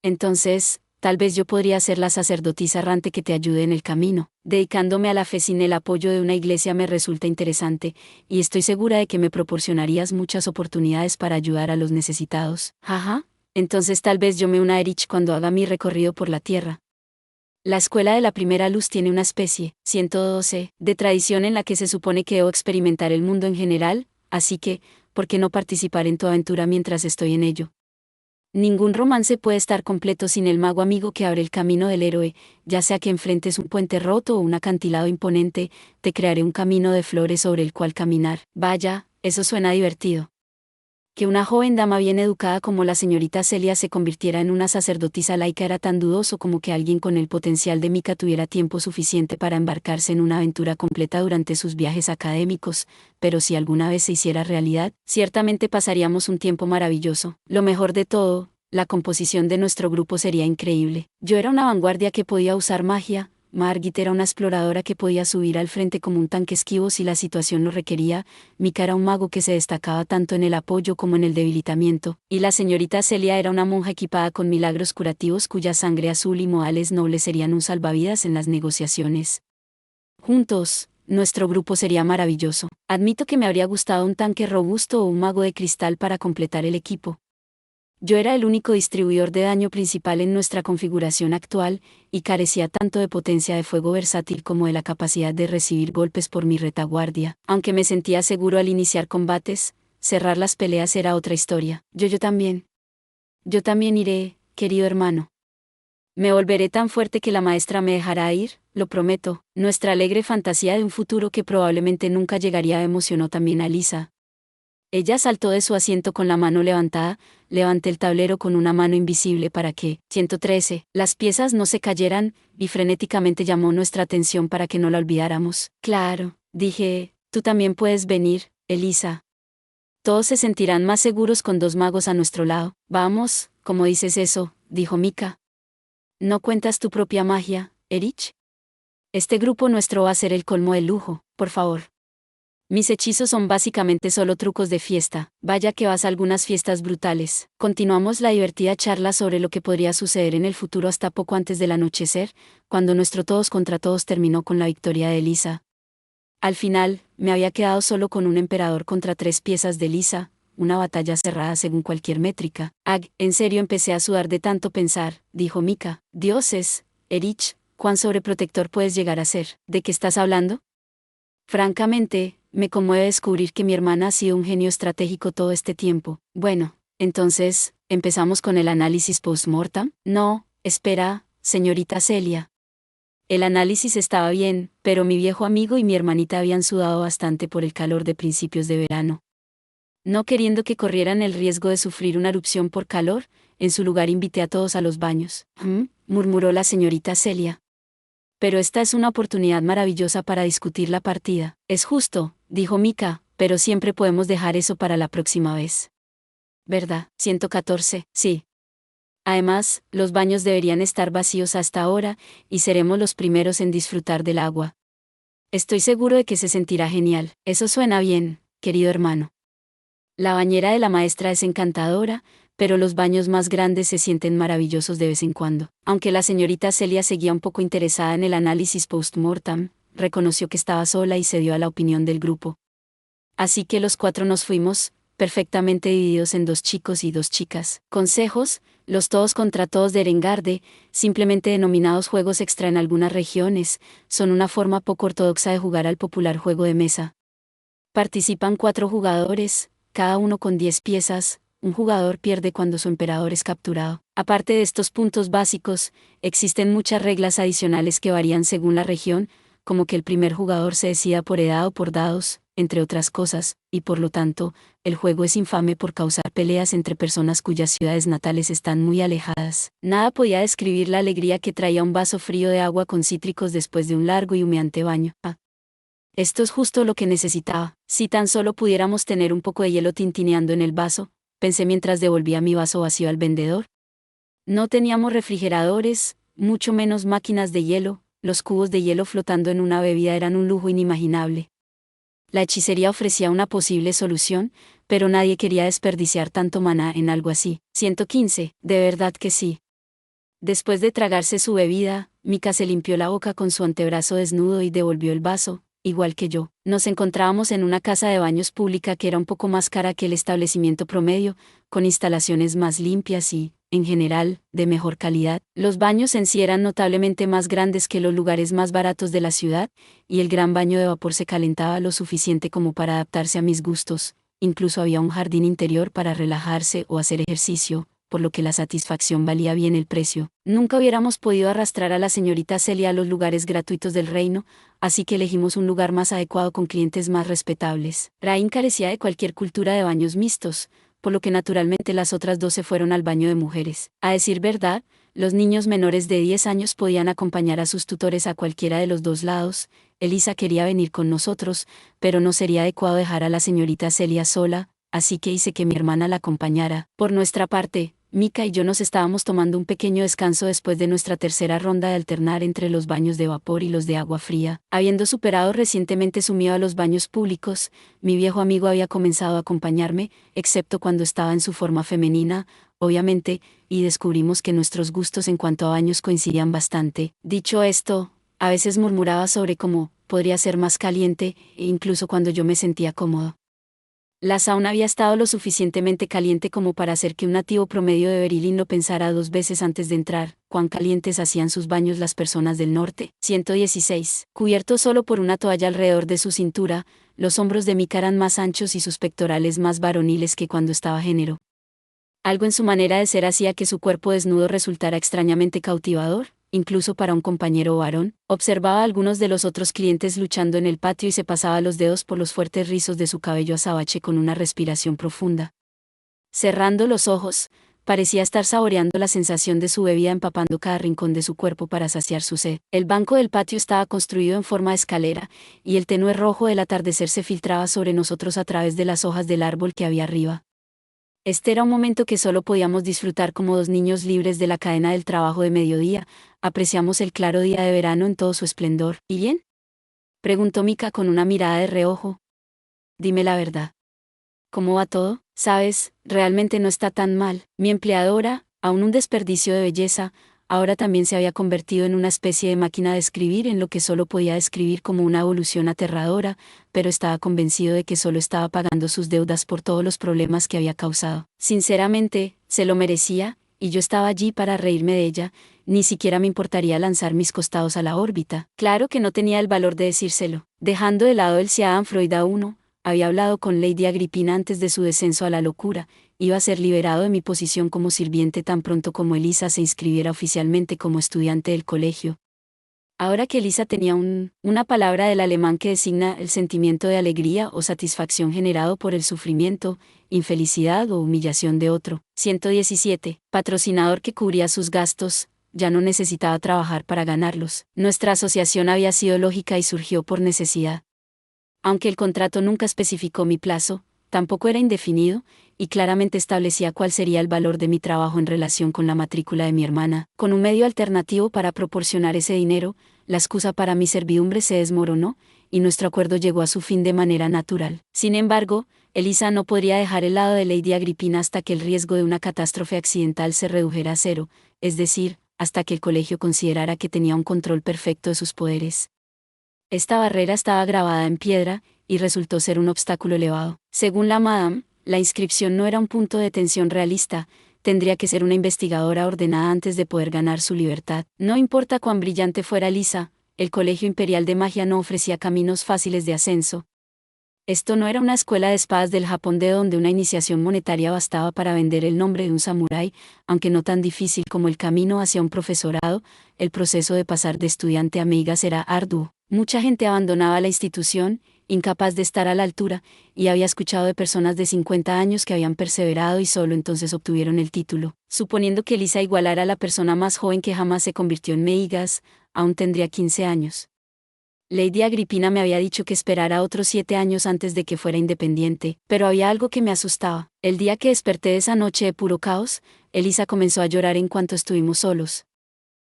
Entonces, tal vez yo podría ser la sacerdotisa errante que te ayude en el camino. Dedicándome a la fe sin el apoyo de una iglesia me resulta interesante, y estoy segura de que me proporcionarías muchas oportunidades para ayudar a los necesitados. Jaja, entonces tal vez yo me una a Erich cuando haga mi recorrido por la tierra. La escuela de la primera luz tiene una especie, 112, de tradición en la que se supone que debo experimentar el mundo en general, así que, ¿por qué no participar en tu aventura mientras estoy en ello? Ningún romance puede estar completo sin el mago amigo que abre el camino del héroe, ya sea que enfrentes un puente roto o un acantilado imponente, te crearé un camino de flores sobre el cual caminar. Vaya, eso suena divertido. Que una joven dama bien educada como la señorita Celia se convirtiera en una sacerdotisa laica era tan dudoso como que alguien con el potencial de Mika tuviera tiempo suficiente para embarcarse en una aventura completa durante sus viajes académicos, pero si alguna vez se hiciera realidad, ciertamente pasaríamos un tiempo maravilloso. Lo mejor de todo, la composición de nuestro grupo sería increíble. Yo era una vanguardia que podía usar magia, Margit era una exploradora que podía subir al frente como un tanque esquivo si la situación lo requería, Mika era un mago que se destacaba tanto en el apoyo como en el debilitamiento, y la señorita Celia era una monja equipada con milagros curativos cuya sangre azul y modales nobles serían un salvavidas en las negociaciones. Juntos, nuestro grupo sería maravilloso. Admito que me habría gustado un tanque robusto o un mago de cristal para completar el equipo. Yo era el único distribuidor de daño principal en nuestra configuración actual, y carecía tanto de potencia de fuego versátil como de la capacidad de recibir golpes por mi retaguardia. Aunque me sentía seguro al iniciar combates, cerrar las peleas era otra historia. Yo también. Yo también iré, querido hermano. Me volveré tan fuerte que la maestra me dejará ir, lo prometo. Nuestra alegre fantasía de un futuro que probablemente nunca llegaría emocionó también a Lisa. Ella saltó de su asiento con la mano levantada, levanté el tablero con una mano invisible para que, 113, las piezas no se cayeran, y frenéticamente llamó nuestra atención para que no la olvidáramos. Claro, dije, tú también puedes venir, Elisa. Todos se sentirán más seguros con dos magos a nuestro lado. Vamos, ¿cómo dices eso?, dijo Mika. ¿No cuentas tu propia magia, Erich? Este grupo nuestro va a ser el colmo del lujo, por favor. Mis hechizos son básicamente solo trucos de fiesta, vaya que vas a algunas fiestas brutales. Continuamos la divertida charla sobre lo que podría suceder en el futuro hasta poco antes del anochecer, cuando nuestro todos contra todos terminó con la victoria de Lisa. Al final, me había quedado solo con un emperador contra 3 piezas de Lisa, una batalla cerrada según cualquier métrica. En serio empecé a sudar de tanto pensar, dijo Mika. Dioses, Erich, ¿cuán sobreprotector puedes llegar a ser? ¿De qué estás hablando? Francamente, me conmueve descubrir que mi hermana ha sido un genio estratégico todo este tiempo. Bueno, entonces, ¿empezamos con el análisis post-mortem? No, espera, señorita Celia. El análisis estaba bien, pero mi viejo amigo y mi hermanita habían sudado bastante por el calor de principios de verano. No queriendo que corrieran el riesgo de sufrir una erupción por calor, en su lugar invité a todos a los baños. Murmuró la señorita Celia. Pero esta es una oportunidad maravillosa para discutir la partida. Es justo, dijo Mika, pero siempre podemos dejar eso para la próxima vez. ¿Verdad? 114, sí. Además, los baños deberían estar vacíos hasta ahora, y seremos los primeros en disfrutar del agua. Estoy seguro de que se sentirá genial. Eso suena bien, querido hermano. La bañera de la maestra es encantadora, pero los baños más grandes se sienten maravillosos de vez en cuando. Aunque la señorita Celia seguía un poco interesada en el análisis post-mortem, reconoció que estaba sola y cedió a la opinión del grupo. Así que los 4 nos fuimos, perfectamente divididos en 2 chicos y 2 chicas. Consejos: los todos contra todos de Erengarde, simplemente denominados juegos extra en algunas regiones, son una forma poco ortodoxa de jugar al popular juego de mesa. Participan 4 jugadores, cada uno con 10 piezas. Un jugador pierde cuando su emperador es capturado. Aparte de estos puntos básicos, existen muchas reglas adicionales que varían según la región, como que el primer jugador se decida por edad o por dados, entre otras cosas, y por lo tanto, el juego es infame por causar peleas entre personas cuyas ciudades natales están muy alejadas. Nada podía describir la alegría que traía un vaso frío de agua con cítricos después de un largo y humeante baño. Esto es justo lo que necesitaba. Si tan solo pudiéramos tener un poco de hielo tintineando en el vaso, pensé mientras devolvía mi vaso vacío al vendedor. No teníamos refrigeradores, mucho menos máquinas de hielo, los cubos de hielo flotando en una bebida eran un lujo inimaginable. La hechicería ofrecía una posible solución, pero nadie quería desperdiciar tanto maná en algo así. 115, de verdad que sí. Después de tragarse su bebida, Mika se limpió la boca con su antebrazo desnudo y devolvió el vaso. Igual que yo, nos encontrábamos en una casa de baños pública que era un poco más cara que el establecimiento promedio, con instalaciones más limpias y, en general, de mejor calidad. Los baños en sí eran notablemente más grandes que los lugares más baratos de la ciudad, y el gran baño de vapor se calentaba lo suficiente como para adaptarse a mis gustos. Incluso había un jardín interior para relajarse o hacer ejercicio, por lo que la satisfacción valía bien el precio. Nunca hubiéramos podido arrastrar a la señorita Celia a los lugares gratuitos del reino, así que elegimos un lugar más adecuado con clientes más respetables. Rain carecía de cualquier cultura de baños mixtos, por lo que naturalmente las otras 2 se fueron al baño de mujeres. A decir verdad, los niños menores de 10 años podían acompañar a sus tutores a cualquiera de los 2 lados. Elisa quería venir con nosotros, pero no sería adecuado dejar a la señorita Celia sola, así que hice que mi hermana la acompañara. Por nuestra parte, Mika y yo nos estábamos tomando un pequeño descanso después de nuestra tercera ronda de alternar entre los baños de vapor y los de agua fría. Habiendo superado recientemente su miedo a los baños públicos, mi viejo amigo había comenzado a acompañarme, excepto cuando estaba en su forma femenina, obviamente, y descubrimos que nuestros gustos en cuanto a baños coincidían bastante. Dicho esto, a veces murmuraba sobre cómo podría ser más caliente, e incluso cuando yo me sentía cómodo. La sauna había estado lo suficientemente caliente como para hacer que un nativo promedio de Berlín lo pensara 2 veces antes de entrar. Cuán calientes hacían sus baños las personas del norte. 116. Cubierto solo por una toalla alrededor de su cintura, los hombros de Mika eran más anchos y sus pectorales más varoniles que cuando estaba género. Algo en su manera de ser hacía que su cuerpo desnudo resultara extrañamente cautivador, incluso para un compañero varón. Observaba a algunos de los otros clientes luchando en el patio y se pasaba los dedos por los fuertes rizos de su cabello azabache con una respiración profunda. Cerrando los ojos, parecía estar saboreando la sensación de su bebida empapando cada rincón de su cuerpo para saciar su sed. El banco del patio estaba construido en forma de escalera, y el tenue rojo del atardecer se filtraba sobre nosotros a través de las hojas del árbol que había arriba. Este era un momento que solo podíamos disfrutar como dos niños libres de la cadena del trabajo de mediodía. Apreciamos el claro día de verano en todo su esplendor. ¿Y bien?, preguntó Mika con una mirada de reojo. Dime la verdad. ¿Cómo va todo? Sabes, realmente no está tan mal. Mi empleadora, aún un desperdicio de belleza, ahora también se había convertido en una especie de máquina de escribir en lo que solo podía describir como una evolución aterradora, pero estaba convencido de que solo estaba pagando sus deudas por todos los problemas que había causado. Sinceramente, se lo merecía, y yo estaba allí para reírme de ella. Ni siquiera me importaría lanzar mis costados a la órbita. Claro que no tenía el valor de decírselo. Dejando de lado el Schadenfreude a uno, había hablado con Lady Agripina antes de su descenso a la locura. Iba a ser liberado de mi posición como sirviente tan pronto como Elisa se inscribiera oficialmente como estudiante del colegio. Ahora que Elisa tenía una palabra del alemán que designa el sentimiento de alegría o satisfacción generado por el sufrimiento, infelicidad o humillación de otro. 117. Patrocinador que cubría sus gastos, ya no necesitaba trabajar para ganarlos. Nuestra asociación había sido lógica y surgió por necesidad. Aunque el contrato nunca especificó mi plazo, tampoco era indefinido, y claramente establecía cuál sería el valor de mi trabajo en relación con la matrícula de mi hermana. Con un medio alternativo para proporcionar ese dinero, la excusa para mi servidumbre se desmoronó, y nuestro acuerdo llegó a su fin de manera natural. Sin embargo, Elisa no podría dejar el lado de Lady Agripina hasta que el riesgo de una catástrofe accidental se redujera a cero, es decir, hasta que el colegio considerara que tenía un control perfecto de sus poderes. Esta barrera estaba grabada en piedra, y resultó ser un obstáculo elevado. Según la Madame, la inscripción no era un punto de tensión realista, tendría que ser una investigadora ordenada antes de poder ganar su libertad. No importa cuán brillante fuera Lisa, el Colegio Imperial de Magia no ofrecía caminos fáciles de ascenso. Esto no era una escuela de espadas del Japón de donde una iniciación monetaria bastaba para vender el nombre de un samurái, aunque no tan difícil como el camino hacia un profesorado. El proceso de pasar de estudiante a meigas era arduo. Mucha gente abandonaba la institución, incapaz de estar a la altura, y había escuchado de personas de 50 años que habían perseverado y solo entonces obtuvieron el título. Suponiendo que Lisa igualara a la persona más joven que jamás se convirtió en meigas, aún tendría 15 años. Lady Agripina me había dicho que esperara otros 7 años antes de que fuera independiente, pero había algo que me asustaba. El día que desperté esa noche de puro caos, Elisa comenzó a llorar en cuanto estuvimos solos.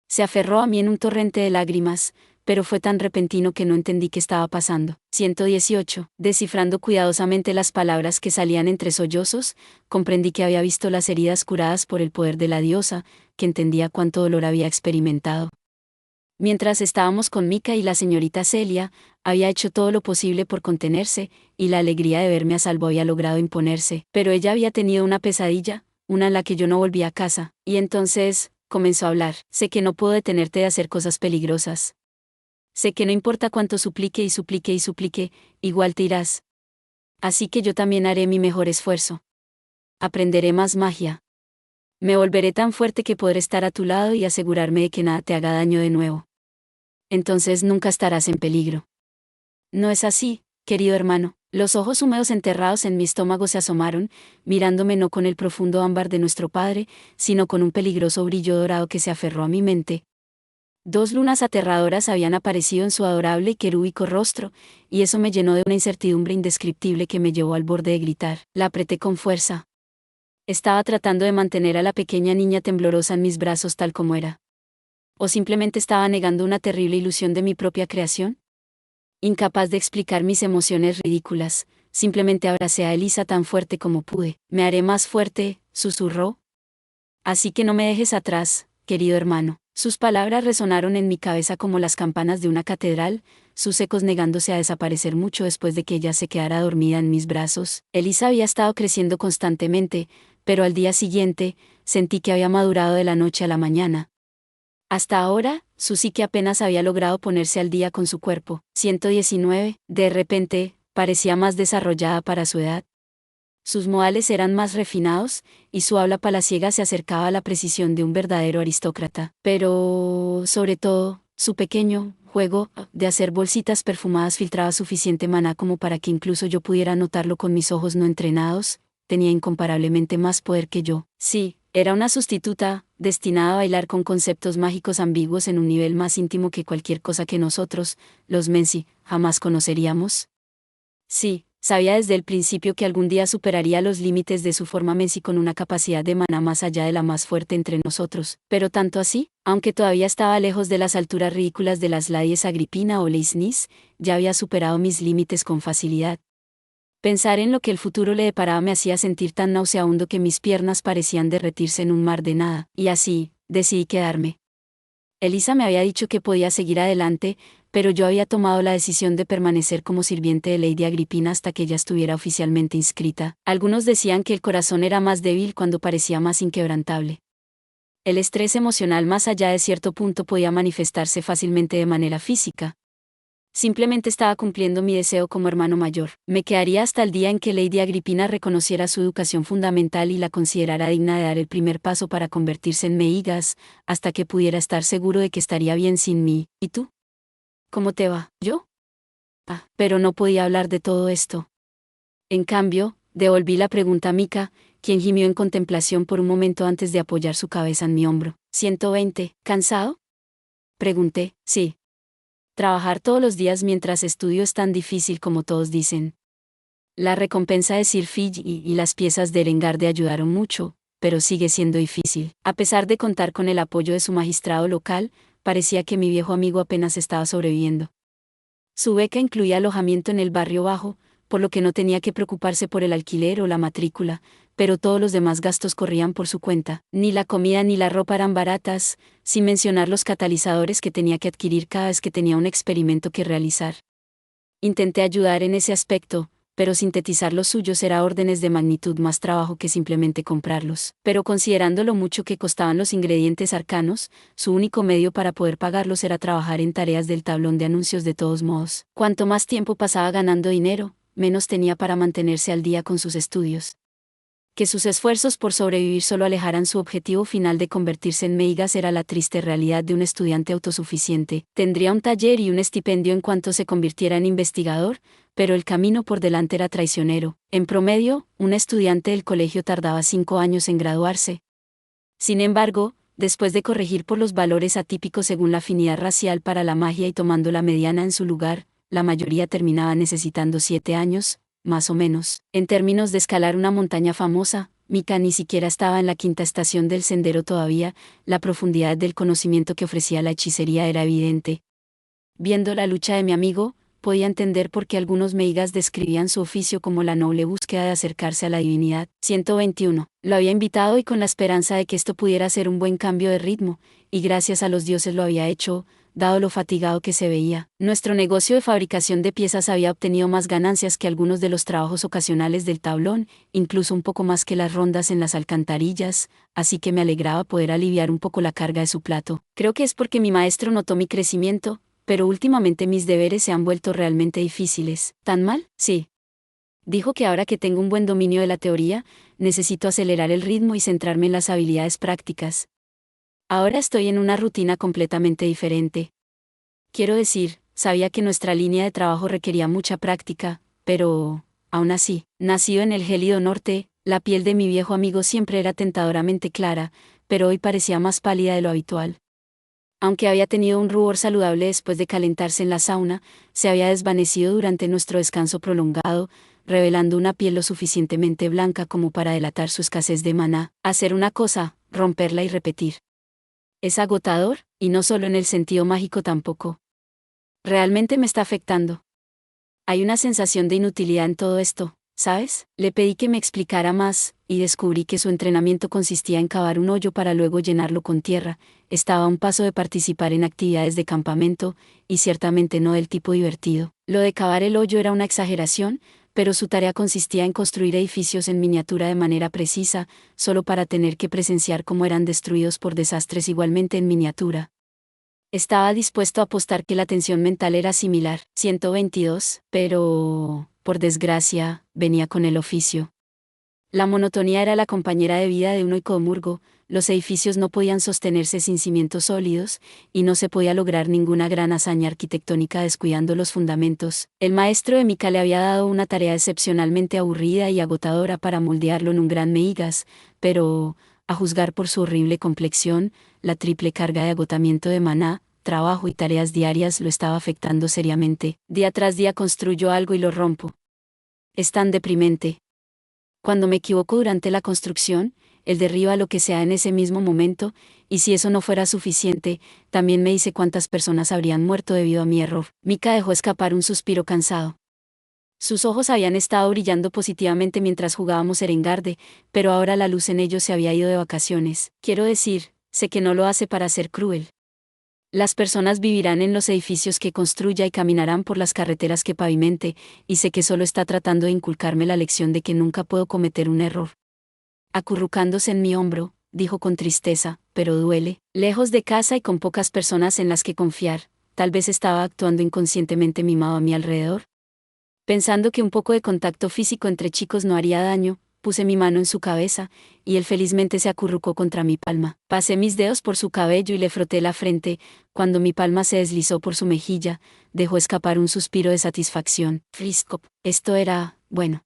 Se aferró a mí en un torrente de lágrimas, pero fue tan repentino que no entendí qué estaba pasando. 118. Descifrando cuidadosamente las palabras que salían entre sollozos, comprendí que había visto las heridas curadas por el poder de la diosa, que entendía cuánto dolor había experimentado. Mientras estábamos con Mika y la señorita Celia, había hecho todo lo posible por contenerse, y la alegría de verme a salvo había logrado imponerse. Pero ella había tenido una pesadilla, una en la que yo no volví a casa, y entonces, comenzó a hablar. Sé que no puedo detenerte de hacer cosas peligrosas. Sé que no importa cuánto suplique y suplique y suplique, igual te irás. Así que yo también haré mi mejor esfuerzo. Aprenderé más magia. Me volveré tan fuerte que podré estar a tu lado y asegurarme de que nada te haga daño de nuevo. Entonces nunca estarás en peligro. No es así, querido hermano. Los ojos húmedos enterrados en mi estómago se asomaron, mirándome no con el profundo ámbar de nuestro padre, sino con un peligroso brillo dorado que se aferró a mi mente. 2 lunas aterradoras habían aparecido en su adorable y querúbico rostro, y eso me llenó de una incertidumbre indescriptible que me llevó al borde de gritar. La apreté con fuerza. Estaba tratando de mantener a la pequeña niña temblorosa en mis brazos tal como era. ¿O simplemente estaba negando una terrible ilusión de mi propia creación? Incapaz de explicar mis emociones ridículas, simplemente abracé a Elisa tan fuerte como pude. Me haré más fuerte, susurró. Así que no me dejes atrás, querido hermano. Sus palabras resonaron en mi cabeza como las campanas de una catedral, sus ecos negándose a desaparecer mucho después de que ella se quedara dormida en mis brazos. Elisa había estado creciendo constantemente, pero al día siguiente, sentí que había madurado de la noche a la mañana. Hasta ahora, su psique apenas había logrado ponerse al día con su cuerpo. 119, de repente, parecía más desarrollada para su edad. Sus modales eran más refinados, y su habla palaciega se acercaba a la precisión de un verdadero aristócrata. Pero, sobre todo, su pequeño juego de hacer bolsitas perfumadas filtraba suficiente maná como para que incluso yo pudiera notarlo con mis ojos no entrenados. Tenía incomparablemente más poder que yo. Sí, era una sustituta, destinada a bailar con conceptos mágicos ambiguos en un nivel más íntimo que cualquier cosa que nosotros, los Menzi, jamás conoceríamos. Sí, sabía desde el principio que algún día superaría los límites de su forma Menzi con una capacidad de maná más allá de la más fuerte entre nosotros, pero tanto así, aunque todavía estaba lejos de las alturas ridículas de las ladies Agripina o Leisnis, ya había superado mis límites con facilidad. Pensar en lo que el futuro le deparaba me hacía sentir tan nauseabundo que mis piernas parecían derretirse en un mar de nada, y así, decidí quedarme. Elisa me había dicho que podía seguir adelante, pero yo había tomado la decisión de permanecer como sirviente de Lady Agripina hasta que ella estuviera oficialmente inscrita. Algunos decían que el corazón era más débil cuando parecía más inquebrantable. El estrés emocional más allá de cierto punto podía manifestarse fácilmente de manera física. Simplemente estaba cumpliendo mi deseo como hermano mayor. Me quedaría hasta el día en que Lady Agripina reconociera su educación fundamental y la considerara digna de dar el primer paso para convertirse en meigas, hasta que pudiera estar seguro de que estaría bien sin mí. ¿Y tú? ¿Cómo te va? ¿Yo? Pero no podía hablar de todo esto. En cambio, devolví la pregunta a Mika, quien gimió en contemplación por un momento antes de apoyar su cabeza en mi hombro. 120, ¿cansado? Pregunté. Sí. Trabajar todos los días mientras estudio es tan difícil como todos dicen. La recompensa de Sir Fiji y las piezas de Erengarde ayudaron mucho, pero sigue siendo difícil. A pesar de contar con el apoyo de su magistrado local, parecía que mi viejo amigo apenas estaba sobreviviendo. Su beca incluía alojamiento en el barrio bajo, por lo que no tenía que preocuparse por el alquiler o la matrícula, pero todos los demás gastos corrían por su cuenta. Ni la comida ni la ropa eran baratas, sin mencionar los catalizadores que tenía que adquirir cada vez que tenía un experimento que realizar. Intenté ayudar en ese aspecto, pero sintetizar los suyos era órdenes de magnitud más trabajo que simplemente comprarlos. Pero considerando lo mucho que costaban los ingredientes arcanos, su único medio para poder pagarlos era trabajar en tareas del tablón de anuncios de todos modos. Cuanto más tiempo pasaba ganando dinero, menos tenía para mantenerse al día con sus estudios. Que sus esfuerzos por sobrevivir solo alejaran su objetivo final de convertirse en meigas era la triste realidad de un estudiante autosuficiente. Tendría un taller y un estipendio en cuanto se convirtiera en investigador, pero el camino por delante era traicionero. En promedio, un estudiante del colegio tardaba 5 años en graduarse. Sin embargo, después de corregir por los valores atípicos según la afinidad racial para la magia y tomando la mediana en su lugar, la mayoría terminaba necesitando 7 años, más o menos. En términos de escalar una montaña famosa, Mika ni siquiera estaba en la quinta estación del sendero todavía, la profundidad del conocimiento que ofrecía la hechicería era evidente. Viendo la lucha de mi amigo, podía entender por qué algunos meigas describían su oficio como la noble búsqueda de acercarse a la divinidad. 121. Lo había invitado y con la esperanza de que esto pudiera ser un buen cambio de ritmo, y gracias a los dioses lo había hecho, dado lo fatigado que se veía. Nuestro negocio de fabricación de piezas había obtenido más ganancias que algunos de los trabajos ocasionales del tablón, incluso un poco más que las rondas en las alcantarillas, así que me alegraba poder aliviar un poco la carga de su plato. Creo que es porque mi maestro notó mi crecimiento, pero últimamente mis deberes se han vuelto realmente difíciles. ¿Tan mal? Sí. Dijo que ahora que tengo un buen dominio de la teoría, necesito acelerar el ritmo y centrarme en las habilidades prácticas. Ahora estoy en una rutina completamente diferente. Quiero decir, sabía que nuestra línea de trabajo requería mucha práctica, pero, aún así, nacido en el gélido norte, la piel de mi viejo amigo siempre era tentadoramente clara, pero hoy parecía más pálida de lo habitual. Aunque había tenido un rubor saludable después de calentarse en la sauna, se había desvanecido durante nuestro descanso prolongado, revelando una piel lo suficientemente blanca como para delatar su escasez de maná. Hacer una cosa, romperla y repetir. Es agotador, y no solo en el sentido mágico tampoco. Realmente me está afectando. Hay una sensación de inutilidad en todo esto, ¿sabes? Le pedí que me explicara más, y descubrí que su entrenamiento consistía en cavar un hoyo para luego llenarlo con tierra. Estaba a un paso de participar en actividades de campamento, y ciertamente no del tipo divertido. Lo de cavar el hoyo era una exageración, pero su tarea consistía en construir edificios en miniatura de manera precisa, solo para tener que presenciar cómo eran destruidos por desastres igualmente en miniatura. Estaba dispuesto a apostar que la tensión mental era similar. 122, pero, por desgracia, venía con el oficio. La monotonía era la compañera de vida de un oicomurgo, los edificios no podían sostenerse sin cimientos sólidos, y no se podía lograr ninguna gran hazaña arquitectónica descuidando los fundamentos. El maestro de Mika le había dado una tarea excepcionalmente aburrida y agotadora para moldearlo en un gran meígas, pero, a juzgar por su horrible complexión, la triple carga de agotamiento de maná, trabajo y tareas diarias lo estaba afectando seriamente. Día tras día construyo algo y lo rompo. Es tan deprimente. Cuando me equivoco durante la construcción, él derriba lo que sea en ese mismo momento, y si eso no fuera suficiente, también me dice cuántas personas habrían muerto debido a mi error. Mika dejó escapar un suspiro cansado. Sus ojos habían estado brillando positivamente mientras jugábamos Erengarde, pero ahora la luz en ellos se había ido de vacaciones. Quiero decir, sé que no lo hace para ser cruel. Las personas vivirán en los edificios que construya y caminarán por las carreteras que pavimente, y sé que solo está tratando de inculcarme la lección de que nunca puedo cometer un error. Acurrucándose en mi hombro, dijo con tristeza, pero duele, lejos de casa y con pocas personas en las que confiar, tal vez estaba actuando inconscientemente mimado a mi alrededor. Pensando que un poco de contacto físico entre chicos no haría daño, puse mi mano en su cabeza, y él felizmente se acurrucó contra mi palma. Pasé mis dedos por su cabello y le froté la frente. Cuando mi palma se deslizó por su mejilla, dejó escapar un suspiro de satisfacción. Friskop, esto era, bueno.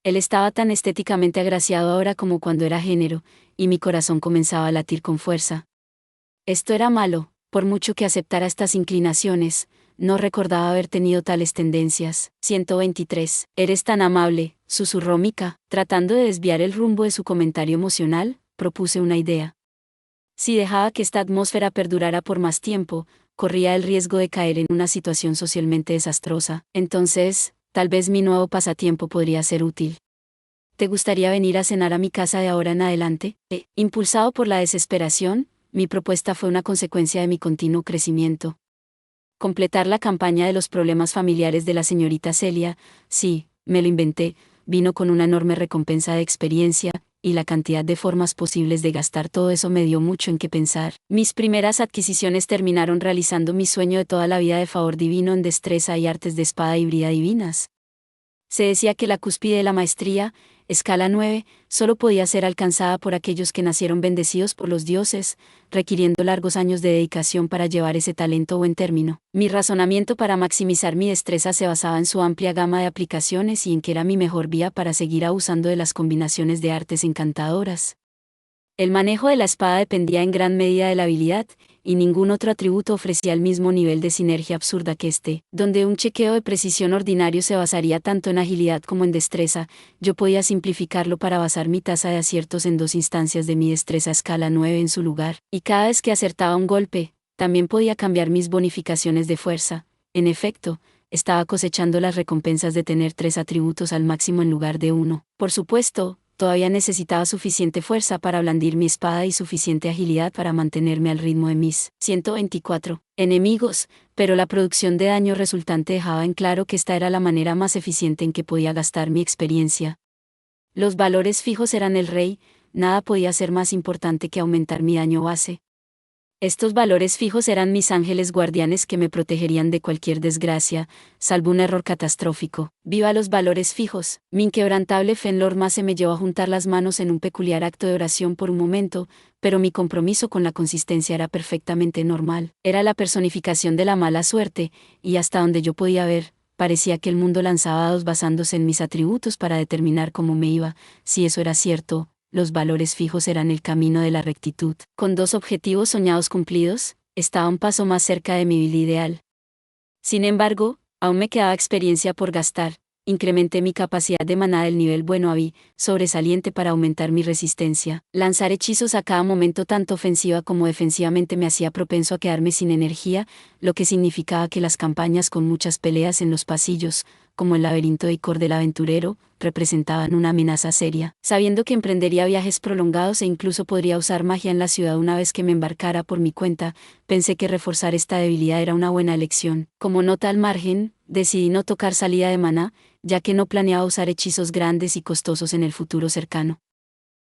Él estaba tan estéticamente agraciado ahora como cuando era género, y mi corazón comenzaba a latir con fuerza. Esto era malo, por mucho que aceptara estas inclinaciones. No recordaba haber tenido tales tendencias. 123. Eres tan amable, susurró Mika, tratando de desviar el rumbo de su comentario emocional. Propuse una idea. Si dejaba que esta atmósfera perdurara por más tiempo, corría el riesgo de caer en una situación socialmente desastrosa. Entonces, tal vez mi nuevo pasatiempo podría ser útil. ¿Te gustaría venir a cenar a mi casa de ahora en adelante? Impulsado por la desesperación, mi propuesta fue una consecuencia de mi continuo crecimiento. Completar la campaña de los problemas familiares de la señorita Celia, sí, me lo inventé, vino con una enorme recompensa de experiencia, y la cantidad de formas posibles de gastar todo eso me dio mucho en qué pensar. Mis primeras adquisiciones terminaron realizando mi sueño de toda la vida de favor divino en destreza y artes de espada híbrida divinas. Se decía que la cúspide de la maestría, escala 9, solo podía ser alcanzada por aquellos que nacieron bendecidos por los dioses, requiriendo largos años de dedicación para llevar ese talento a buen término. Mi razonamiento para maximizar mi destreza se basaba en su amplia gama de aplicaciones y en que era mi mejor vía para seguir abusando de las combinaciones de artes encantadoras. El manejo de la espada dependía en gran medida de la habilidad, y ningún otro atributo ofrecía el mismo nivel de sinergia absurda que este. Donde un chequeo de precisión ordinario se basaría tanto en agilidad como en destreza, yo podía simplificarlo para basar mi tasa de aciertos en 2 instancias de mi destreza escala 9 en su lugar, y cada vez que acertaba un golpe, también podía cambiar mis bonificaciones de fuerza. En efecto, estaba cosechando las recompensas de tener 3 atributos al máximo en lugar de 1. Por supuesto, todavía necesitaba suficiente fuerza para blandir mi espada y suficiente agilidad para mantenerme al ritmo de mis 124 enemigos, pero la producción de daño resultante dejaba en claro que esta era la manera más eficiente en que podía gastar mi experiencia. Los valores fijos eran el rey, nada podía ser más importante que aumentar mi daño base. Estos valores fijos eran mis ángeles guardianes que me protegerían de cualquier desgracia, salvo un error catastrófico. Viva los valores fijos. Mi inquebrantable fe en Lord Mace me llevó a juntar las manos en un peculiar acto de oración por un momento, pero mi compromiso con la consistencia era perfectamente normal. Era la personificación de la mala suerte, y hasta donde yo podía ver, parecía que el mundo lanzaba dados basándose en mis atributos para determinar cómo me iba. Si eso era cierto, los valores fijos eran el camino de la rectitud. Con 2 objetivos soñados cumplidos, estaba un paso más cerca de mi vida ideal. Sin embargo, aún me quedaba experiencia por gastar. Incrementé mi capacidad de maná del nivel bueno a vi, sobresaliente para aumentar mi resistencia. Lanzar hechizos a cada momento tanto ofensiva como defensivamente me hacía propenso a quedarme sin energía, lo que significaba que las campañas con muchas peleas en los pasillos, como el laberinto de Icor del aventurero, representaban una amenaza seria. Sabiendo que emprendería viajes prolongados e incluso podría usar magia en la ciudad una vez que me embarcara por mi cuenta, pensé que reforzar esta debilidad era una buena elección. Como nota al margen, decidí no tocar salida de maná, ya que no planeaba usar hechizos grandes y costosos en el futuro cercano.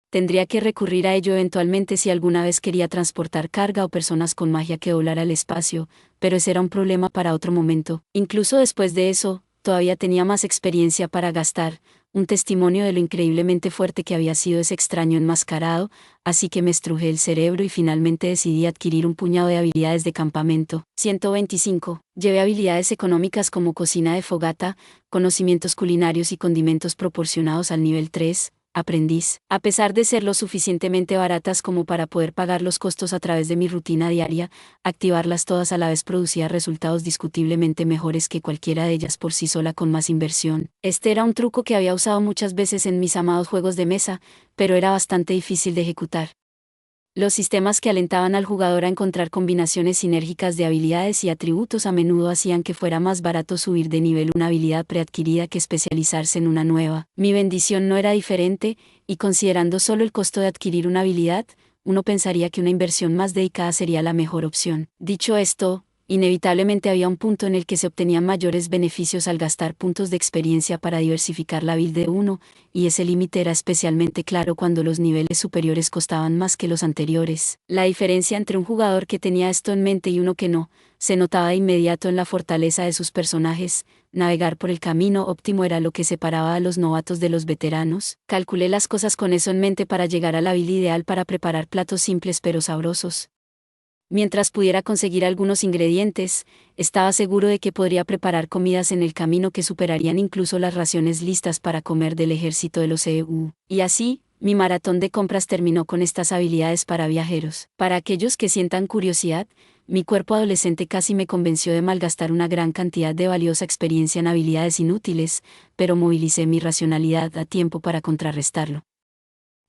Tendría que recurrir a ello eventualmente si alguna vez quería transportar carga o personas con magia que doblara el espacio, pero ese era un problema para otro momento. Incluso después de eso, todavía tenía más experiencia para gastar, un testimonio de lo increíblemente fuerte que había sido ese extraño enmascarado, así que me estrujé el cerebro y finalmente decidí adquirir un puñado de habilidades de campamento. 125. Llevé habilidades económicas como cocina de fogata, conocimientos culinarios y condimentos proporcionados al nivel 3. Aprendiz. A pesar de ser lo suficientemente baratas como para poder pagar los costos a través de mi rutina diaria, activarlas todas a la vez producía resultados discutiblemente mejores que cualquiera de ellas por sí sola con más inversión. Este era un truco que había usado muchas veces en mis amados juegos de mesa, pero era bastante difícil de ejecutar. Los sistemas que alentaban al jugador a encontrar combinaciones sinérgicas de habilidades y atributos a menudo hacían que fuera más barato subir de nivel una habilidad preadquirida que especializarse en una nueva. Mi bendición no era diferente, y considerando solo el costo de adquirir una habilidad, uno pensaría que una inversión más dedicada sería la mejor opción. Dicho esto, inevitablemente había un punto en el que se obtenían mayores beneficios al gastar puntos de experiencia para diversificar la build de uno, y ese límite era especialmente claro cuando los niveles superiores costaban más que los anteriores. La diferencia entre un jugador que tenía esto en mente y uno que no, se notaba de inmediato en la fortaleza de sus personajes. Navegar por el camino óptimo era lo que separaba a los novatos de los veteranos. Calculé las cosas con eso en mente para llegar a la build ideal para preparar platos simples pero sabrosos. Mientras pudiera conseguir algunos ingredientes, estaba seguro de que podría preparar comidas en el camino que superarían incluso las raciones listas para comer del ejército de los EU. Y así, mi maratón de compras terminó con estas habilidades para viajeros. Para aquellos que sientan curiosidad, mi cuerpo adolescente casi me convenció de malgastar una gran cantidad de valiosa experiencia en habilidades inútiles, pero movilicé mi racionalidad a tiempo para contrarrestarlo.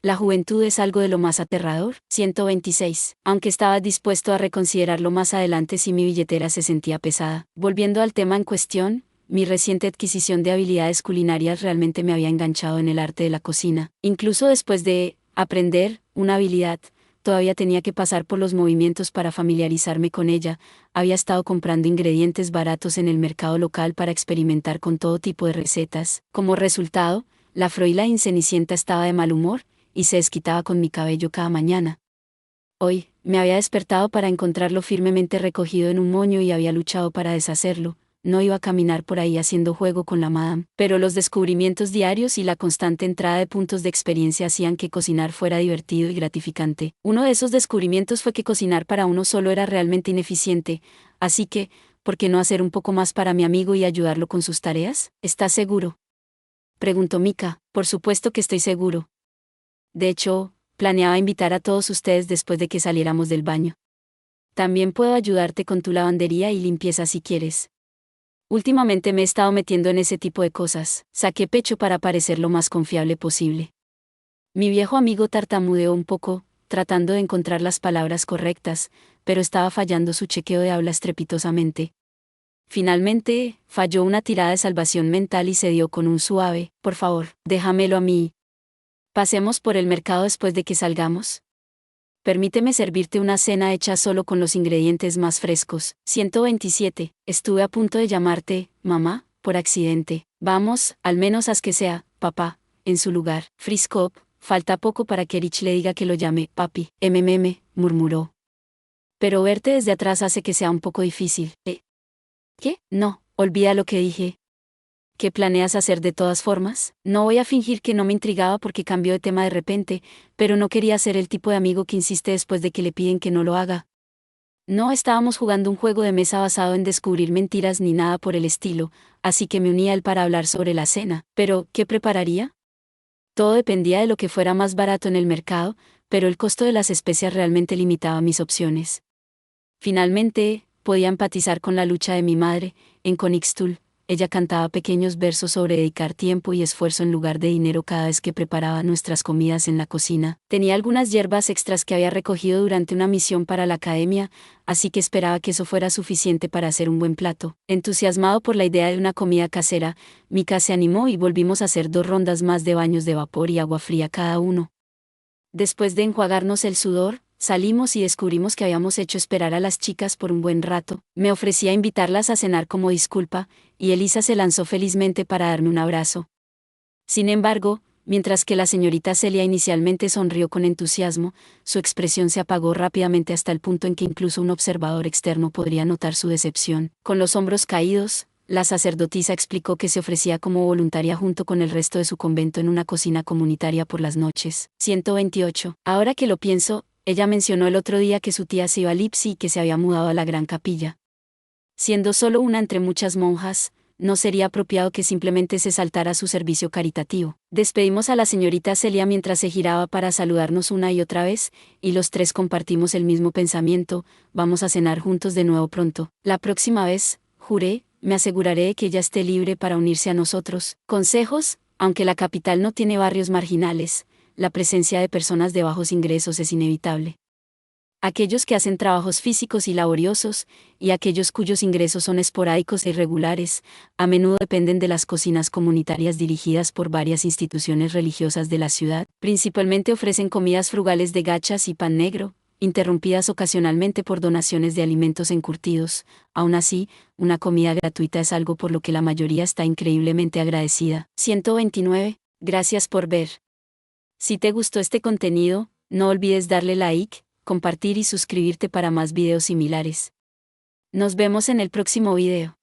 La juventud es algo de lo más aterrador. 126. Aunque estaba dispuesto a reconsiderarlo más adelante si mi billetera se sentía pesada. Volviendo al tema en cuestión, mi reciente adquisición de habilidades culinarias realmente me había enganchado en el arte de la cocina. Incluso después de aprender una habilidad, todavía tenía que pasar por los movimientos para familiarizarme con ella. Había estado comprando ingredientes baratos en el mercado local para experimentar con todo tipo de recetas. Como resultado, la Fräulein Cenicienta estaba de mal humor y se desquitaba con mi cabello cada mañana. Hoy, me había despertado para encontrarlo firmemente recogido en un moño y había luchado para deshacerlo. No iba a caminar por ahí haciendo juego con la madame, pero los descubrimientos diarios y la constante entrada de puntos de experiencia hacían que cocinar fuera divertido y gratificante. Uno de esos descubrimientos fue que cocinar para uno solo era realmente ineficiente, así que, ¿por qué no hacer un poco más para mi amigo y ayudarlo con sus tareas? ¿Estás seguro?, preguntó Mika. Por supuesto que estoy seguro. De hecho, planeaba invitar a todos ustedes después de que saliéramos del baño. También puedo ayudarte con tu lavandería y limpieza si quieres. Últimamente me he estado metiendo en ese tipo de cosas. Saqué pecho para parecer lo más confiable posible. Mi viejo amigo tartamudeó un poco, tratando de encontrar las palabras correctas, pero estaba fallando su chequeo de habla estrepitosamente. Finalmente, falló una tirada de salvación mental y se dio con un suave: por favor, déjamelo a mí. ¿Pasemos por el mercado después de que salgamos? Permíteme servirte una cena hecha solo con los ingredientes más frescos. 127. Estuve a punto de llamarte, mamá, por accidente. Vamos, al menos haz que sea, papá, en su lugar. Friskop, falta poco para que Rich le diga que lo llame papi. Murmuró. Pero verte desde atrás hace que sea un poco difícil. ¿Qué? No, olvida lo que dije. ¿Qué planeas hacer de todas formas? No voy a fingir que no me intrigaba porque cambió de tema de repente, pero no quería ser el tipo de amigo que insiste después de que le piden que no lo haga. No estábamos jugando un juego de mesa basado en descubrir mentiras ni nada por el estilo, así que me uní a él para hablar sobre la cena. Pero, ¿qué prepararía? Todo dependía de lo que fuera más barato en el mercado, pero el costo de las especias realmente limitaba mis opciones. Finalmente, podía empatizar con la lucha de mi madre, en Konigstuhl, ella cantaba pequeños versos sobre dedicar tiempo y esfuerzo en lugar de dinero cada vez que preparaba nuestras comidas en la cocina. Tenía algunas hierbas extras que había recogido durante una misión para la academia, así que esperaba que eso fuera suficiente para hacer un buen plato. Entusiasmado por la idea de una comida casera, Mika se animó y volvimos a hacer 2 rondas más de baños de vapor y agua fría cada uno. Después de enjuagarnos el sudor, salimos y descubrimos que habíamos hecho esperar a las chicas por un buen rato. Me ofrecí a invitarlas a cenar como disculpa, y Elisa se lanzó felizmente para darme un abrazo. Sin embargo, mientras que la señorita Celia inicialmente sonrió con entusiasmo, su expresión se apagó rápidamente hasta el punto en que incluso un observador externo podría notar su decepción. Con los hombros caídos, la sacerdotisa explicó que se ofrecía como voluntaria junto con el resto de su convento en una cocina comunitaria por las noches. 128. Ahora que lo pienso, ella mencionó el otro día que su tía se iba a Lipsi y que se había mudado a la gran capilla. Siendo solo una entre muchas monjas, no sería apropiado que simplemente se saltara su servicio caritativo. Despedimos a la señorita Celia mientras se giraba para saludarnos una y otra vez, y los tres compartimos el mismo pensamiento: vamos a cenar juntos de nuevo pronto. La próxima vez, juré, me aseguraré de que ella esté libre para unirse a nosotros. Consejos: aunque la capital no tiene barrios marginales, la presencia de personas de bajos ingresos es inevitable. Aquellos que hacen trabajos físicos y laboriosos, y aquellos cuyos ingresos son esporádicos e irregulares, a menudo dependen de las cocinas comunitarias dirigidas por varias instituciones religiosas de la ciudad. Principalmente ofrecen comidas frugales de gachas y pan negro, interrumpidas ocasionalmente por donaciones de alimentos encurtidos. Aún así, una comida gratuita es algo por lo que la mayoría está increíblemente agradecida. 129. Gracias por ver. Si te gustó este contenido, no olvides darle like, compartir y suscribirte para más videos similares. Nos vemos en el próximo video.